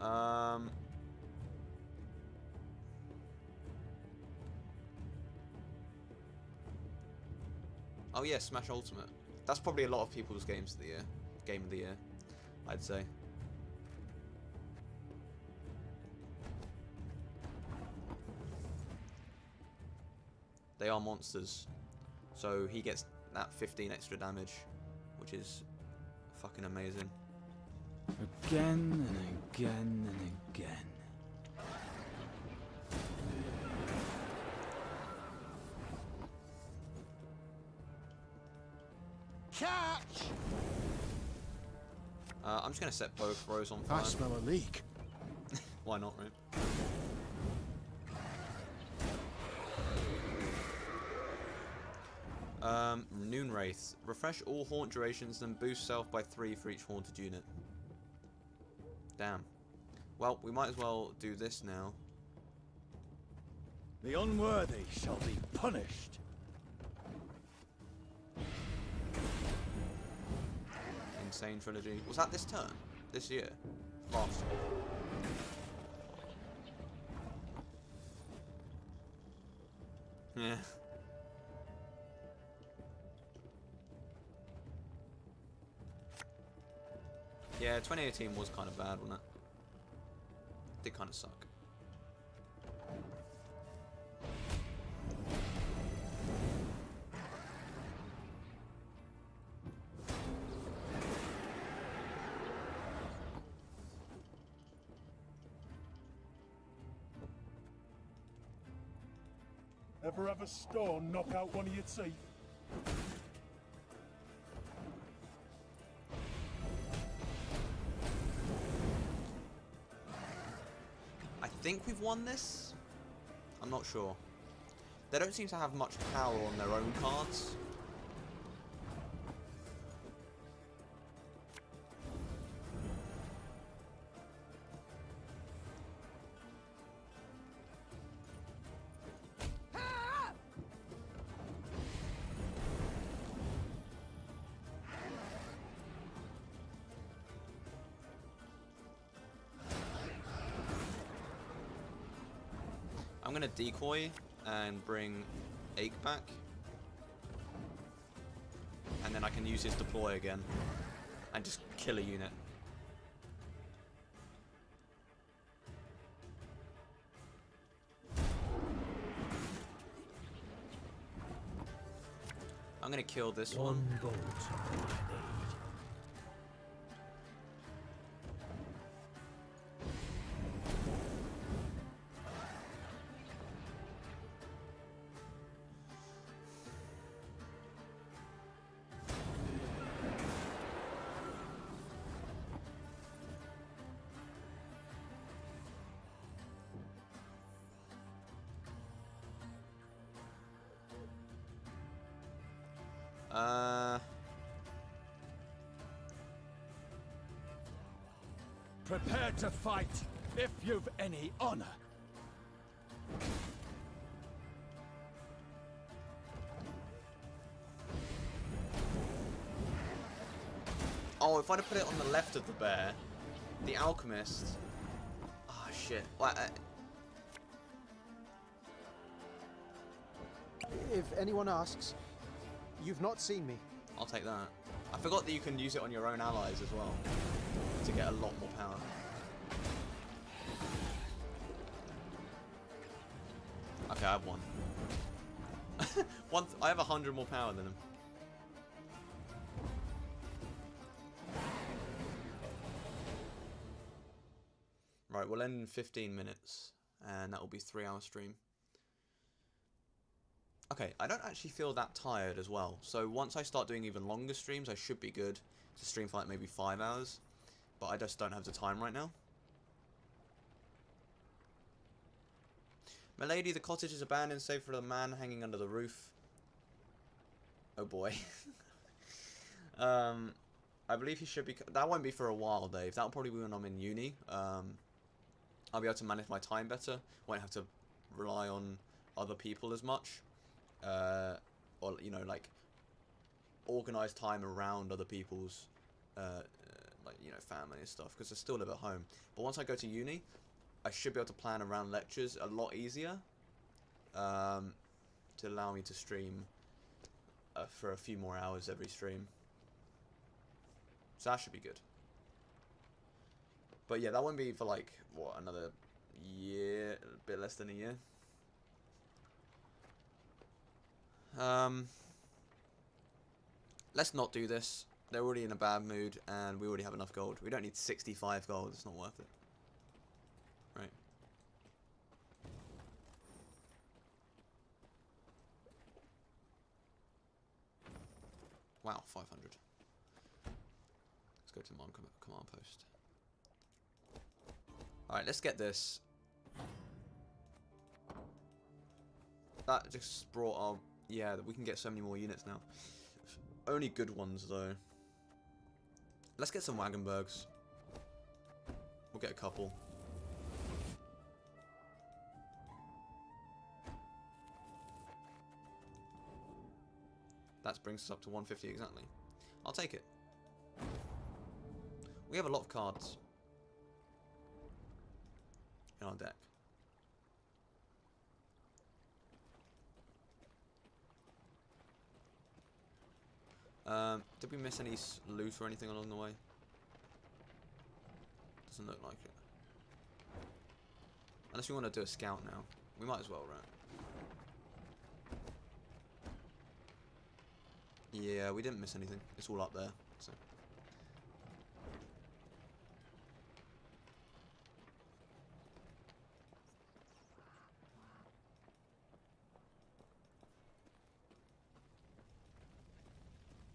Oh yeah, Smash Ultimate. That's probably a lot of people's game of the year, I'd say. They are monsters, so he gets that 15 extra damage, which is fucking amazing. Again and again and again. Catch! I'm just gonna set both rows on fire. I smell a leak. Why not, right? Noon Wraith. Refresh all haunt durations, then boost self by 3 for each haunted unit. Damn. Well, we might as well do this now. The unworthy shall be punished. Insane Trilogy. Was that this turn? This year? Last year? Yeah. Yeah, 2018 was kind of bad, wasn't it? Did kind of suck. Ever have a stone knock out one of your teeth? I think we've won this? I'm not sure. They don't seem to have much power on their own cards. I'm gonna decoy and bring Ache back. And then I can use his deploy again. And just kill a unit. I'm gonna kill this one. Prepare to fight, if you've any honor. Oh, if I'd have put it on the left of the bear, the alchemist. Oh shit. Well, If anyone asks, you've not seen me. I'll take that. I forgot that you can use it on your own allies as well to get a lot more power. Okay, I have one. I have 100 more power than him. Right, we'll end in 15 minutes, and that will be a 3-hour stream. Okay, I don't actually feel that tired as well. So once I start doing even longer streams, I should be good to stream for like maybe 5 hours. But I just don't have the time right now. Milady, the cottage is abandoned save for the man hanging under the roof. Oh boy. I believe he should be... That won't be for a while, Dave. That'll probably be when I'm in uni. I'll be able to manage my time better. Won't have to rely on other people as much. Or, you know, like, organize time around other people's, like, you know, family and stuff, because I still live at home. But once I go to uni, I should be able to plan around lectures a lot easier, to allow me to stream for a few more hours every stream. So that should be good. But yeah, that won't be for, like, what, another year, a bit less than a year. Let's not do this. They're already in a bad mood, and we already have enough gold. We don't need 65 gold. It's not worth it. Right. Wow, 500. Let's go to the command post. Alright, let's get this. That just brought our Yeah, we can get so many more units now. Only good ones, though. Let's get some Wagenbergs. We'll get a couple. That brings us up to 150 exactly. I'll take it. We have a lot of cards in our deck. Did we miss any loot or anything along the way? Doesn't look like it. Unless we want to do a scout now. We might as well, right? Yeah, we didn't miss anything. It's all up there, so.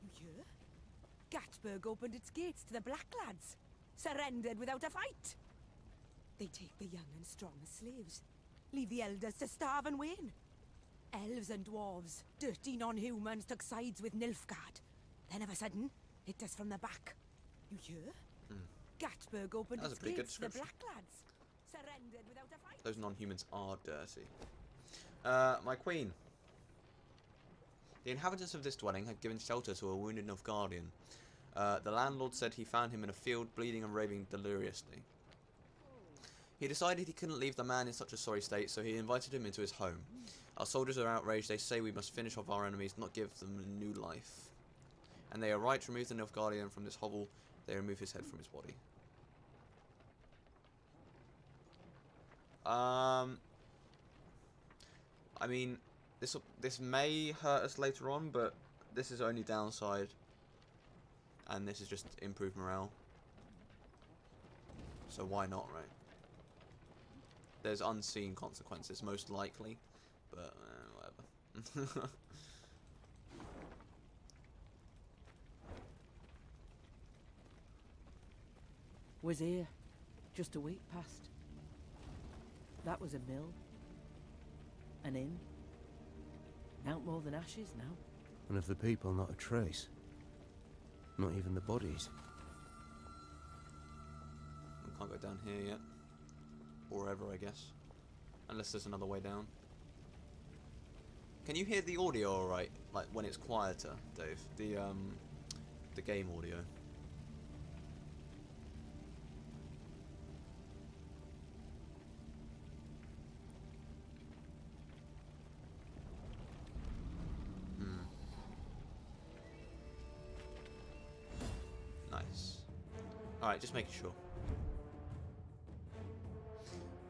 You hear? Gatburg opened its gates to the Black Lads. Surrendered without a fight. They take the young and strong as slaves. Leave the elders to starve and wane. Elves and dwarves, dirty non-humans, took sides with Nilfgaard. Then of a sudden, hit us from the back. You hear? Gatburg opened its gates to the Black Lads. Surrendered without a fight. Those non-humans are dirty. My queen. The inhabitants of this dwelling had given shelter to a wounded Nilfgaardian. The landlord said he found him in a field, bleeding and raving deliriously. He decided he couldn't leave the man in such a sorry state, so he invited him into his home. Our soldiers are outraged. They say we must finish off our enemies, not give them a new life. And they are right to remove the Nilfgaardian from this hovel. They remove his head from his body. I mean, this may hurt us later on, but this is only downside. And this is just improved morale. So why not, right? There's unseen consequences, most likely. But, whatever. Was here just a week past. That was a mill. An inn. Not more than ashes now. And of the people, not a trace. Not even the bodies. We can't go down here yet. Or ever, I guess. Unless there's another way down. Can you hear the audio alright? Like when it's quieter, Dave? The game audio. Nice. Alright, just making sure.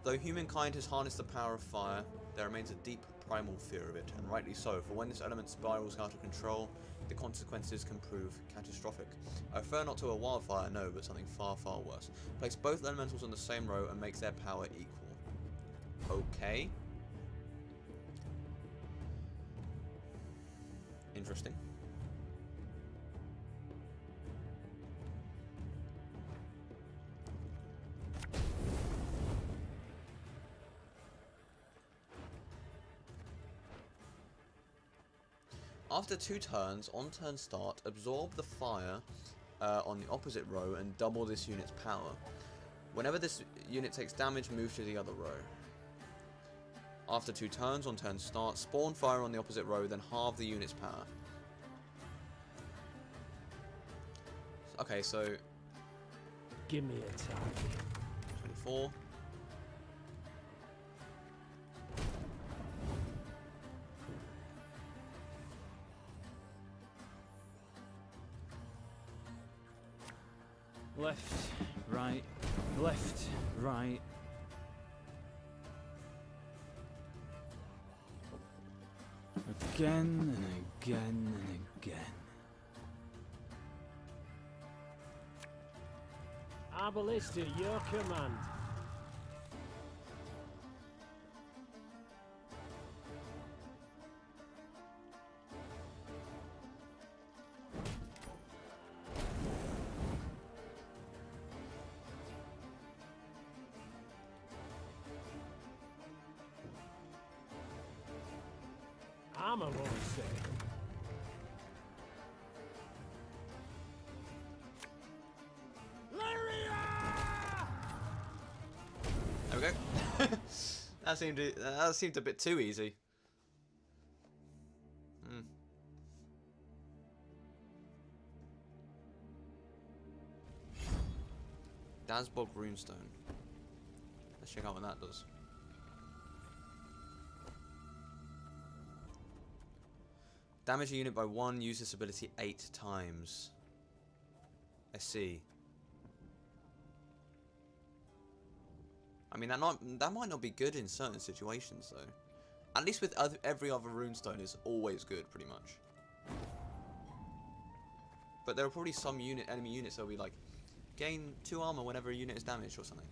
Though humankind has harnessed the power of fire, there remains a deep primal fear of it, and rightly so, for when this element spirals out of control, the consequences can prove catastrophic. I refer not to a wildfire, no, but something far, far worse. Place both elementals on the same row and makes their power equal. Okay. Interesting. After 2 turns, on turn start, absorb the fire on the opposite row and double this unit's power. Whenever this unit takes damage, move to the other row. After 2 turns, on turn start, spawn fire on the opposite row, then halve the unit's power. Okay, so... Give me a time. 24. Left, right, left, right. Again and again and again. Arbalist at your command. Armor won't say. There we go. that seemed a bit too easy. Dasbog Runestone. Let's check out what that does. Damage a unit by 1, use this ability 8 times. I see. I mean, that might not be good in certain situations, though. At least with every other runestone is always good, pretty much. But there are probably some enemy units that will be like, gain 2 armor whenever a unit is damaged or something.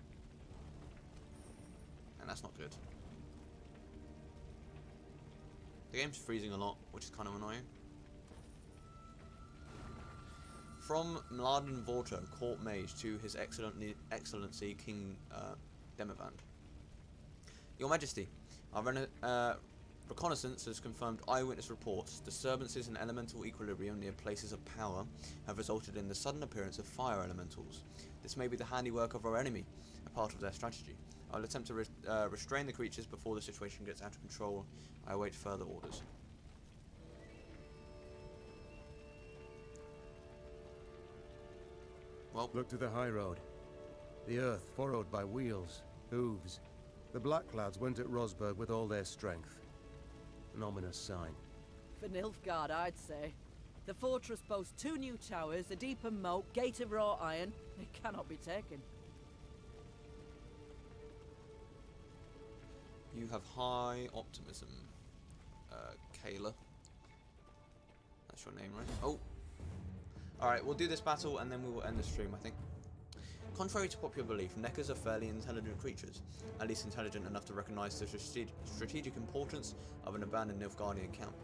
And that's not good. The game's freezing a lot, which is kind of annoying. From Mladen Vorto, Court Mage, to His Excellency King Demavand. Your Majesty, our reconnaissance has confirmed eyewitness reports. Disturbances in elemental equilibrium near places of power have resulted in the sudden appearance of fire elementals. This may be the handiwork of our enemy, a part of their strategy. I will attempt to restrain the creatures before the situation gets out of control. I await further orders. Well, look to the high road. The earth furrowed by wheels, hooves. The Blacklads went at Rosberg with all their strength. An ominous sign. For Nilfgaard, I'd say. The fortress boasts 2 new towers, a deeper moat, gate of raw iron. It cannot be taken. You have high optimism, Kayla. That's your name, right? Oh! Alright, we'll do this battle and then we will end the stream, I think. Contrary to popular belief, Neckers are fairly intelligent creatures, at least intelligent enough to recognise the strategic importance of an abandoned Nilfgaardian camp.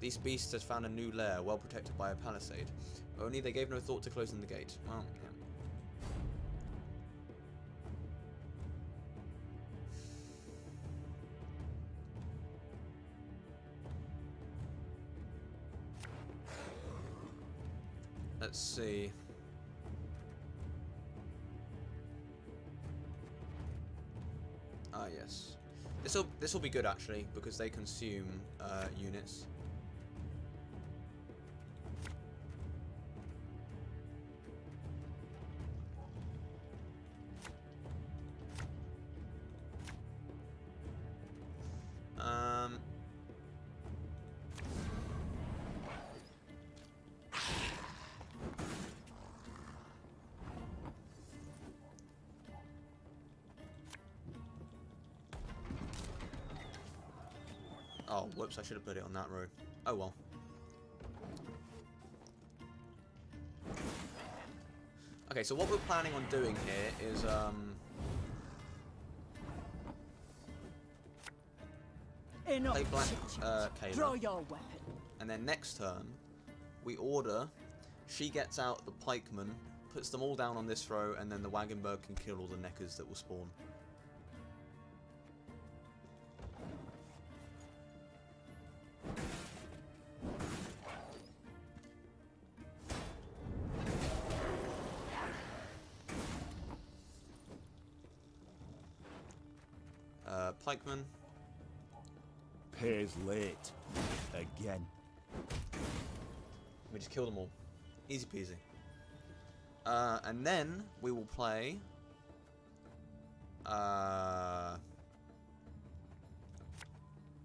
These beasts had found a new lair, well protected by a palisade. Only they gave no thought to closing the gate. Well, yeah. Let's see. Ah, yes. This'll be good actually because they consume units. Oh, whoops, I should have put it on that row. Oh well. Okay, so what we're planning on doing here is, play Black Kayla. Draw your weapon. And then next turn, we order, she gets out the pikemen, puts them all down on this row, and then the Wagenberg can kill all the Neckers that will spawn. Pikemen. Pays late. Again. We just kill them all. Easy peasy. And then we will play the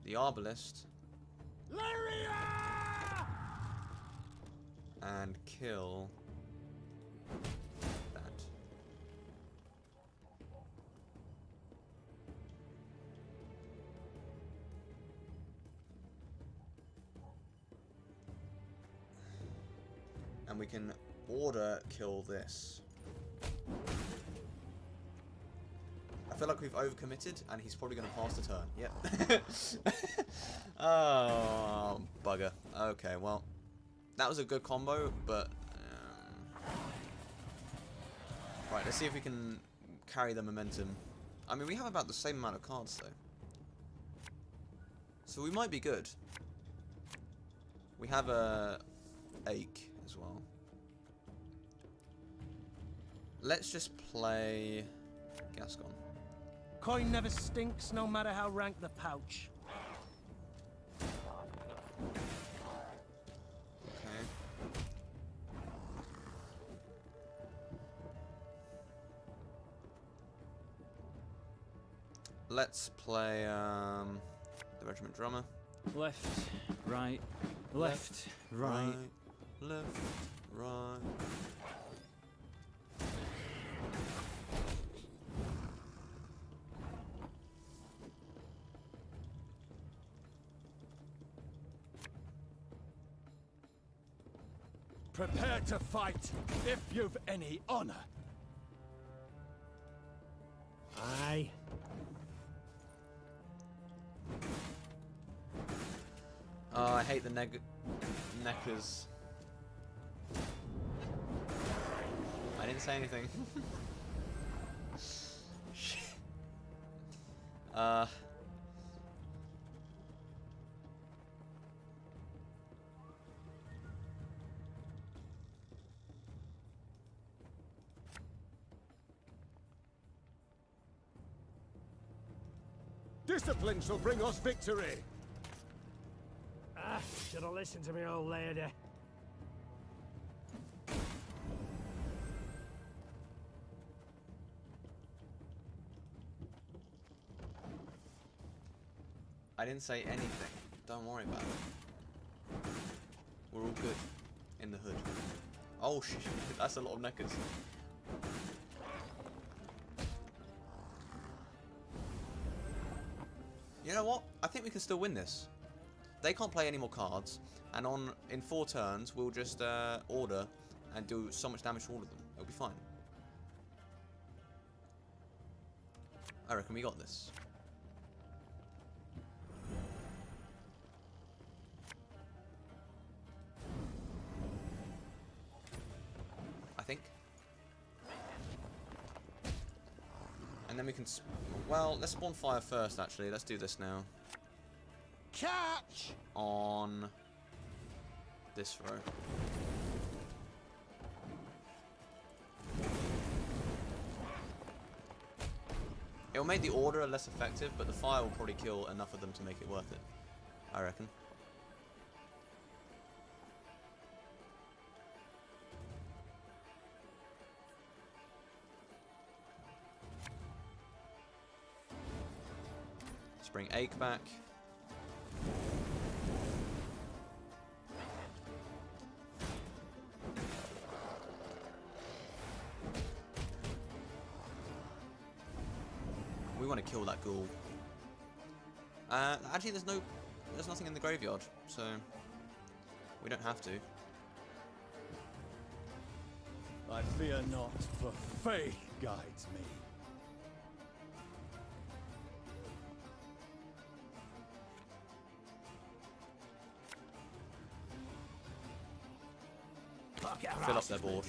Arbalist and kill that. And we can order kill this. I feel like we've overcommitted and he's probably going to pass the turn. Yep. Oh, bugger. Okay, well, that was a good combo, but... right, let's see if we can carry the momentum. I mean, we have about the same amount of cards, though. So we might be good. We have a ache as well. Let's just play Gascon. Coin never stinks, no matter how rank the pouch. Okay. Let's play the regiment drummer. Left, right, left, right. Left, right. Prepare to fight, if you've any honor. Aye. Oh, I hate the neckers. I didn't say anything. Shit. Discipline shall bring us victory. Ah, should have listened to me old lady. I didn't say anything. Don't worry about it. We're all good in the hood. Oh shit, that's a lot of neckers. You know what? I think we can still win this. They can't play any more cards, and in 4 turns we'll just order and do so much damage to all of them. It'll be fine. I reckon we got this. I think. And then we can... Well, let's spawn fire first, actually. Let's do this now. Catch! On this row. It'll make the order less effective, but the fire will probably kill enough of them to make it worth it, I reckon. Let's bring Ache back. We want to kill that ghoul. Actually, there's nothing in the graveyard, so we don't have to. I fear not, for faith guides me. Fill up their board.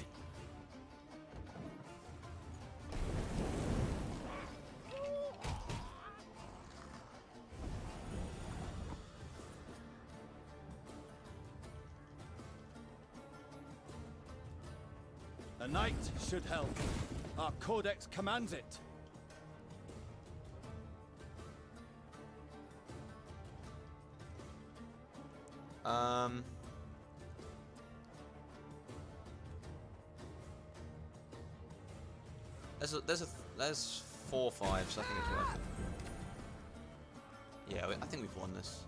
A knight should help. Our codex commands it. There's 4 5s. I think it's worth it. Yeah, I think we've won this.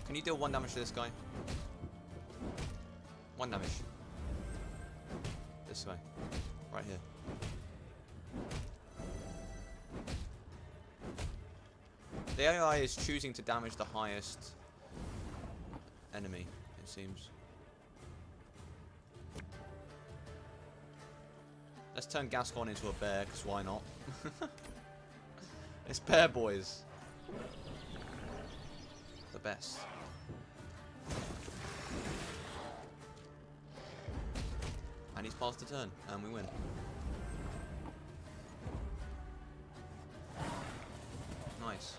Can you deal 1 damage to this guy? 1 damage. This guy. Right here. The AI is choosing to damage the highest enemy, it seems. Let's turn Gascon into a bear, because why not? It's Bear Boys. The best. And he's passed the turn, and we win. Nice.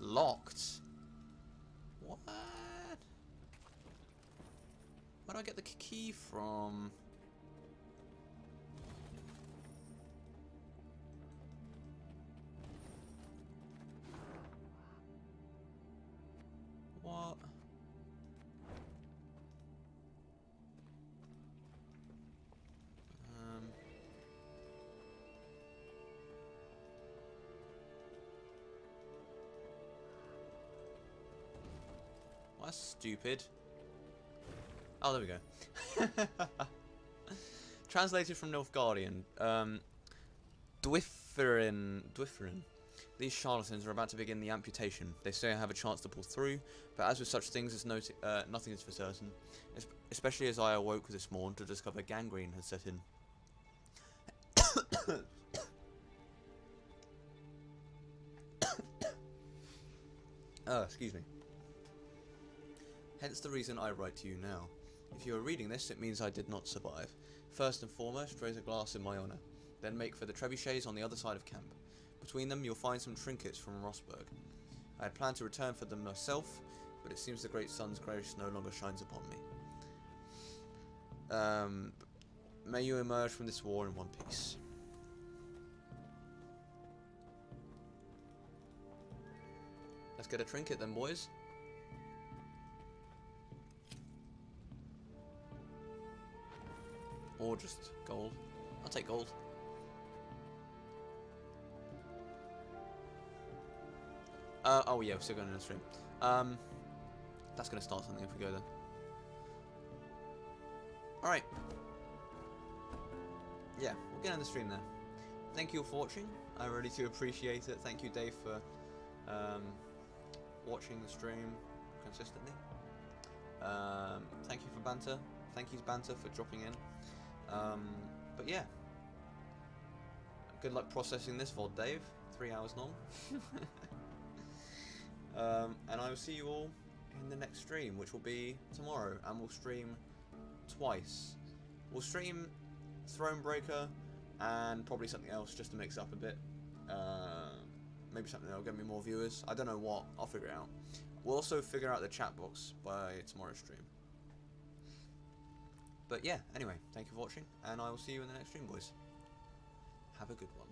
Locked? What? Where do I get the key from? What? Well, that's stupid. Oh, there we go. Translated from Nilfgaardian. Dwifferin. These charlatans are about to begin the amputation. They say I have a chance to pull through, but as with such things, nothing is for certain. Especially as I awoke this morn to discover gangrene had set in. Excuse me. Hence the reason I write to you now. If you are reading this, it means I did not survive. First and foremost, raise a glass in my honour. Then make for the trebuchets on the other side of camp. Between them, you'll find some trinkets from Rosberg. I had planned to return for them myself, but it seems the great sun's grace no longer shines upon me. May you emerge from this war in one piece. Let's get a trinket then, boys. Or just gold. I'll take gold. Oh yeah, we're still going in the stream. That's going to start something if we go there. Alright. Yeah, we'll get on the stream there. Thank you all for watching. I really do appreciate it. Thank you, Dave, for watching the stream consistently. Thank you for banter. Thank you, Banter, for dropping in. But yeah. Good luck processing this VOD, Dave. 3 hours long. And I will see you all in the next stream, which will be tomorrow, and we'll stream twice. We'll stream Thronebreaker and probably something else just to mix up a bit. Maybe something that'll get me more viewers. I don't know what. I'll figure it out. We'll also figure out the chat box by tomorrow's stream. But yeah, anyway, thank you for watching, and I will see you in the next stream, boys. Have a good one.